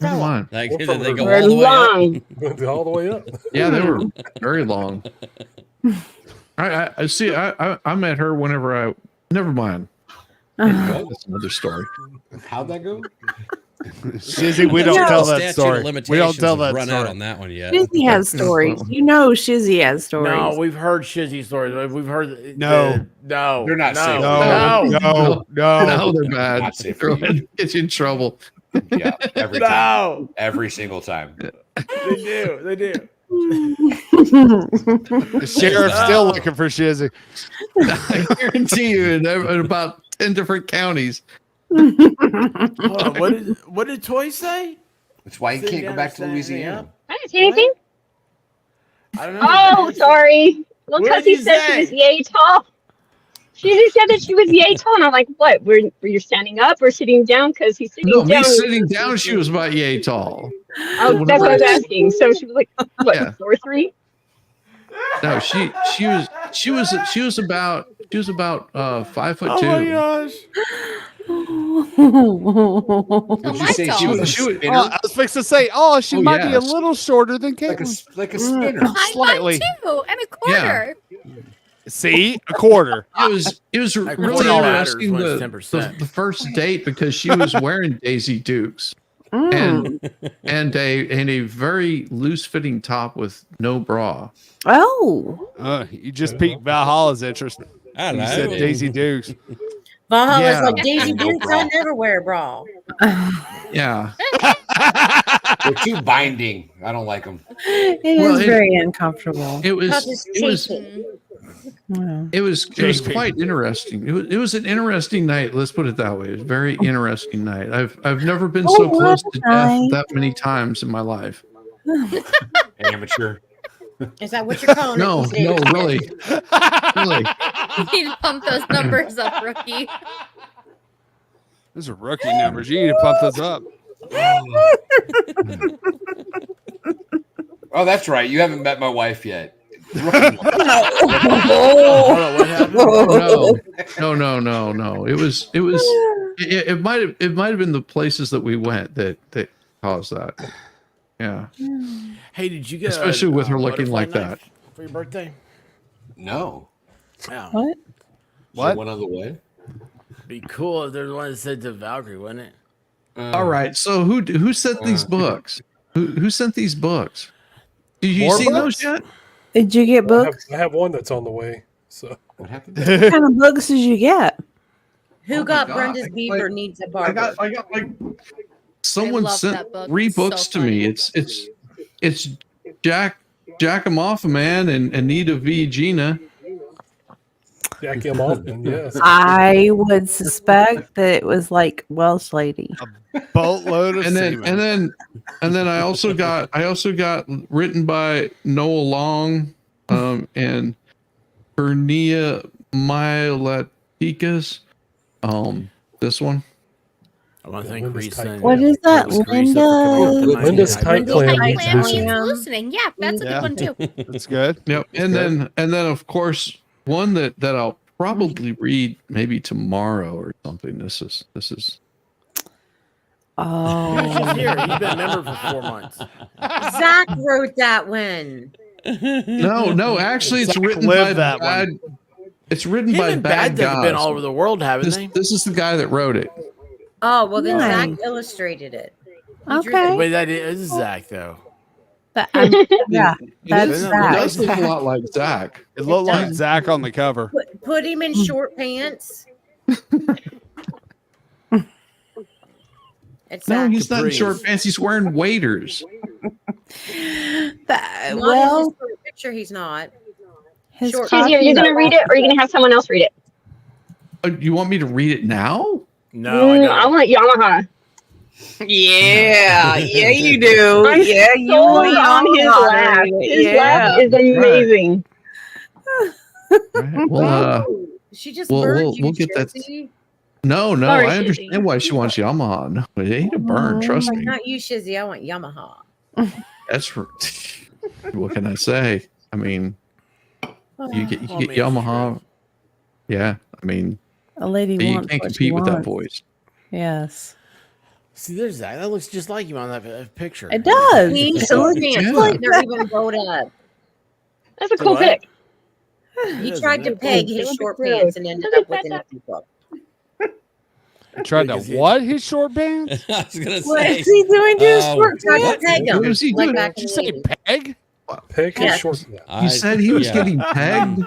Never mind.
Like,
Well,
did
from
they
her-
go
They're
all the way up?
long.
All the way up.
Yeah, they were very long. I see. I met her whenever I. Never mind. That's another story.
How'd that go?
Shizzy, we don't
No.
tell that
Statute of
story. We don't
limitations
tell
have
that
run out
story.
on that one yet.
Shizzy has stories. You know, Shizzy has stories.
No, we've heard Shizzy stories. We've heard.
No.
No.
They're not
no,
safe.
No,
No.
no, no.
No, they're bad.
Not safe for
They'll
you.
get you in trouble.
Yeah, every time.
No.
Every single time.
They do. They do.
The sheriff's still looking for Shizzy.
I guarantee you, in about 10 different counties.
Hold on, what did Toy say?
That's why you
Sit
can't go
down
back
and
to
stand
Louisiana.
up.
I didn't say anything.
I don't know.
Oh, sorry. Well,
What
because
did
he
you
said
say?
she was yay tall. She just said that she was yay tall, and I'm like, what? Were you standing up or sitting down? Because he's sitting
No,
down.
me sitting down, she was about yay tall.
Oh, that's what I was asking. So she was like, what?
Yeah.
4'3"?
No, she was about 5'2".
Oh my gosh.
Did you say she was a
She was-
spinner?
I was fixing to say, she
Oh,
might be a
yes.
little shorter than
like
Caitlin.
a spinner.
Slightly.
Two and a quarter.
See, a quarter.
It was
Like,
really
what matters
interesting
when it's
the
10%.
first date because she was wearing Daisy Dukes and a very loose fitting top with no bra.
Oh,
You just piqued Valhalla's interest.
I don't
You
know.
said Daisy Dukes.
Valhalla's
Yeah.
like Daisy Dukes. I never wear a bra.
Yeah.
They're too binding. I don't like them.
It is very uncomfortable.
It was
Chafing.
quite interesting. It was an interesting night. Let's put it that way. It was a very interesting night. I've never been so close to death that many times in my life.
Amateur.
Is that what you're calling
No,
it?
no, really. Really.
You need to pump those numbers up, rookie.
Those are rookie numbers. You need to pump those up.
Oh, that's right. You haven't met my wife yet.
No, no. It might have been the places that we went that caused that. Yeah.
Hey, did you get
especially with her looking like that
for your birthday?
No.
Yeah.
What?
What? One other way.
Be cool if there's one that said to Valkyrie, wouldn't it?
All right. So who sent these books? Who sent these books? Did you
More
see
books?
those yet?
Did you get books?
I have one that's on the way. So
what happened?
What kind of books did you get?
Who got
God.
Brenda's Beaver needs a barber?
I got like someone
love
sent
that book.
3
It's so
books to me. It's Jack him off, man, and Anita V. Gina.
Jack him off, and yes.
I would suspect that it was like Welsh lady.
Boatload of
and
semen.
then I also got written by Noah Long and Bernia Milatikas. This one.
I want to thank Reese.
What is that?
Linda's tight clam.
Tight
needs
clam
loosening.
needs loosening. Yeah, that's a good one too.
That's good.
Yep. And then of course one that I'll probably read maybe tomorrow or something. This is
He's
Oh.
here. He's been a member for 4 months.
Zach wrote that one.
no, actually it's
Zach
written
lived
by
that
bad.
one.
It's written
Him
by
and
bad
Bad have
guys.
been all over the world, haven't
This,
they?
this is the guy that wrote it.
Oh, well, then
Nice.
Zach illustrated it. He drew
Okay.
the-
Wait, that is Zach though.
Yeah, that's
It
Zach.
does look a lot like Zach.
It looked like Zach on the cover.
Put him in short pants. It's
No,
Zach.
he's not in
Capris.
short pants. He's wearing waders.
That,
Not
well,
in his picture, he's not.
his
short-
copy-
Are you going to read it or are you going to have someone else read it?
You want me to read it now?
No, I
I
don't.
want Yamaha.
Yeah, yeah, you do.
I'm
Yeah, you
sold
want
on his
Yamaha,
laugh.
right?
His
Yeah.
laugh is amazing.
Right. Well,
She just
we'll-
burned
we'll-
you,
we'll get that-
Shizzy.
no,
Sorry,
I understand
Shizzy.
why she wants Yamaha. No, it ain't a burn. Trust
Like,
me.
not you, Shizzy. I want Yamaha.
That's what can I say? I mean, you get
Well, I mean,
Yamaha. Yeah, I mean,
A lady
you
wants
can't
what she
compete with that
wants.
voice.
Yes,
See, there's Zach. That looks just like you on that picture.
it does.
He
Yeah.
short pants.
Yeah.
Like they're even rolled up.
That's a cool
what?
pick.
He
is,
tried to
isn't it?
peg his
Olympic
short
Road.
pants and ended up with an empty book.
Tried to
Because he-
what? His short pants?
I was gonna
What
say.
is he doing to his short
Tried to
pants?
peg him.
What was he
like
doing?
back
Did
in
you
the
say
80s.
peg?
Pick
Yes.
his short.
You said he was getting pegged.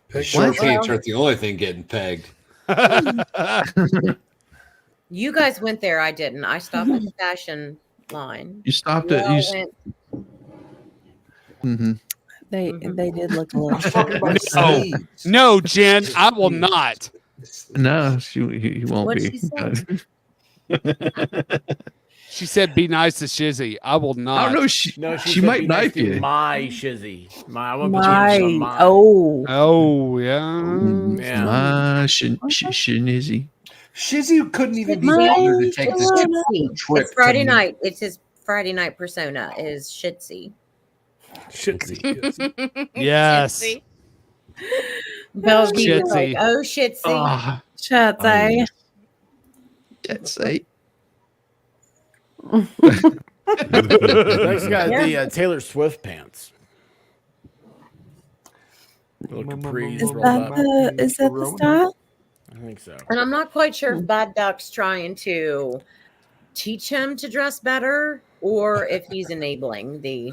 Pick
Short
his
pants aren't the only thing getting pegged.
You guys went there. I didn't. I stopped at the fashion line.
You stopped
You
it.
all
You,
went-
mhm.
They did look a little.
Oh
No, Jen, I will not.
no, he won't
What'd
be.
she say?
She said, "Be nice to Shizzy." I will
I
not.
don't know. She
No,
she
said
might
be nice
knife
to
you.
My Shizzy. I want to
My
put my.
oh,
Oh yeah.
Yeah.
My Shinizzy.
Shizzy couldn't even be
My
bothered to take this
Shitsy.
trip.
It's Friday
to-
night. It's his Friday night persona is Shitsy.
Shitsy.
Yes.
Shitsy.
Bellevue was like,
Shitsy.
oh Shitsy.
Ah,
shut up.
Jet Set.
Next got the Taylor Swift pants. Little capris
Is
rolled
that
up.
the style?
I think so.
And I'm not quite sure if Bad Duck's trying to teach him to dress better or if he's enabling the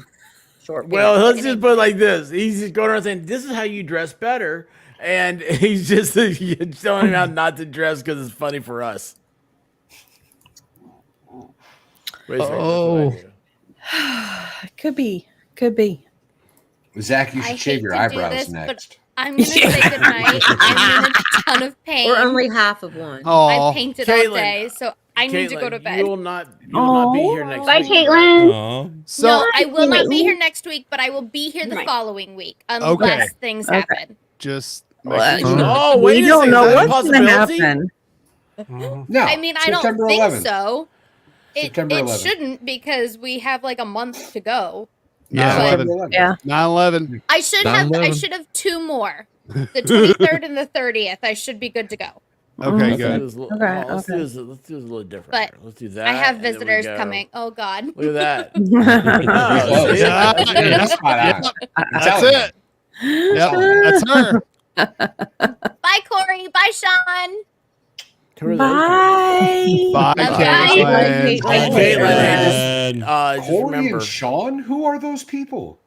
short
Well,
pants.
let's just put it like this. He's just going around saying, "This is how you dress better," and he's just telling him how not to dress because it's funny for us. Wait a second,
Oh.
what's the idea?
Could be.
Zach, you
I
should shave
hate
your
to do
eyebrows
this,
next.
but I'm gonna say goodnight. I'm in a ton of pain.
Or only half of one.
Oh,
I painted all
Caitlin,
day, so I need to go to bed.
You will not be here next
Bye,
week.
Caitlin.
Aw.
So
No, I will not be here next week, but I will be here the
Right.
following week unless things happen.
just
Well,
making sure.
Oh, wait
we
a
don't
second.
know
Is that a
what's going to
possibility?
happen.
No.
I mean, I don't
September
think
11th.
so. It
September 11th.
shouldn't because we have like a month to go.
Yeah,
September
11.
11th.
Yeah.
9/11.
I should have
9/11.
2 more. The 23rd and the 30th. I should be good to go.
Okay,
Let's do
good.
this a little-
Okay,
let's do
okay.
this. Let's do this a little different.
But
here. Let's do that.
I have
and then we
visitors
go-
coming. Oh God.
Look at that.
Oh,
see?
Yeah.
That's spot on. I'm
That's
telling you.
it. Yep, that's her.
Bye, Corey. Bye, Sean.
Who are those
Bye.
Bye,
Bye.
Caitlin.
people?
Bye,
Caitlin, just
Corey
remember.
and Sean? Who are those people?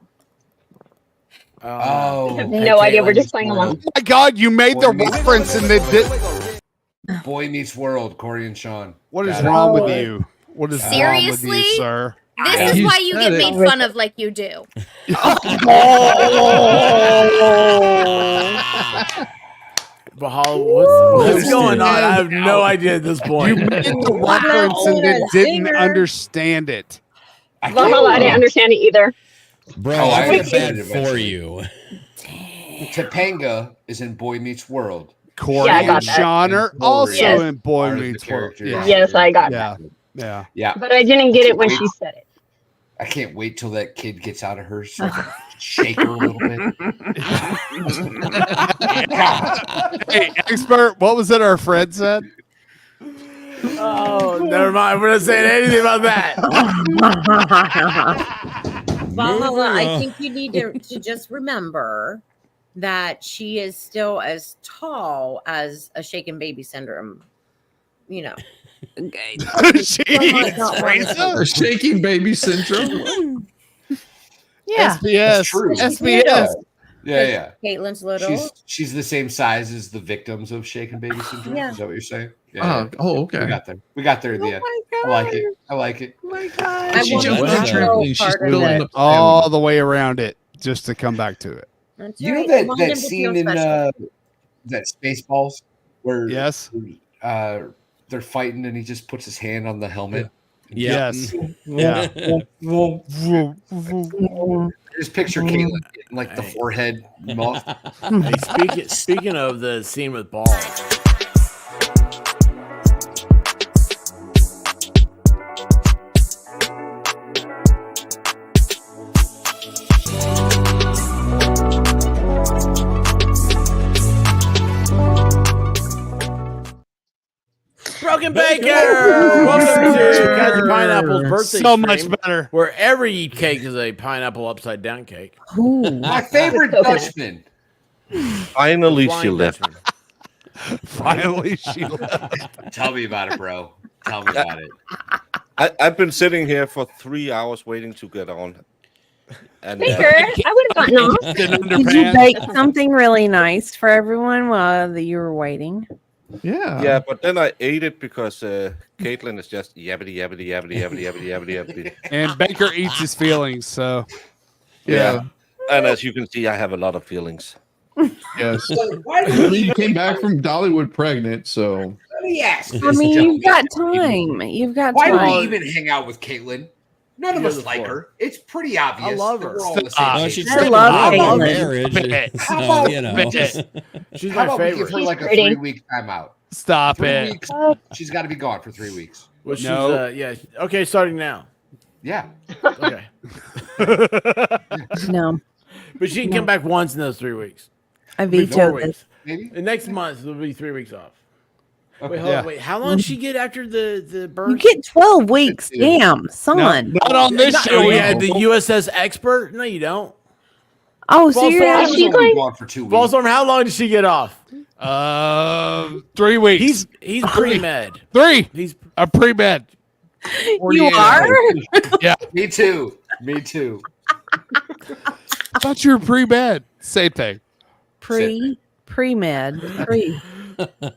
I
Oh.
have no idea. We're just playing along.
Oh my God, you made the
Boy Meets
reference and they did.
Boy Meets World, Corey and Sean.
What is
Got it.
wrong with you? What is wrong with
Seriously?
you, sir?
This is
You
why you
said
get
it.
made fun of like you do.
Valhalla, what's going on? I have no idea at this
You
point.
made the reference and then didn't understand it.
Valhalla, I didn't understand it either.
Bro,
Oh, I
I feel
understand
bad
it
for
eventually.
you.
Topanga is in Boy Meets World.
Corey
Yeah, I got
and
that.
Sean are
And
also
Yes.
in Boy
Are the
Meets World.
characters.
Yeah.
Yes, I got
Yeah.
that.
Yeah.
Yeah.
But I didn't get it when she said it.
I can't wait till that kid gets out of her so I can shake her a little bit.
Hey, expert, what was it our friend said?
Oh, never mind. We're not saying anything about that.
Valhalla, I
on.
think you need to just remember that she is still as tall as a shaken baby syndrome. You know.
Jeez, Teresa.
A shaking baby syndrome.
Yeah.
SBS.
true.
SBS.
Yeah.
Caitlin's little.
She's the same size as the victims of shaken baby syndrome.
Yeah.
Is that what you're saying? Yeah.
Oh,
We
okay.
got there. We got there in the end. I like it. I like it.
Oh my
I
God.
She
want
jumped
to
on the
That's
trampoline. She's
part of
building
it.
up.
All the way around it just to come back to it.
That's
You know
right.
that,
Want
that
him to feel
scene in
special.
that Spaceballs where
Yes.
They're fighting and he just puts his hand on the helmet.
Yeah.
Yes. Yeah.
Just picture Caitlin getting like the forehead muffed.
Hey, speaking of the scene with balls. Broken Baker! Welcome to Kaiser Pineapple's birthday
So much
stream,
better.
where every cake is a pineapple upside down cake.
My favorite Dutchman.
Finally, she
Flying
left.
Dutchman.
Finally, she left.
Tell me about it, bro. Tell me about it.
I've been sitting here for 3 hours waiting to get on. And
Baker, I would have gotten off.
Did you bake something really nice for everyone while you were waiting?
yeah, but then I ate it because Caitlin is just yabbity yabbity yabbity yabbity yabbity yabbity yabbity.
And Baker eats his feelings, so
Yeah. And as you can see, I have a lot of feelings.
Yes.
Why
You came back from Dollywood pregnant, so.
Let me ask
I
this,
mean, you've
gentlemen.
got time. You've got
Why do
time.
we even hang out with Caitlin? None of
You're
us
the
like
floor.
her. It's pretty obvious.
I love
that
her.
We're all on the
Stop.
same
Oh,
page.
she's
I
tripping
love
about
Caitlin.
marriage.
How
So,
about
you know.
She's
How
my
about we give
favorite.
her like a
pretty.
3-week timeout?
stop
3
it.
weeks. She's got to be gone for 3 weeks.
Well, she's,
No.
yeah. Okay, starting now.
Yeah.
Okay.
No,
But she can come back once in those 3 weeks.
I
It'll be 4
vetoed this.
weeks.
Maybe.
And next month, it'll be 3 weeks off. Wait,
Okay.
hold
Yeah.
on. Wait, how long did she get after the birth?
You get 12 weeks. Damn,
No,
son.
not on this
Not-
show.
oh,
you
yeah,
don't.
the USS Expert? No, you don't.
Oh, so
False
you're
alarm.
She's
actually
only gone for 2 weeks.
Ballstorm, how long did she get off?
3 weeks.
He's pre-med.
3.
He's
A pre-med.
you
48
are?
Yeah.
Me too. Me too.
I thought you were pre-med. Same thing.
Pre-med. Pre.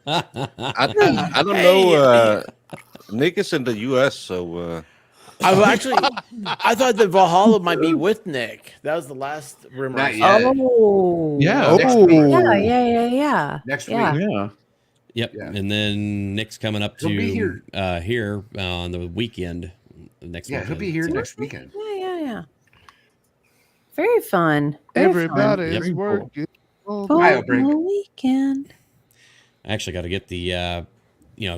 I don't know. Nick is in the U.S., so
I thought that Valhalla might be with Nick. That was the last rumor.
Not yet.
Oh.
Yeah.
Next week.
Yeah.
Next
Yeah.
week.
Yeah.
Yep.
Yeah.
And then Nick's coming up
He'll be
to here on the weekend next
Yeah,
weekend.
he'll be here
So-
next weekend.
Yeah. Very fun. Very fun.
Everybody's working.
For
Ohio break.
the weekend.
I actually got to get the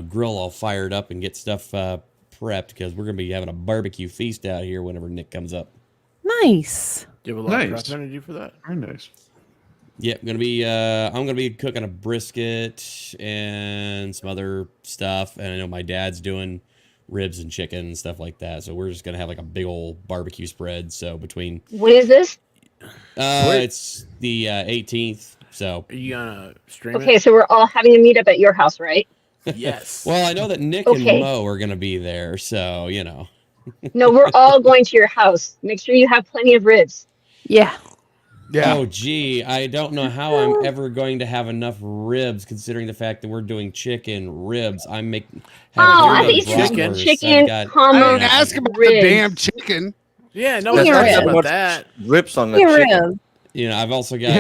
grill all fired up and get stuff prepped because we're gonna be having a barbecue feast out here whenever Nick comes up.
Nice.
Do you have a lot of
Nice.
prep energy for that?
Very nice.
Yep, I'm gonna be cooking a brisket and some other stuff, and I know my dad's doing ribs and chicken and stuff like that. So we're just gonna have like a big old barbecue spread. So between
When is this?
it's the 18th. So
Are you gonna stream
Okay,
it?
so we're all having a meetup at your house, right?
Yes.
well, I know that Nick
Okay.
and Mo are gonna be there. So
No, we're all going to your house. Make sure you have plenty of ribs.
Yeah.
Yeah.
Oh, gee, I don't know how I'm ever going to have enough ribs, considering the fact that we're doing chicken ribs. I'm making.
Oh, I thought you said chicken,
I
comma,
didn't ask about the
ribs.
damn chicken.
Yeah, no
There's
one's
not
talking
that
about
much
that.
Ribs on the
Here it
chicken.
is.
I've also got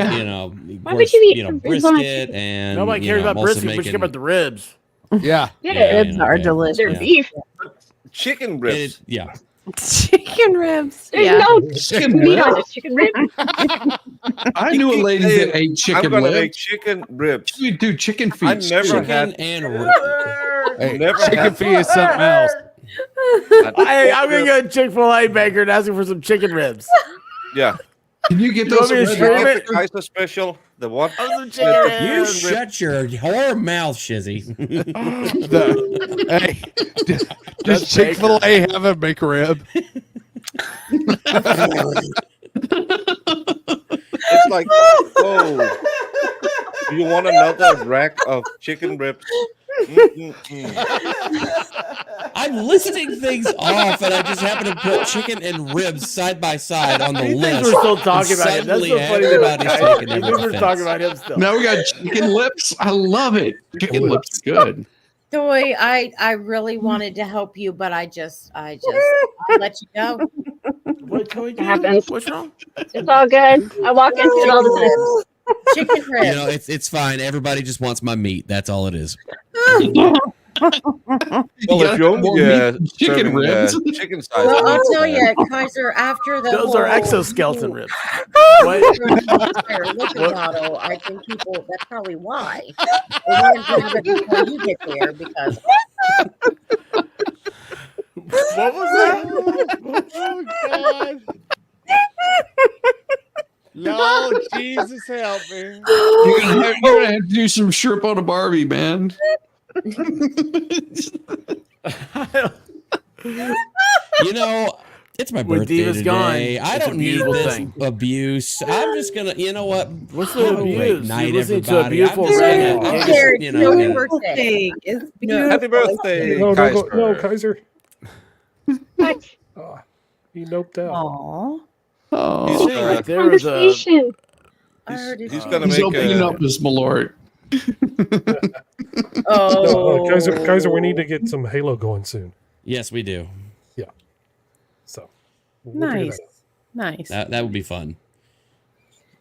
Why would you eat ribs on a
brisket
chicken?
and
Nobody cares
I'm
about
also
brisket. We just care
making-
about the ribs.
Yeah.
Yeah,
Ribs are delicious.
they're beef.
Chicken ribs.
Yeah.
Chicken ribs.
There's
Yeah.
no
Chicken
meat
ribs?
on a chicken rib.
I knew a lady that ate chicken
I'm gonna
ribs.
make chicken ribs.
We do chicken feet.
I never
Chicken
had.
and
Hey,
Never
chicken
had-
feet is something else.
Hey, I'm gonna go to Chick-fil-A baker and ask him for some chicken ribs.
Yeah.
Can you get
You
those?
want me to
red
stream
hot-
it?
The Kaiser special. The what?
Oh, some chicken
You
ribs.
shut your whore mouth, Shizzy.
Hey, does Chick-fil-A have a McRib?
It's like, oh, do you want another rack of chicken ribs?
I'm listing things off, and I just happen to put chicken and ribs side by side on the
He thinks
list.
we're still talking
and
about him. That's so
suddenly
funny. That
everybody's taking
he
every
thinks we're
offense.
talking about him still.
Now we got chicken lips. I love it. Chicken lips is good.
Toy, I really wanted to help you, but I let you go.
What Toy
It happens.
What's wrong?
It's all good. I walk into it all the
Chicken ribs.
You know, it's fine. Everybody just wants my meat. That's all it is.
Well, if you're only
chicken
serving,
ribs.
chicken size.
Well, I'll
ribs,
tell you, Kaiser, after the
Those are
whole
exoskeleton ribs.
entire looking model, I think people, that's probably why. They wanted to have it before you get there because
What was that?
Oh, God. Lord Jesus, help me.
You're gonna have to do some shrimp on a Barbie, man.
You know, it's my
When
birthday
Diva's
today.
gone,
I
it's a
don't need
beautiful
this
thing.
abuse. I'm just gonna, you know what?
What's
Have
the
a great
abuse?
night,
You're listening to a
everybody.
beautiful
I'm just
reggae.
gonna- I'm
Oh,
just,
Jared,
you
no,
know,
your
gonna-
birthday.
It's
Happy birthday,
No,
Kaiser.
no, Kaiser.
What?
He noped out.
Aw.
Oh,
Sitting right there is a.
Conversation.
I heard his
He's gonna
he's
make
opening
a.
up his malort.
Oh,
No, Kaiser, we need to get some Halo going soon.
Yes, we do.
So we'll figure
Nice.
that out.
Nice.
That would be fun.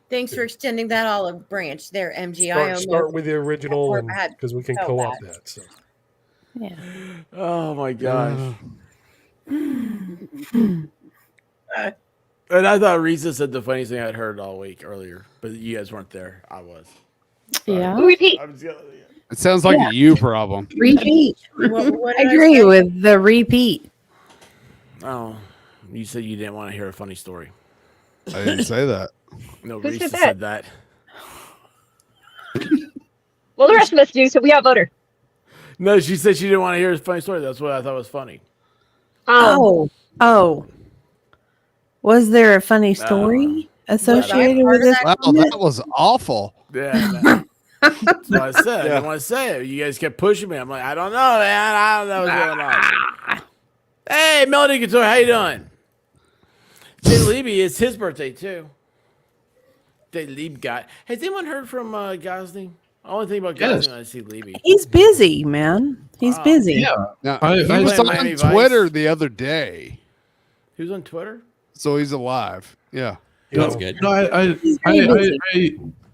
Thanks for extending that olive branch there, MG. I
Start with the original,
I had
because we can
so
co-op
bad.
that. So.
Yeah.
Oh my gosh. And I thought Risa said the funniest thing I'd heard all week earlier, but you guys weren't there. I was.
Yeah.
Repeat.
I'm just gonna,
It sounds like a you problem.
Repeat.
What
I
did
agree
say?
with the repeat.
Oh, you said you didn't want to hear a funny story.
I didn't say that.
No,
Who
Risa
said
said that.
Well, the rest of us do, so we outvote her.
No, she said she didn't want to hear a funny story. That's what I thought was funny.
Oh. Was there a funny story associated with this?
Wow, that was awful.
Yeah. That's what I said. I didn't want to say it. You guys kept pushing me. I'm like, I don't know, man. I don't know what's going on. Hey, Melody Couture, how you doing? Jay Leby, it's his birthday too. Jay Lieb got. Has anyone heard from Gosling? I only think about Gosling when I see Leby.
He's busy, man. He's busy.
Now,
I
he was
playing
on
Miami Vice.
Twitter the other day.
He was on Twitter.
So he's alive. Yeah.
That's good.
No, I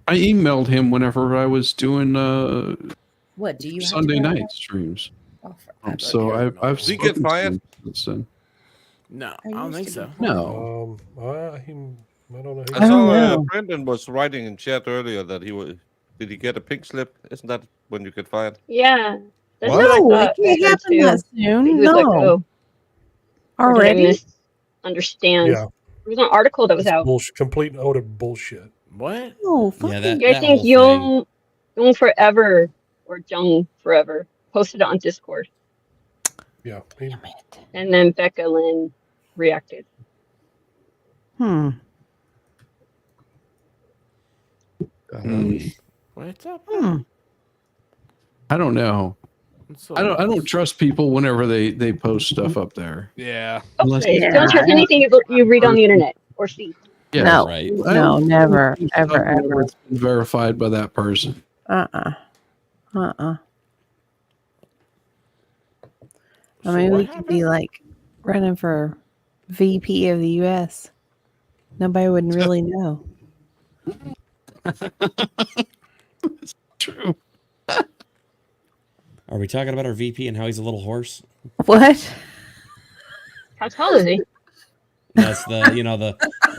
emailed him whenever I was doing
What do you have
Sunday
to go
night streams.
Oh, for
So I've
Did he get
spoken to
fired?
him since then.
No, I don't think so.
No.
I don't know.
I saw Brendan was writing in chat earlier that he was. Did he get a pink slip? Isn't that when you get fired?
Yeah. That's
What?
what
No,
I
it
thought.
can't happen that soon.
He was let
No.
go. Or did I
Already?
misunderstand?
Yeah.
There was an article that was out.
Bullshit, complete and utter bullshit.
What?
Oh, fuck
Yeah,
it.
I think Young Forever or Jung Forever posted it on Discord.
Yeah.
And then Becca Lynn reacted.
What's up?
I don't know. I don't trust people whenever they post stuff up there.
Yeah.
Unless
Don't trust anything you read on the internet or see.
Yeah,
No.
right.
No, never, ever, ever.
It's been verified by that person.
I mean, we could be like running for VP of the U.S. Nobody would really know.
True.
Are we talking about our VP and how he's a little horse?
What?
How tall is he?
That's the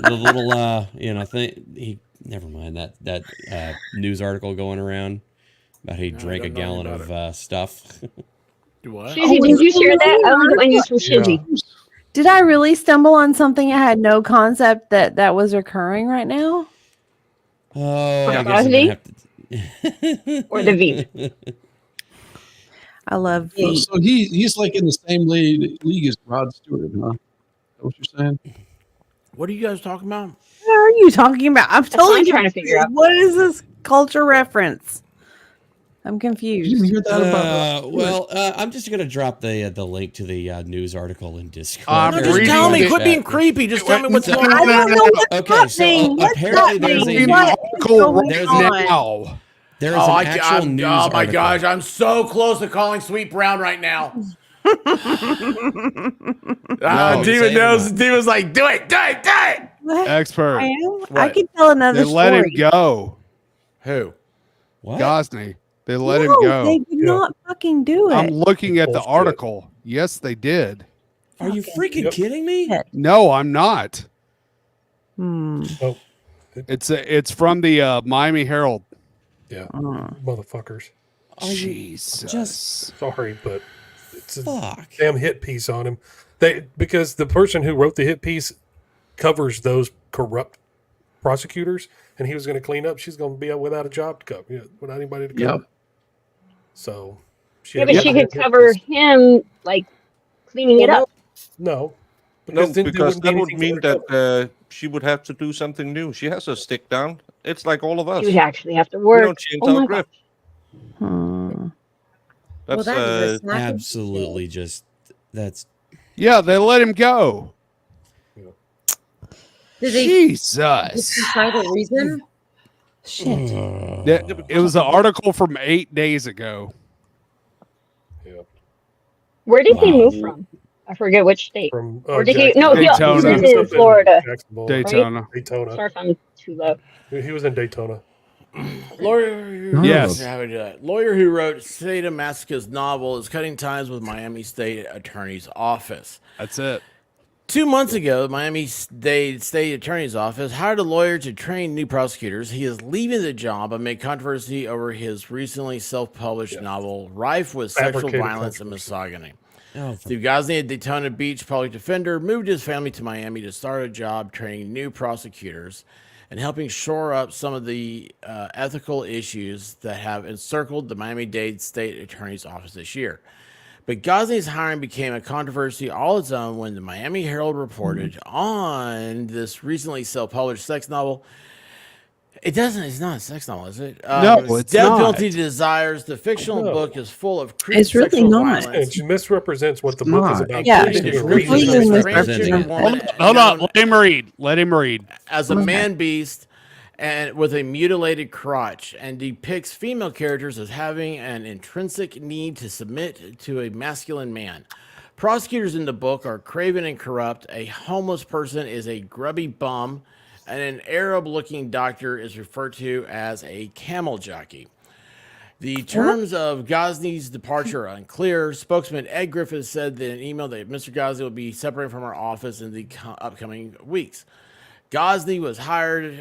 the little thing. Never mind that news article going around about he drank a gallon of stuff.
What?
Shizzy, did you share that? I learned the news from Shizzy.
Did I really stumble on something I had no concept that was occurring right now?
Oh, I guess I'm
Cosby?
gonna have to...
Or the Veep?
I love
So,
Veep.
so he's like in the same league as Rod Stewart, huh? Is that what you're saying?
What are you guys talking about?
What are you talking about? I'm
That's what
totally
I'm trying to figure out.
What is this culture reference? I'm confused.
You hear that about
I'm just gonna drop the link to the news article in Discord.
I'm
No, just
reading
tell me.
it.
Quit being creepy. Just tell me what's going
I
on.
don't know what's
Okay, so
happening. What's
apparently there's
happening?
a
What is
article
going
right
on?
now.
There is an actual
oh
news
my
article.
gosh, I'm so close to calling Sweet Brown right now.
No,
Demon knows. Demon's like, do it.
What?
Expert.
I am? I
What?
could tell another
They let him
story.
go.
Who?
What?
Gosney. They let him
No,
go.
they did not fucking do it.
I'm looking at the
Bullshit.
article. Yes, they did.
Are you freaking kidding me?
No, I'm not.
Oh,
It's from the Miami Herald.
yeah. Motherfuckers.
Jesus.
Just
Sorry, but it's a
fuck.
damn hit piece on him. Because the person who wrote the hit piece covers those corrupt prosecutors, and he was going to clean up. She's going to be without a job to cover, without anybody to cover.
Yep.
So,
Yeah, but she could cover him, like, cleaning it up.
No.
No,
then there
because
wouldn't be
that would
anything
mean
for her to
that she would have to do something new. She has a stick down. It's like all of us.
She would actually have to
We
work.
don't change
Oh my
our
God.
grip.
Well,
That's
that is a snappy
Absolutely, just that's.
Yeah, they let him go.
Did they
Jesus.
decide a reason?
Shit.
It was an article from 8 days ago.
Where did he move from? I forget which state.
From
Or did he? No, he
Daytona.
lives in Florida.
Daytona.
Daytona.
Sorry if I'm too low.
He was in Daytona.
Lawyer,
Yes.
Lawyer who wrote Sadomasochist novel is cutting ties with Miami State Attorney's Office.
That's it.
2 months ago, the Miami State Attorney's Office hired a lawyer to train new prosecutors. He is leaving the job amid controversy over his recently self-published novel, rife with sexual
Fabricated
violence and misogyny.
Oh,
Steve Gosney, a Daytona Beach public defender, moved his family to Miami to start a job training new prosecutors and helping shore up some of the ethical issues that have encircled the Miami-Dade State Attorney's Office this year. But Gosney's hiring became a controversy all its own when the Miami Herald reported on this recently self-published sex novel. It's not a sex novel, is it?
No, it's
Death
not.
Penalty Desires. The fictional
No.
book is full of creepy
It's really
sexual
not.
violence.
It misrepresents what the book is about.
Yeah,
including
it's
degrees
completely
of
misrepresenting.
strange woman
Hold on.
known
Let him read.
as a man beast and with a mutilated crotch, and depicts female characters as having an intrinsic need to submit to a masculine man. Prosecutors in the book are craven and corrupt. A homeless person is a grubby bum, and an Arab-looking doctor is referred to as a camel jockey. The terms of Ghazney's departure are unclear. Spokesman Ed Griffith said in an email that Mr. Ghazney will be separated from our office in the upcoming weeks. Ghazney was hired,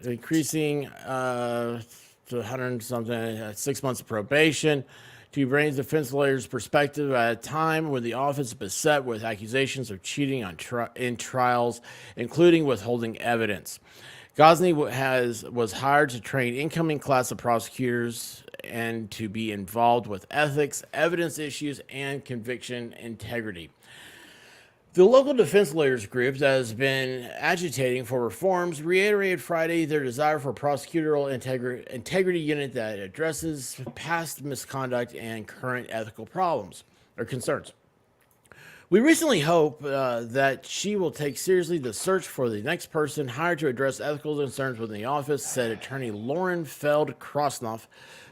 increasing to 100 something, 6 months of probation, to bring defense lawyers' perspective at a time when the office is beset with accusations of cheating on in trials, including withholding evidence. Ghazney was hired to train incoming class of prosecutors and to be involved with ethics, evidence issues, and conviction integrity. The local defense lawyers group that has been agitating for reforms reiterated Friday their desire for a procedural integrity unit that addresses past misconduct and current ethical problems or concerns. We recently hope that she will take seriously the search for the next person hired to address ethical concerns within the office, said attorney Lauren Feld Krosnoff,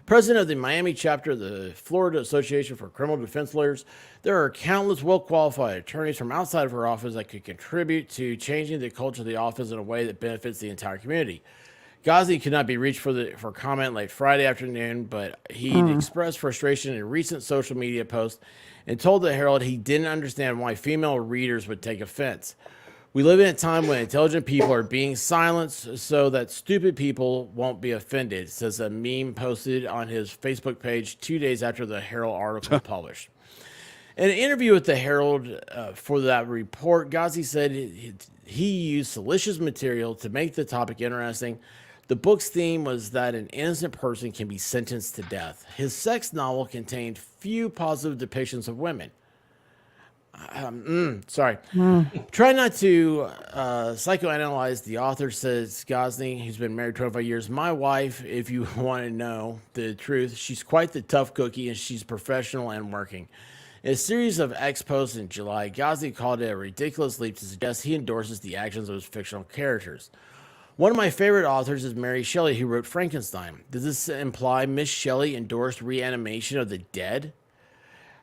president of the Miami chapter of the Florida Association for Criminal Defense Lawyers. There are countless well-qualified attorneys from outside of her office that could contribute to changing the culture of the office in a way that benefits the entire community. Ghazney could not be reached for comment late Friday afternoon, but he expressed frustration in a recent social media post and told the Herald he didn't understand why female readers would take offense. We live in a time when intelligent people are being silenced so that stupid people won't be offended, says a meme posted on his Facebook page 2 days after the Herald article published. In an interview with the Herald for that report, Ghazney said he used salacious material to make the topic interesting. The book's theme was that an innocent person can be sentenced to death. His sex novel contained few positive depictions of women. Try not to psychoanalyze the author, says Ghazney, who's been married 25 years. My wife, if you want to know the truth, she's quite the tough cookie, and she's professional and working. In a series of X posts in July, Ghazney called it a ridiculous leap to suggest he endorses the actions of his fictional characters. One of my favorite authors is Mary Shelley, who wrote Frankenstein. Does this imply Miss Shelley endorsed reanimation of the dead?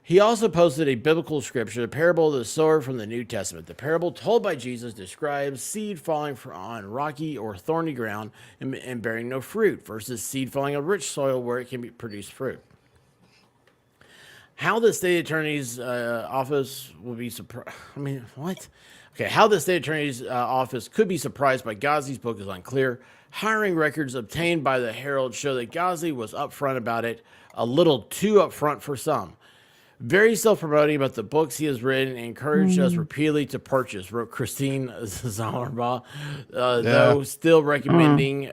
He also posted a biblical scripture, the parable of the sower from the New Testament. The parable told by Jesus describes seed falling on rocky or thorny ground and bearing no fruit versus seed falling on rich soil where it can produce fruit. How the state attorney's office will be surprised. How the state attorney's office could be surprised by Ghazney's book is unclear. Hiring records obtained by the Herald show that Ghazney was upfront about it, a little too upfront for some. Very self-promoting about the books he has written and encouraged us repeatedly to purchase, wrote Christine Zallerbaugh, though still recommending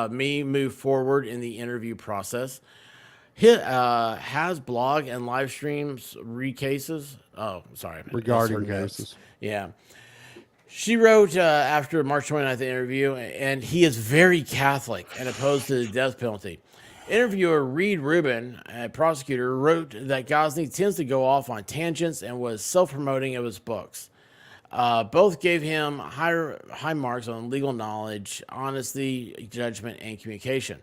me move forward in the interview process. Has blog and live streams cases.
Regarding cases.
Yeah. She wrote after March 29th interview, and he is very Catholic and opposed to the death penalty. Interviewer Reed Rubin, a prosecutor, wrote that Ghazney tends to go off on tangents and was self-promoting of his books. Both gave him high marks on legal knowledge, honesty, judgment, and communication.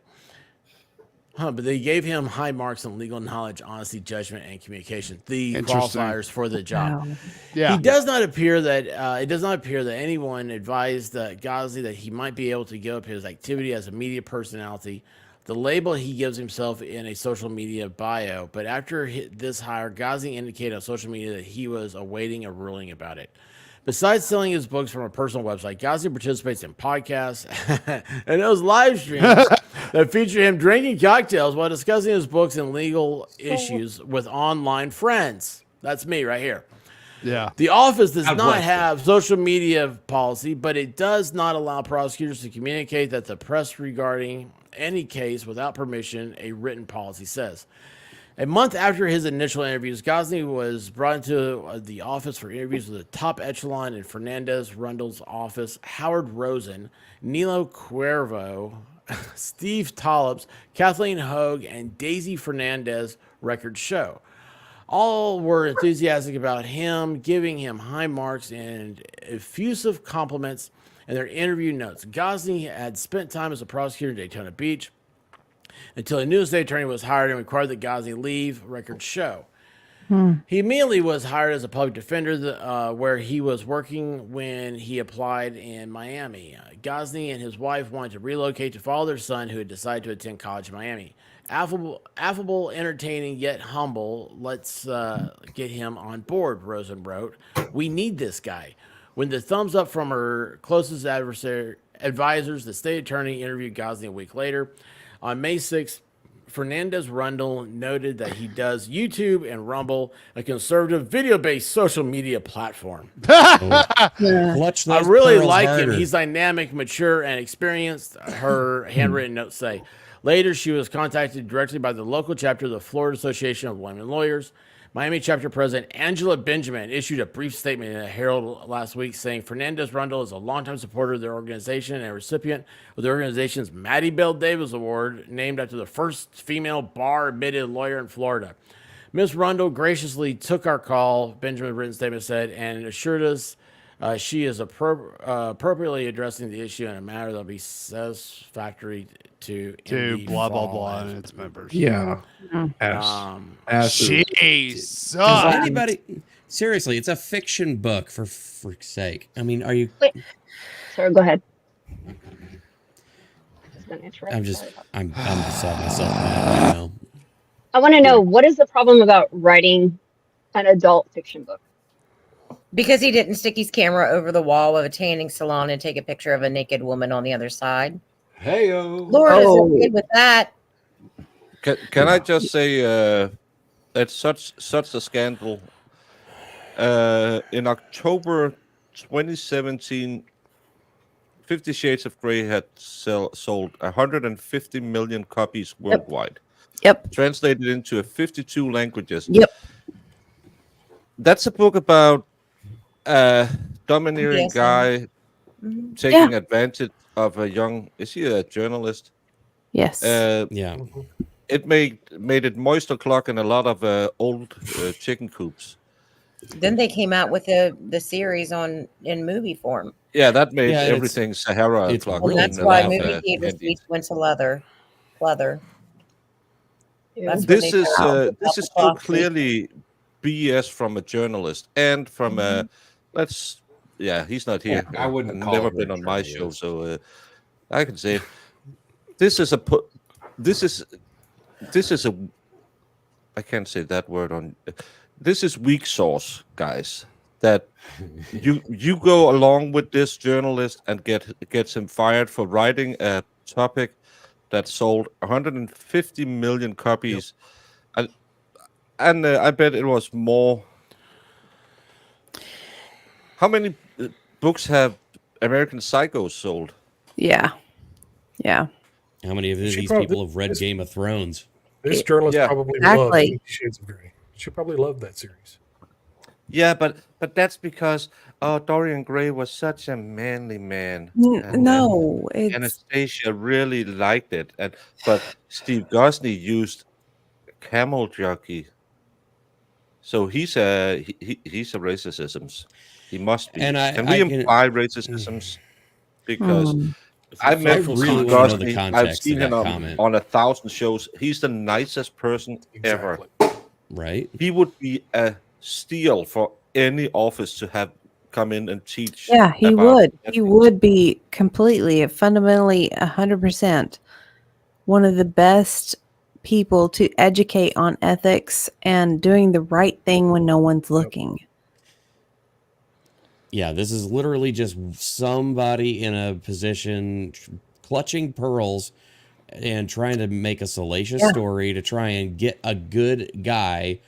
But they gave him high marks on legal knowledge, honesty, judgment, and communication. The qualifiers for the job.
Wow. Yeah.
It does not appear that anyone advised Ghazney that he might be able to give up his activity as a media personality, the label he gives himself in a social media bio. But after this hire, Ghazney indicated on social media that he was awaiting a ruling about it. Besides selling his books from a personal website, Ghazney participates in podcasts and those live streams that feature him drinking cocktails while discussing his books and legal issues with online friends. That's me right here.
Yeah.
The office does not have social media policy, but it does not allow prosecutors to communicate that the press regarding any case without permission, a written policy says. A month after his initial interviews, Ghazney was brought into the office for interviews with the top echelon in Fernandez Rundle's office, Howard Rosen, Nilo Cuervo, Steve Tollops, Kathleen Hogue, and Daisy Fernandez records show. All were enthusiastic about him, giving him high marks and effusive compliments in their interview notes. Ghazney had spent time as a prosecutor in Daytona Beach until a new state attorney was hired and required that Ghazney leave, records show. He immediately was hired as a public defender, where he was working when he applied in Miami. Gosney and his wife wanted to relocate to follow their son, who had decided to attend college in Miami. Affable, entertaining, yet humble. Let's get him on board, Rosen wrote. We need this guy. When the thumbs up from her closest advisors, the state attorney interviewed Gosney a week later. On May 6th, Fernandez Rundle noted that he does YouTube and Rumble, a conservative video-based social media platform.
Clutch
I
those
really
pearls
like
harder.
him. He's dynamic, mature, and experienced, her handwritten notes say. Later, she was contacted directly by the local chapter of the Florida Association of Women Lawyers. Miami chapter president Angela Benjamin issued a brief statement in the Herald last week saying Fernandez Rundle is a longtime supporter of their organization and a recipient of the organization's Maddie Bell Davis Award, named after the first female bar-admitted lawyer in Florida. Ms. Rundle graciously took our call, Benjamin's written statement said, and assured us she is appropriately addressing the issue in a manner that will be satisfactory to MD
blah blah
Fall
blah
and
and its members.
Yeah.
Jesus.
Does anybody seriously? It's a fiction book, for freak's sake. I mean, are you?
Wait. Sorry, go ahead.
I'm beside myself now. You know?
I want to know, what is the problem about writing an adult fiction book?
Because he didn't stick his camera over the wall of a tanning salon and take a picture of a naked woman on the other side.
Hey-o.
Lord is okay with that.
Can I just say that's such a scandal? In October 2017, 50 Shades of Grey had sold 150 million copies worldwide.
Yep.
Translated into 52 languages.
Yep.
That's a book about a domineering
Yes,
guy taking advantage of a young. Is he a journalist?
Yes.
Yeah.
It made it moist o'clock in a lot of old chicken coops.
Then they came out with the series in movie form.
Yeah, that made
Yeah,
everything Sahara
it's
o'clock.
And
really
that's why
in
movie theaters
India.
went to leather. That's when
This
they
is
found out about
this
the
is so
coffee.
clearly BS from a journalist and from a he's not here.
I wouldn't
I've
call
never
it
been on my show,
journalist.
so I can say it. This is a I can't say that word on. This is weak sauce, guys. That you go along with this journalist and gets him fired for writing a topic that sold 150 million copies, and I bet it was more. How many books have American Psycho sold?
Yeah. Yeah.
How many of
She
these
probably-
people have read Game of Thrones?
This journalist
Yeah.
probably loved
Exactly.
50 Shades of Grey. She probably loved that series.
Yeah, but that's because Dorian Gray was such a manly man. And,
No, it's
Anastasia really liked it, but Steve Gosney used camel jockey, so he's a racism. He must be.
And
can
I
we
can-
imply racisms? Because I
I
met
really
Steve
wanna know the
Gosney. I've
context
seen
of
him
that
on
comment.
1,000 shows. He's the nicest person ever.
Right?
He would be a steal for any office to have come in and teach.
yeah, he
about
would. He
ethics.
would be completely, fundamentally, 100% one of the best people to educate on ethics and doing the right thing when no one's looking.
Yeah, this is literally just somebody in a position clutching pearls and trying to make a salacious
Yeah.
story to try and get a good guy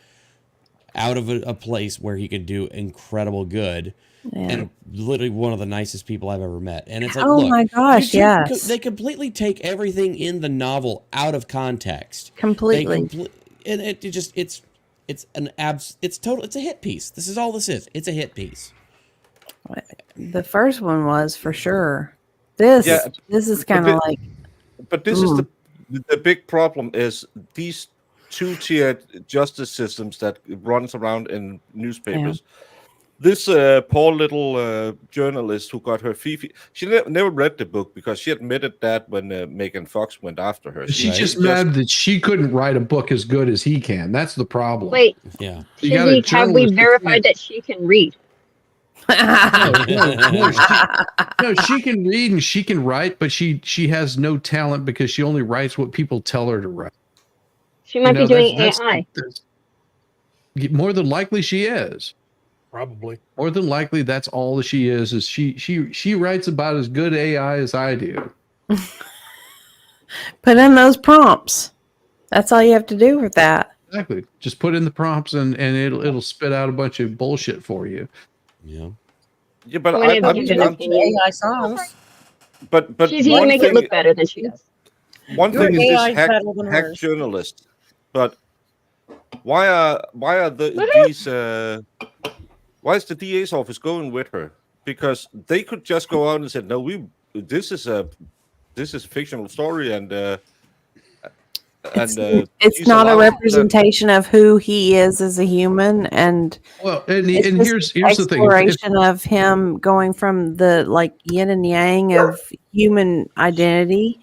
out of a place where he could do incredible good.
Yeah.
And literally one of the nicest people I've ever met. And it's like,
Oh
look,
my gosh, yes.
they completely take everything in the novel out of context.
Completely.
And it's a hit piece. This is all this is. It's a hit piece.
The first one was for sure. This is kind of like
But this is the big problem is these two-tiered justice systems that runs around in newspapers. this poor little journalist who got her Fifi, she never read the book because she admitted that when Megan Fox went after her.
She's just mad that she couldn't write a book as good as he can. That's the problem.
Wait,
Yeah.
You got a
Shizzy, have we
journalist that
verified
can't-
that she can read?
No, she can read and she can write, but she has no talent because she only writes what people tell her to write.
She might be doing
that's-
AI.
more than likely she is.
Probably.
More than likely that's all that she is she writes about as good AI as I do.
Put in those prompts. That's all you have to do with that.
Exactly. Just put in the prompts and it'll spit out a bunch of bullshit for you.
Yeah.
Yeah, but
When it
I'm
gives an opinion.
AI songs.
but
She's going to
one
make it
thing-
look better than she does.
One
Your
thing is
AI
this
is
hack
better than hers.
journalist, but why are why is the DA's office going with her? Because they could just go out and say, no, this is a fictional story and
It's
she's
not a
allowed to-
representation of who he is as a human, and
Well, and
it's
here's
just
the thing. If-
exploration of him going from the like yin and yang of human identity.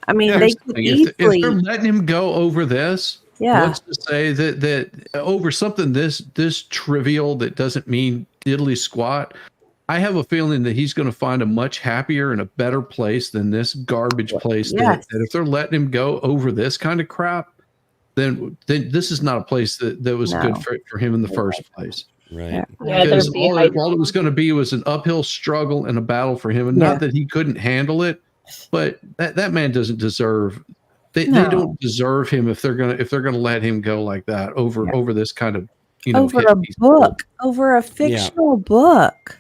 I mean,
Yeah,
they
here's the
could
thing. If
easily,
they're letting him go over this,
Yeah.
what's to say that over something this trivial that doesn't mean diddly squat? I have a feeling that he's going to find a much happier and a better place than this garbage place.
Yes.
That if they're letting him go over this kind of crap, then this is not a place that was good for him in the first place.
Right.
Yeah,
Because
there'd be
all
high
it was going to be was an uphill struggle and a battle for him, and
Yeah.
not that he couldn't handle it, but that man doesn't deserve. They
No.
don't deserve him if they're gonna let him go like that over this kind of
over
hit
a
piece.
book, over a fictional book.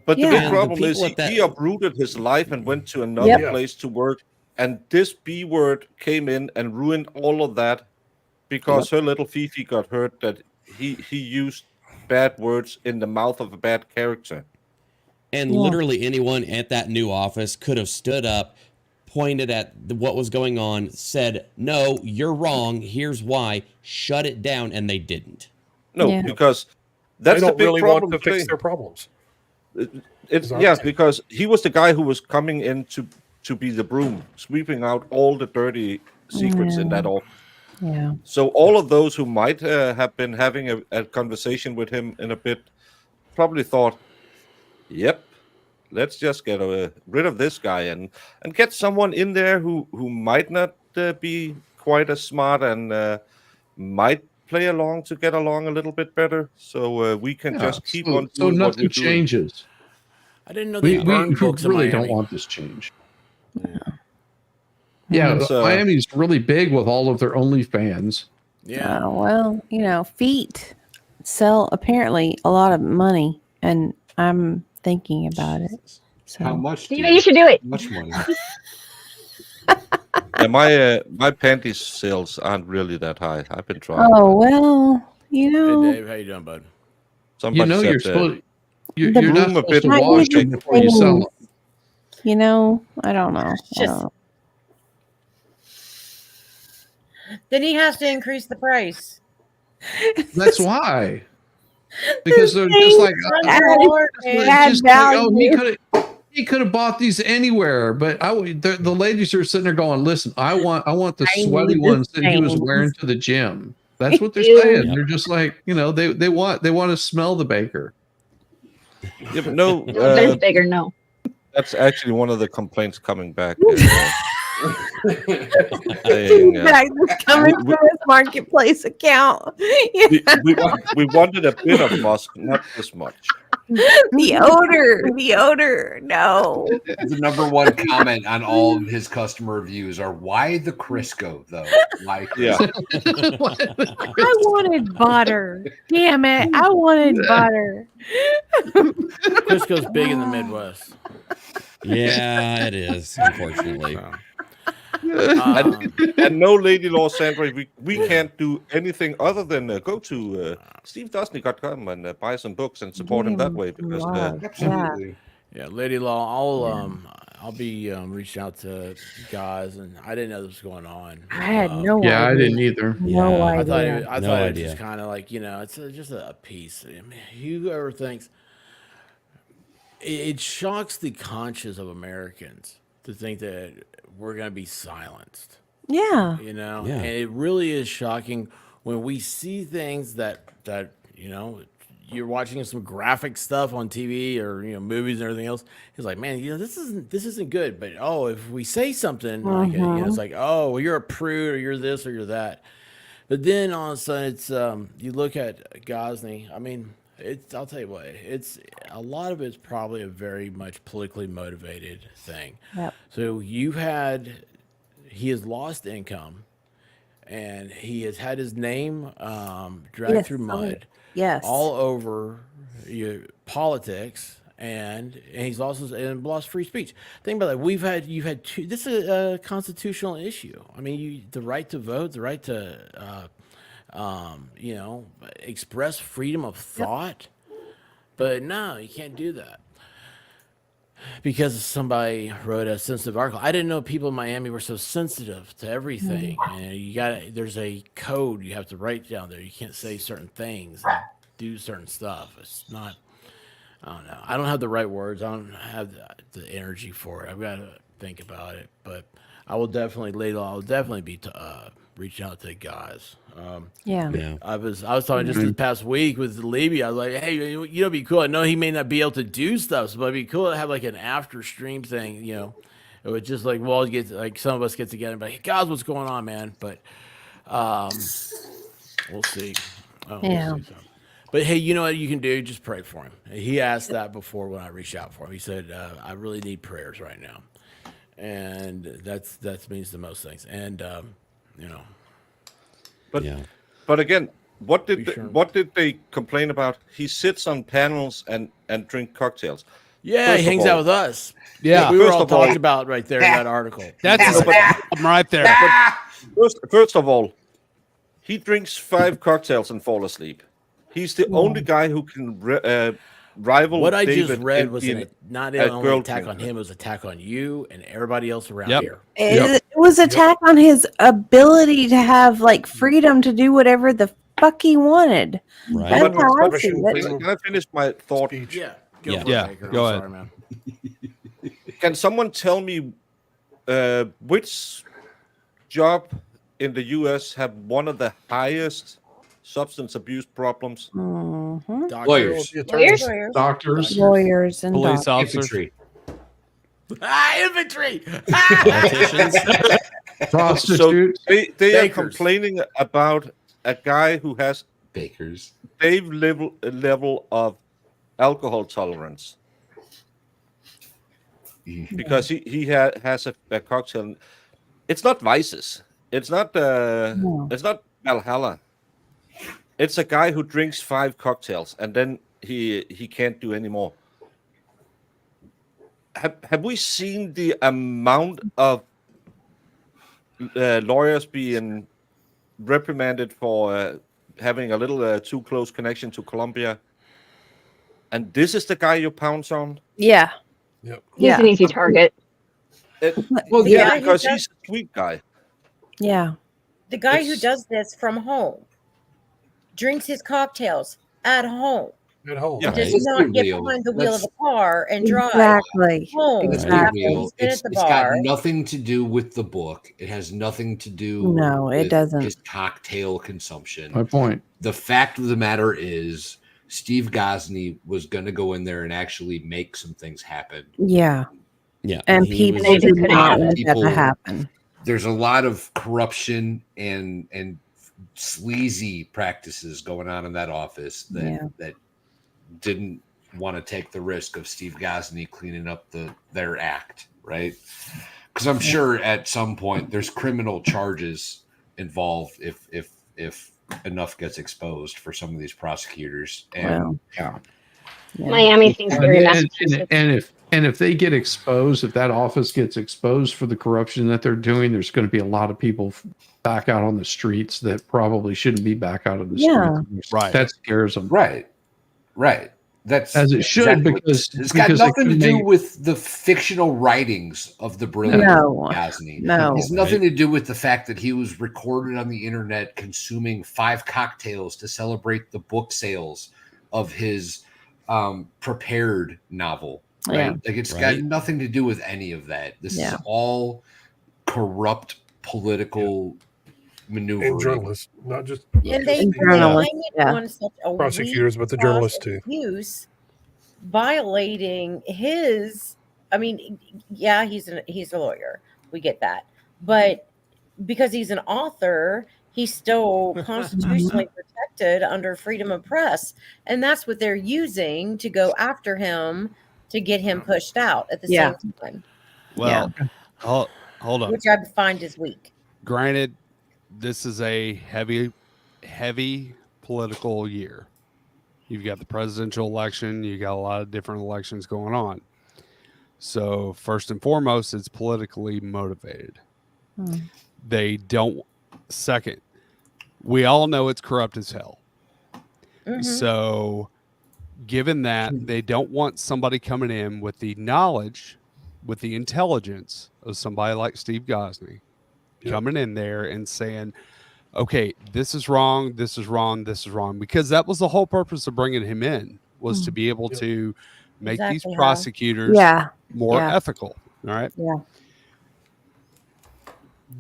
But the
Yeah.
big
And
the
problem is
people at
he
that-
uprooted his life and went to another
Yep.
place to work, and this B word came in and ruined all of that because her little Fifi got hurt that he used bad words in the mouth of a bad character.
And
Yeah.
literally anyone at that new office could have stood up, pointed at what was going on, said, "No, you're wrong. Here's why. Shut it down," and they didn't.
No,
Yeah.
because
They
that's the
don't
big
really
problem.
want to fix
today.
their problems.
It's
Bizarre.
yeah, because he was the guy who was coming in to be the broom, sweeping out all the dirty secrets in that office.
Yeah.
So all of those who might have been having a conversation with him in a bit probably thought, "Yep, let's just get rid of this guy and get someone in there who might not be quite as smart and might play along to get along a little bit better, so we can just keep on
So
doing what we're
nothing
doing."
changes.
I didn't know they
We
burned books in
really
Miami.
don't want this change. Yeah,
So-
Miami's really big with all of their OnlyFans.
Yeah.
Well, feet sell apparently a lot of money, and I'm thinking about it. So
How much?
Steven, you should do it.
Much money.
Yeah, my panties sales aren't really that high. I've been trying.
Oh well,
Hey
know.
Dave, how you doing, bud?
Somebody
You're
said,
supposed you're
The
not
broom a
supposed
bit
to
Might
wash
need
them
to
before you sell
change.
them.
I don't know. I
Just-
don't know.
Then he has to increase the price.
That's why. Because they're just like, just like, oh, he could have bought these anywhere, but the ladies are sitting there going, "Listen, I want the
I
sweaty
need the
ones that he was
stains."
wearing to the gym." That's what they're
Ew.
saying.
Yeah.
They're just like, they want to smell the baker.
yeah, but no,
No, Vince Bigger, no.
that's actually one of the complaints coming back. saying,
Feedback that's coming from his marketplace account.
we wanted a bit of musk, not this much.
The odor. No.
The number one comment on all of his customer reviews are, "Why the Crisco though?" Like,
Yeah.
I wanted butter. Damn it. I wanted butter.
Crisco's big in the Midwest.
Yeah, it is, unfortunately.
And no, Lady Law Sandra, we can't do anything other than go to SteveDusney.com and buy some books and support him that way because
absolutely.
Yeah, Lady Law, I'll be reaching out to guys, and I didn't know this was going on.
I had no idea.
Yeah, I didn't either.
No
I thought
idea.
it, I
No
thought it was
idea.
just kind of like, it's just a piece. I mean, whoever thinks it shocks the conscience of Americans to think that we're going to be silenced.
Yeah.
You know,
Yeah.
and it really is shocking when we see things that you're watching some graphic stuff on TV or movies and everything else. It's like, man, this isn't good. But if we say something like it, it's like, oh, well, you're a prude or you're this or you're that. But then all of a sudden, it's you look at Ghazni. I mean, I'll tell you what, it's a lot of it's probably a very much politically motivated thing.
Yep.
So he has lost income, and he has had his name dragged
Yes.
through mud
Yes.
all over politics, and he's also lost free speech. Think about that. You've had two. This is a constitutional issue. I mean, the right to vote, the right to express freedom of thought. But no, you can't do that because somebody wrote a sensitive article. I didn't know people in Miami were so sensitive to everything. And there's a code you have to write down there. You can't say certain things and do certain stuff. It's not. I don't know. I don't have the right words. I don't have the energy for it. I've got to think about it. But I will definitely be reaching out to the guys.
Yeah.
I was talking just this past week with Levy. I was like, hey, it'd be cool. I know he may not be able to do stuff, but it'd be cool to have like an after stream thing. It was just like we'll all get some of us get together and be like, hey, guys, what's going on, man? But we'll see.
Yeah.
We'll see. But hey, you know what you can do? Just pray for him. He asked that before when I reached out for him. He said, I really need prayers right now. And that means the most things. And
But again, what did they complain about? He sits on panels and drink cocktails.
Yeah, he hangs out with us.
Yeah.
We were
First
all
of all-
talking about right there in that article.
That's his problem right there.
First of all, he drinks 5 cocktails and fall asleep. He's the only guy who can rival
What I
David
just read
in-
was
in
not
a
only
girl
attack on
drinker.
him, it was attack on you and everybody else around
Yep.
here.
It was attack on his ability to have like freedom to do whatever the fuck he wanted.
Right.
That's how I see
Expression,
it.
Can I finish my thought?
speech.
Yeah.
Yeah.
For it, Baker.
Go
I'm
ahead.
sorry, man.
Can someone tell me which job in the U.S. have one of the highest substance abuse problems?
Mhm.
Doctors.
Lawyers,
The attorneys.
doctors,
Lawyers and
Police
doctors.
officers.
infantry.
Infantry.
Politicians.
So
Prostitutes,
they are
Bakers.
complaining about a guy who has
bakers.
Dave level of alcohol tolerance because he has a cocktail. It's not vices. It's not it's not Valhalla. It's a guy who drinks 5 cocktails and then he can't do any more. Have we seen the amount of lawyers being reprimanded for having a little too close connection to Colombia? And this is the guy you pounce on?
Yeah.
Yep.
He's an easy target.
Well,
The
yeah,
guy who
because
does-
he's a sweet guy.
Yeah.
The guy who
It's-
does this from home drinks his cocktails at home.
At home.
Yeah.
Does
Let's
not
be
get
real.
behind the wheel of
Let's-
a car and drive
Exactly.
home.
Let's
Exactly.
be real.
Sit at
It's
the
got
bar.
nothing to do with the book. It has nothing to do
No, it
with
doesn't.
his cocktail consumption.
My point.
The fact of the matter is Steve Gosney was going to go in there and actually make some things happen.
Yeah.
Yeah.
And
he
people
was-
did not
Yeah.
let that
People-
happen.
There's a lot of corruption and sleazy practices going on in that office that didn't want to take the risk of Steve Gosney cleaning up their act, right? Because I'm sure at some point there's criminal charges involved if enough gets exposed for some of these prosecutors. And
Yeah.
Miami seems very
And,
Massachusetts.
and if they get exposed, if that office gets exposed for the corruption that they're doing, there's going to be a lot of people back out on the streets that probably shouldn't be back out on the
Yeah.
streets.
Right.
That scares them.
right. That's
As it should, because
it's got
because they
nothing to
couldn't
do
make-
with the fictional writings of the brilliant
No.
Gosney.
No.
It has nothing to do with the fact that he was recorded on the internet consuming 5 cocktails to celebrate the book sales of his prepared novel. Right?
Yeah.
Like it's
Right.
got nothing to do with any of that. This
Yeah.
is all corrupt political maneuvering.
And journalists, not just
And they
And
blame
journalists,
it
yeah.
on such a
prosecutors, but the
weak
journalists
process
too.
use, violating his. I mean, yeah, he's a lawyer. We get that, but because he's an author, he's still constitutionally protected under freedom of press, and that's what they're using to go after him to get him pushed out at the
Yeah.
same time,
Well, hold up.
which I find is weak.
Granted, this is a heavy political year. You've got the presidential election, you got a lot of different elections going on. So first and foremost, it's politically motivated. They don't. Second, we all know it's corrupt as hell. So given that, they don't want somebody coming in with the knowledge, with the intelligence of somebody like Steve Gosney coming in there and saying, okay, this is wrong, this is wrong, this is wrong, because that was the whole purpose of bringing him in, was to be able to make
Exactly
these
how.
prosecutors
Yeah.
more
Yeah.
ethical. All right.
Yeah.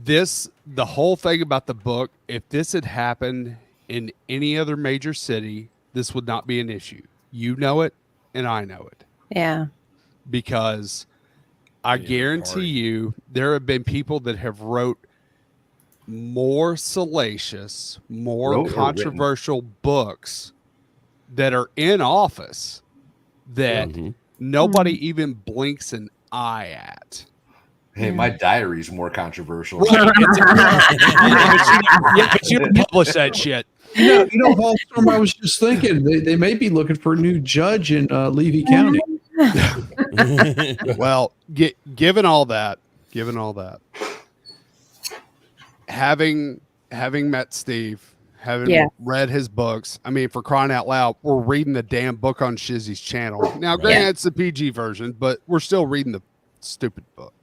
The whole thing about the book, if this had happened in any other major city, this would not be an issue. You know it, and I know it.
Yeah.
Because I guarantee you there have been people that have wrote more salacious, more
Wrote or written?
controversial books that are in office that nobody even blinks an eye at.
Hey, my diary's more controversial.
But you don't publish that shit.
Paul, I was just thinking they may be looking for a new judge in Levy County.
Well, given all that, having met Steve, having read his books, I mean, for crying out loud, we're reading the damn book on Shizzy's channel. Now, granted, it's the PG version, but we're still reading the stupid book.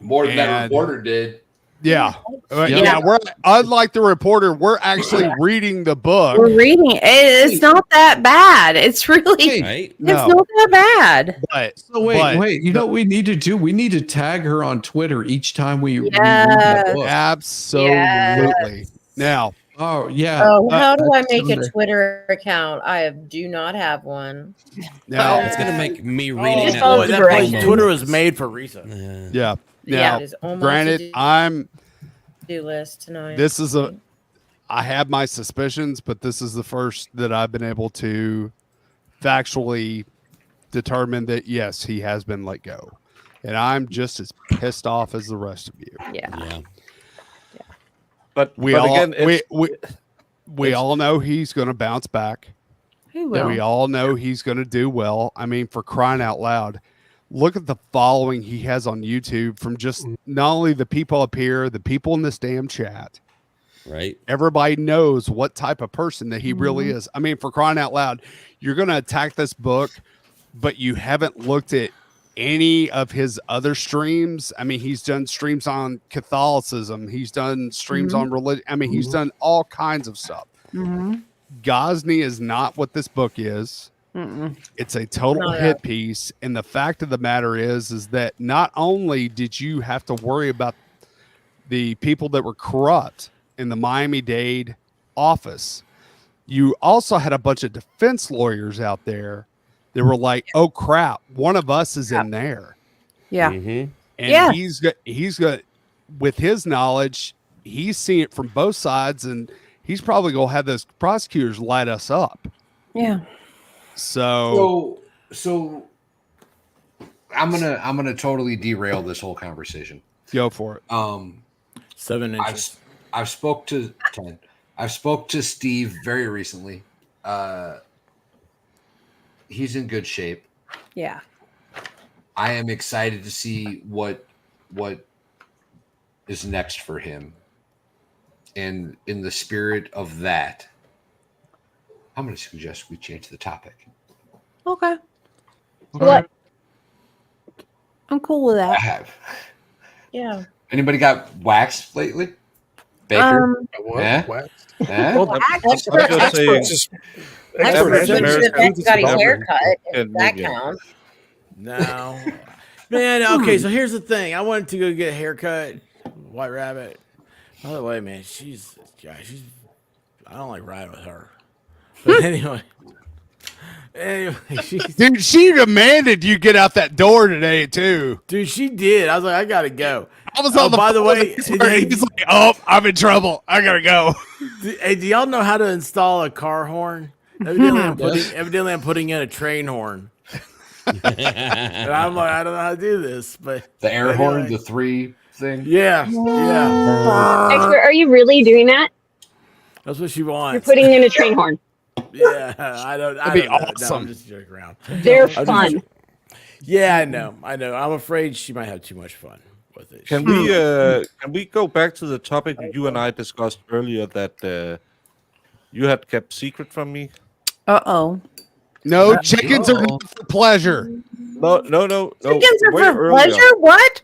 More than that reporter did.
Yeah. We're unlike the reporter, we're actually reading the book.
We're reading it. It's not that bad. It's really
Right?
it's not that bad.
But
So wait, you know what we need to do? We need to tag her on Twitter each time we read that book.
Absolutely. Now,
oh yeah.
Oh, how do I make
someday.
a Twitter account? I do not have one.
now,
It's gonna make me reading
it's
that
all
book.
the
That place,
brain.
Twitter was made for Risa.
yeah.
Yeah,
Now,
it is almost
granted,
a
I'm
do list tonight.
this is I have my suspicions, but this is the first that I've been able to factually determine that yes, he has been let go. And I'm just as pissed off as the rest of you.
Yeah.
But
We
but
all
again,
we all know he's going to bounce back.
He will.
We all know he's going to do well. I mean, for crying out loud, look at the following he has on YouTube from just not only the people up here, the people in this damn chat.
Right.
Everybody knows what type of person that he really is. I mean, for crying out loud, you're going to attack this book, but you haven't looked at any of his other streams. I mean, he's done streams on Catholicism. He's done streams on religion. I mean, he's done all kinds of stuff. Gosney is not what this book is. It's a total hit piece. And the fact of the matter is that not only did you have to worry about the people that were corrupt in the Miami-Dade office, you also had a bunch of defense lawyers out there that were like, oh crap, one of us is in there.
Yeah.
And he's got with his knowledge, he's seen it from both sides, and he's probably gonna have those prosecutors light us up.
Yeah.
So
So I'm gonna totally derail this whole conversation.
Go for it.
7 inches.
I've spoke to 10. I've spoke to Steve very recently. He's in good shape.
Yeah.
I am excited to see what is next for him. And in the spirit of that, I'm going to suggest we change the topic.
Okay.
What?
I'm cool with
I
that.
have.
Yeah.
Anybody got waxed lately? Baker.
What?
Eh?
Waxed?
Eh?
Well,
just saying-
Experts
Average
in the
American
vet got a
never
haircut. If
can
that
make it.
counts.
No, man. Okay, so here's the thing. I wanted to go get a haircut. White Rabbit. By the way, man, she's. I don't like riding with her. But anyway,
Dude, she demanded you get out that door today too.
Dude, she did. I was like, I gotta go.
I was on the
by the
phone
way,
with him. He's like, "Oh, I'm in trouble. I gotta go."
Hey, do y'all know how to install a car horn? Evidently, I'm putting in a train horn. And I'm like, I don't know how to do this, but
The air
anyway.
horn, the 3 thing.
Yeah.
Expert, are you really doing that?
That's what she wants.
You're putting in a train horn.
Yeah, I don't.
That'd be
I don't know. No,
awesome.
I'm just joking around.
They're
I'm just
fun.
joking. Yeah, I know. I'm afraid she might have too much fun with it.
Can we go back to the topic you and I discussed earlier that you had kept secret from me?
Uh-oh.
No, chickens are not for pleasure.
No.
Chickens are
way
for
earlier.
pleasure? What?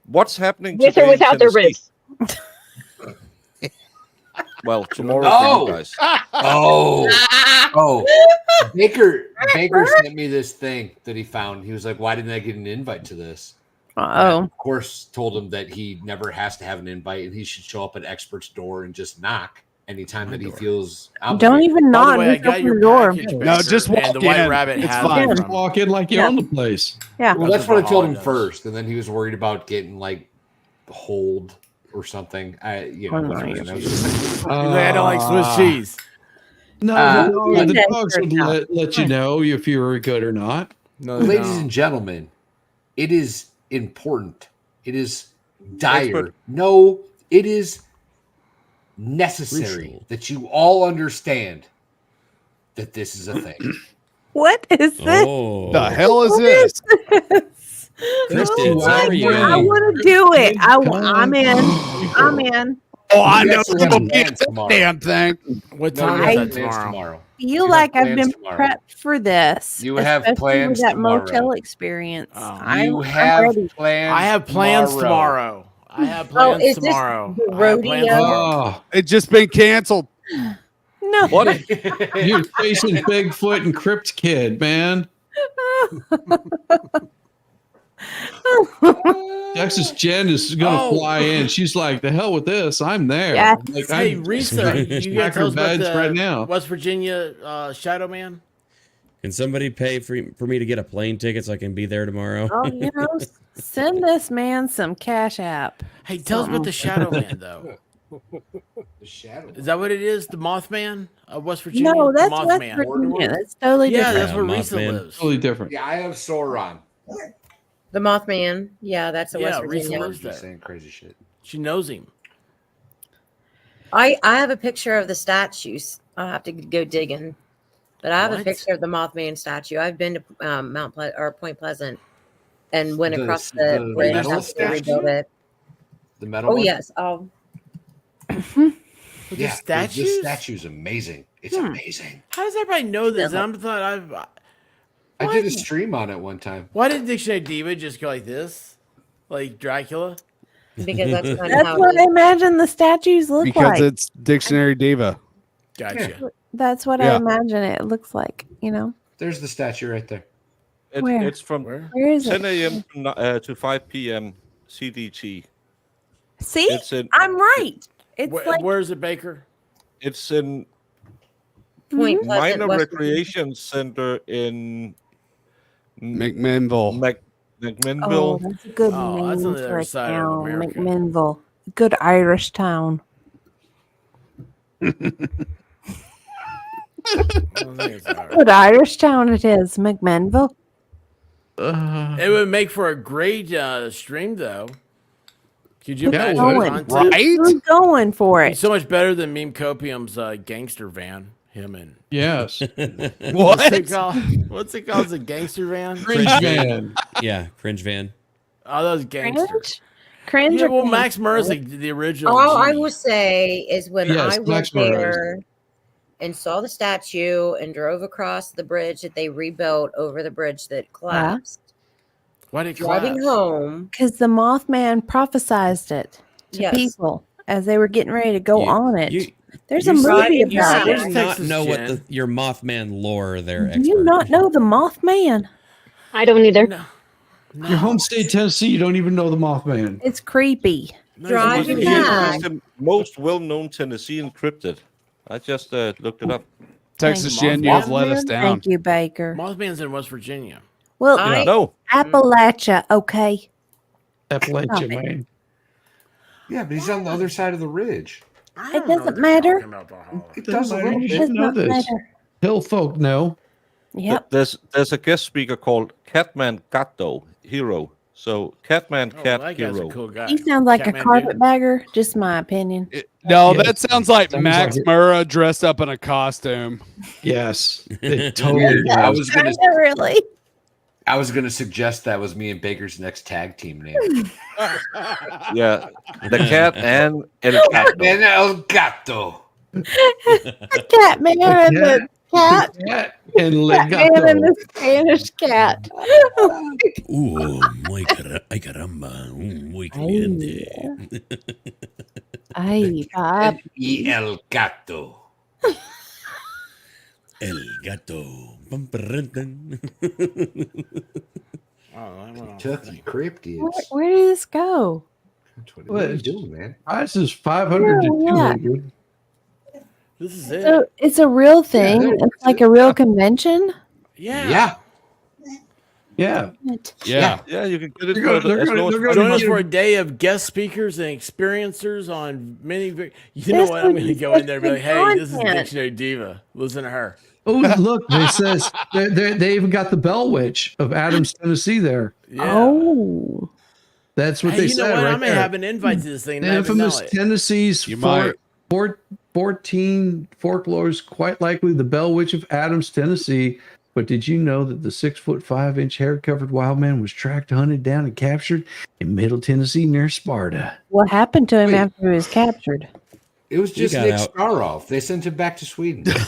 What's happening
With or
today in
without their
Tennessee?
ribs.
Well, tomorrow
No.
for you guys.
Oh, Baker sent me this thing that he found. He was like, "Why didn't I get an invite to this?"
Uh-oh.
Of course, told him that he never has to have an invite and he should show up at Expert's door and just knock anytime that he feels
Don't
obligated.
even
By the
knock.
way, I
Just
got
open
your
the door.
package,
No,
Baker,
just
and
walk
the White
in.
Rabbit
It's
has
fine.
it
Just
from-
walk in like you
Yeah.
own the place.
Yeah.
Well, that's what I told him
does.
first, and then he was worried about getting like hold or something. Whatever. And I was just like,
He's like, I don't like Swiss cheese.
No,
Uh,
the
yeah.
dogs would let you know if you were good or not.
No, they
ladies
don't.
and gentlemen, it is important. It is dire.
Expert.
No, it is necessary
Crucial.
that you all understand that this is a thing.
What is this?
Oh,
The hell is
What
this?
this?
Kristen,
Why
how are you?
I
Hey.
want to do it.
Come
I'm in. I'm in.
Oh, I
You
know.
guys are gonna
It'll be
plan
a
tomorrow.
damn thing.
What
No,
time
you
is
have
that
plans
tomorrow?
Feel
You have
like I've been
plans tomorrow.
prepped for this.
You have
especially
plans
with that
tomorrow.
motel experience.
Oh.
You
I'm
have
ready.
plans.
I have plans tomorrow. I have
Oh,
plans
is this
tomorrow.
the
I have plans
rodeo?
tomorrow.
Oh,
It's just been canceled.
No.
What?
you're chasing Bigfoot and Crypt Kid, man. Texas Jen is gonna
Oh.
fly in. She's like, "The hell with this! I'm there."
Yes.
Like,
Hey,
I'm
Risa, you
pack
got tell
her
us about
bags
the
right now.
West Virginia Shadow Man?
Can somebody pay for me to get a plane ticket so I can be there tomorrow?
Oh, send this man some cash app.
Hey, tell us about the Shadow Man, though.
The shadow.
Is that what it is? The Mothman of West Virginia?
No,
The
that's West
Mothman.
Virginia. That's totally
Yeah,
different.
that's where
Yeah,
Risa
Mothman.
lives.
totally different.
The Eye of Sauron.
The Mothman. Yeah, that's a West
Yeah, Risa
Virginia.
lives
Just
there.
saying crazy shit.
She knows him.
I have a picture of the statues. I'll have to go digging. But I have a
What?
picture of the Mothman statue. I've been to Point Pleasant and went
The-
across
the
the bridge
metal
after they rebuilt
statue?
it.
The metal.
Oh
one?
yes. Oh,
With
Yeah,
the statues?
This statue's amazing. It's amazing.
How does everybody know this? I thought
I did a stream on it one time.
why did Dictionary Diva just go like this? Like Dracula?
because that's kind of
That's
how
what
it
I
is.
imagine the statues look
Because
like.
it's Dictionary Diva.
Gotcha.
That's what I
Yeah.
imagine it looks like.
There's the statue right there.
Where?
It's from
Where?
Where is
10
it?
a.m. to 5 p.m. CDT.
See,
It's in
I'm right. It's like
Where's it, Baker?
it's in
Point Pleasant,
minor
West Virginia.
recreation center in
McMinnville.
oh,
McMinnville.
that's a good
Oh, that's
name
on the
for
other
a
side of
town.
America.
McMinnville, good Irish town.
I don't think it's all right.
Good Irish town it is, McMinnville.
It would make for a great stream, though. Could you
Yeah,
imagine
it
the
would.
content?
Right?
Who's going for
It's
it?
so much better than Meme Copium's gangster van. Him and
Yes,
what's
What?
it called? What's it called? It's a gangster van.
cringe van.
Yeah, cringe van.
Oh, that was gangster.
Cringe? Cringe?
Yeah,
or
well,
cringe?
Max Merzik, the original.
All I
G.
will say is when
Yes,
I went
Max Morris.
there and saw the statue and drove across the bridge that they rebuilt over the bridge that collapsed.
Why did it
Driving
collapse?
home,
Because the Mothman prophesized it. to
Yes.
people as they were getting ready to go on it. There's a
you
movie
seem- you
about
seem
it.
to not know what your Mothman lore there,
Do you not know the Mothman?
I don't either.
Your home state, Tennessee, you don't even know the Mothman.
It's creepy.
It is the most well-known Tennessean cryptid. I just looked it up.
Texas Jen, you have let us down.
Thank you, Baker.
Mothman's in West Virginia.
Well,
No.
Appalachia, okay.
Appalachia, man.
Yeah, but he's on the other side of the ridge.
It doesn't matter.
It does a little
You
bit.
should know this.
matter.
Hill folk know.
Yep.
There's a guest speaker called Catman Gatto Hero. So Catman Cat
that guy's a
Hero.
cool guy.
He sounds like a
Catman
carpetbagger. Just my opinion.
No,
Yeah,
that sounds like
sounds
Max
like it.
Murrah dressed up in a costume.
Yes, it totally
I
does.
was gonna
really.
I was gonna suggest that was me and Baker's next tag team name.
Yeah, the cat and El Gato.
And El Gato.
The cat man and the cat.
Cat and Le
Cat man and
Gato.
the Spanish cat.
Muy ay caramba, muy caliente.
Ay, Bob.
Y El Gato.
El gato. Pum, parran, tan.
Kentucky cryptids.
Where did this go?
What are you doing, man?
Price is 500 to
Yeah, yeah.
200.
This is it.
So it's a real thing. It's like a real convention.
Yeah.
Yeah.
Yeah.
Yeah.
Yeah, you can get it.
They're gonna-
for
they're
as
gonna-
low as
they're gonna
Join us
get
for
it.
a day of guest speakers and experiencers on many. You know
That's
what? I'm
what
going to
you
go in there and be like,
said,
hey, this is
content.
Dictionary Diva. Listen to her.
Oh, look, they says they even got the Bell Witch of Adams, Tennessee there.
Yeah.
Oh.
That's what
Hey,
they
you know
said
what?
right
I may
there.
have an invite to this thing.
The
And I haven't
infamous
know it.
Tennessee's
You might.
14 folklores, quite likely the Bell Witch of Adams, Tennessee. But did you know that the 6'5" hair-covered wild man was tracked, hunted down, and captured in Middle Tennessee near Sparta?
What happened to him
Wait.
after he was captured?
It was just
got
Nick
out.
Staroff. They sent him back to Sweden.
Hey,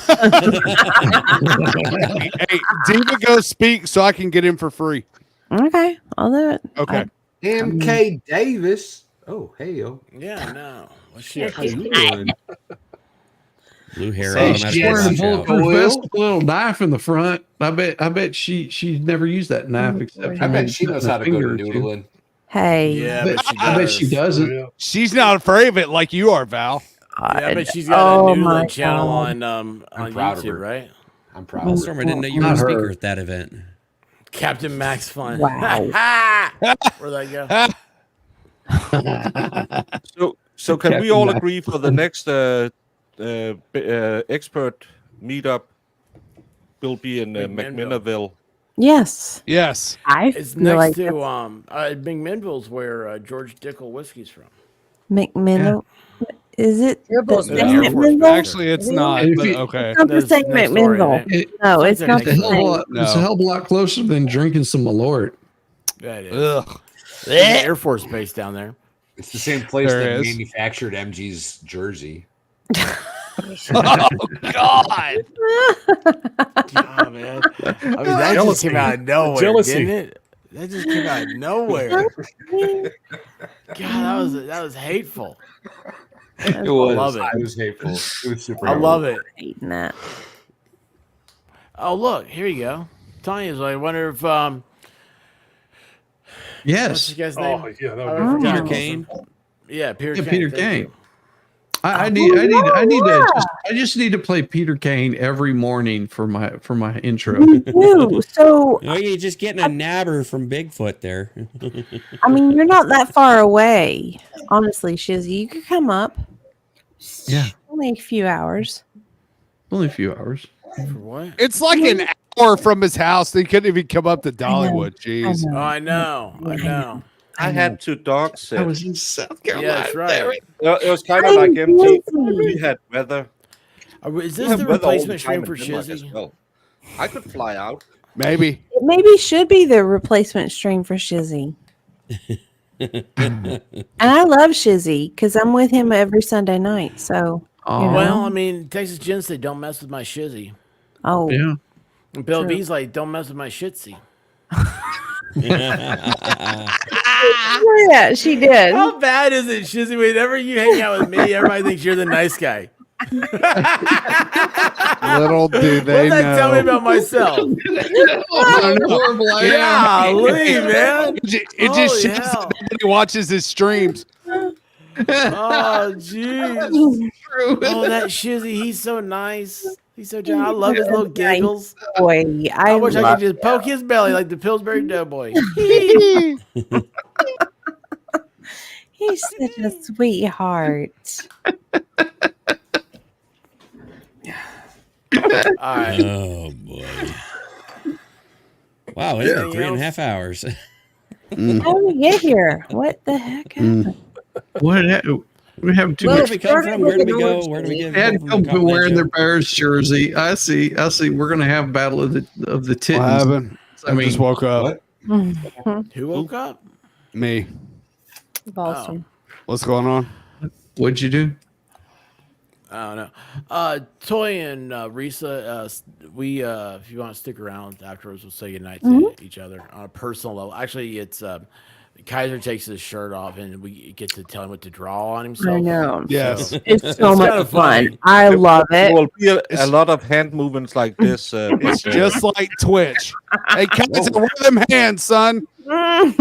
Diva, go speak so I can get him for free.
Okay, I'll do it.
Okay.
M.K. Davis. Oh, hey, yo.
Yeah, no. Well, shit.
How you doing?
Blue hair,
Hey,
automatic
she's
Wearing a
Yes.
punch out.
bulletproof
Oil?
vest with a little knife in the front. I bet she's never used that knife except for
I
maybe
bet she knows
cutting a
how to go
finger
to
or two.
noodling.
Hey.
Yeah,
I
but she
I bet she
does.
doesn't.
Yeah.
She's not afraid of it like you are, Val.
Yeah, I bet she's got
Oh
a
my
noodling channel
God.
on
proud of
YouTube,
her.
right?
I'm proud of her.
Storm, I didn't know you were
Not
a
her.
speaker at that event.
Captain Max Fun.
Wow.
Where'd that go?
So can we
Captain
all
Max.
agree for the next expert meetup will be in
McMinnville.
McMinnville?
Yes.
Yes.
I
It's
feel
next
like
to McMinnville's where George Dickel whiskey's from.
McMinnville. Is it the
Airport-
same
Air Force
McMinnville?
Base.
Actually, it's not.
If
But
you-
okay.
It's not the
That's
same
next door,
McMinnville.
isn't it?
No, it's
Sounds
not
like
the
It's a hell of a
same.
lot- it's a hell of a lot closer than drinking some Malort.
That is.
Ugh.
There's an Air Force Base down there.
It's the same place
There
that
is.
manufactured MG's jersey.
Oh God.
God, man. I mean, that just
Jealousy.
came out of nowhere,
Jealousy.
didn't it? That just came out of nowhere. God, that was hateful.
It was.
love it.
It was hateful. It was super.
I love it.
Hating that.
Oh, look, here you go. Tanya's like, I wonder if what's
Yes.
this guy's name?
Oh, yeah, that
I
would be
forgot.
Peter Kane.
Yeah, Peter
Yeah,
Kane.
Peter
thank
Kane.
you.
I just need to play Peter Kane every morning for my intro.
Me too. So,
Oh, you're just getting a nabber from Bigfoot there.
I mean, you're not that far away. Honestly, Shizzy, you could come up.
Yeah,
Only a few hours.
only a few hours.
For what?
It's like an hour from his house. They couldn't even come up to Dollywood. Jeez.
Oh, I know. I know.
I had 2 dogs sit.
I was in South Carolina.
Yeah, that's right.
It was kind of like empty. We had weather.
Is
We
this
have
the
weather all the
replacement stream
time
for
in Denmark as
Shizzy?
well. I could fly out.
Maybe.
It maybe should be the replacement stream for Shizzy. And I love Shizzy because I'm with him every Sunday night. So, you know.
Well, I mean, Texas Jen said, don't mess with my Shizzy.
Oh,
Yeah.
And Bill
True.
B's like, don't mess with my Shitsy.
Yeah, she did.
How bad is it, Shizzy? Whenever you hang out with me, everybody thinks you're the nice guy.
Little do they
What does that tell me
know.
about myself?
Horrible I am.
Golly, man.
It just
Holy
shows
hell.
that nobody watches his streams.
Oh, jeez. Oh, that Shizzy, he's so nice. He's so gentle. I love his little giggles.
Boy,
I wish I
love
could just poke his belly like the Pillsbury Doughboy.
He's such a sweetheart.
All right.
Oh boy. Wow, it's been 3.5 hours.
How did we get here? What the heck happened?
What? We have too
Where
much.
did we come from? Where did we go? Where did we get
They had
from?
people wearing their Bears jersey. I see. We're gonna have battle of the titans.
What happened? I just woke up.
Who woke up?
Me.
Boston.
What's going on?
What'd you do?
I don't know. Toy and Risa, we if you want to stick around afterwards, we'll say goodnight to each other on a personal level. Actually, it's Kaiser takes his shirt off and we get to tell him what to draw on himself.
I know.
Yes.
It's so much
kinda
fun.
funny.
I love
There
it.
will be a lot of hand movements like this.
It's just like Twitch. Hey, Kaiser, where are them hands, son? Okay.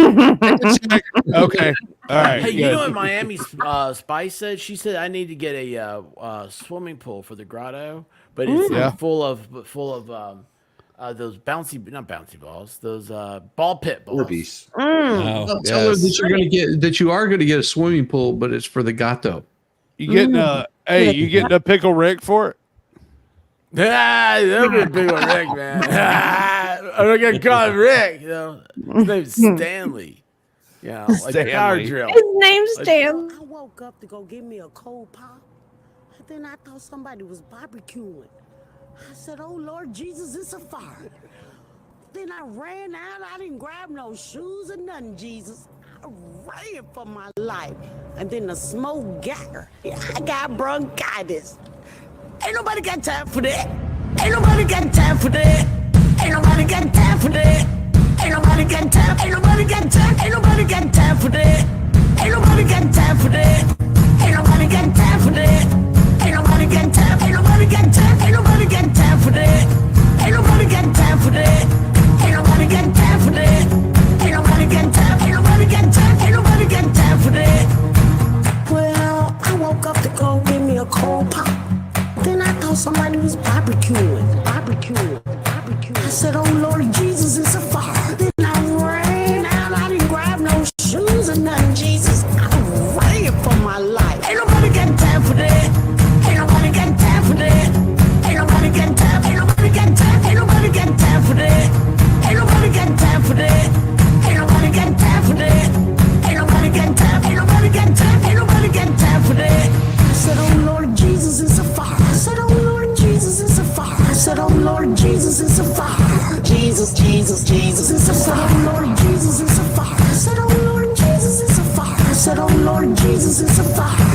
All right.
Hey, you
good.
know what Miami Spice said? She said I need to get a swimming pool for the grotto, but it's
Yeah.
full of those not bouncy balls, those ball pit balls.
Orbeez.
Oh,
Tell her that you are gonna get a swimming pool, but it's for the gato.
You getting you getting a pickle Rick for it?
Ah, that'd be a big one, Rick, man. I'm not gonna call him Rick. You know, his name's Stanley. Yeah, like the power
Stanley.
drill.
His name's Dan.
I woke up to go get me a cold pop, and then I thought somebody was barbecuing. I said, "Oh Lord Jesus, it's a fire." Then I ran out. I didn't grab no shoes or nothing, Jesus. I ran for my life. And then the smoke got her. I got bronchitis. Ain't nobody got time for that. Ain't nobody got time for that. Ain't nobody got time for that. Ain't nobody got time. Ain't nobody got time. Ain't nobody got time for that. Ain't nobody got time for that. Ain't nobody got time for that. Ain't nobody got time. Ain't nobody got time. Ain't nobody got time for that. Ain't nobody got time for that. Ain't nobody got time for that. Ain't nobody got time. Ain't nobody got time. Ain't nobody got time for that. Well, I woke up to go get me a cold pop. Then I thought somebody was barbecuing. I said, "Oh Lord Jesus, it's a fire." Then I ran out. I didn't grab no shoes or nothing, Jesus. I ran for my life. Ain't nobody got time for that. Ain't nobody got time for that. Ain't nobody got time. Ain't nobody got time. Ain't nobody got time for that. Ain't nobody got time for that. Ain't nobody got time for that. Ain't nobody got time. Ain't nobody got time. Ain't nobody got time for that. I said, "Oh Lord Jesus, it's a fire." I said, "Oh Lord Jesus, it's a fire." I said, "Oh Lord Jesus, it's a fire." Jesus, Jesus, Jesus, it's a fire. Oh Lord Jesus, it's a fire. I said, "Oh Lord Jesus, it's a fire." I said, "Oh Lord Jesus, it's a fire."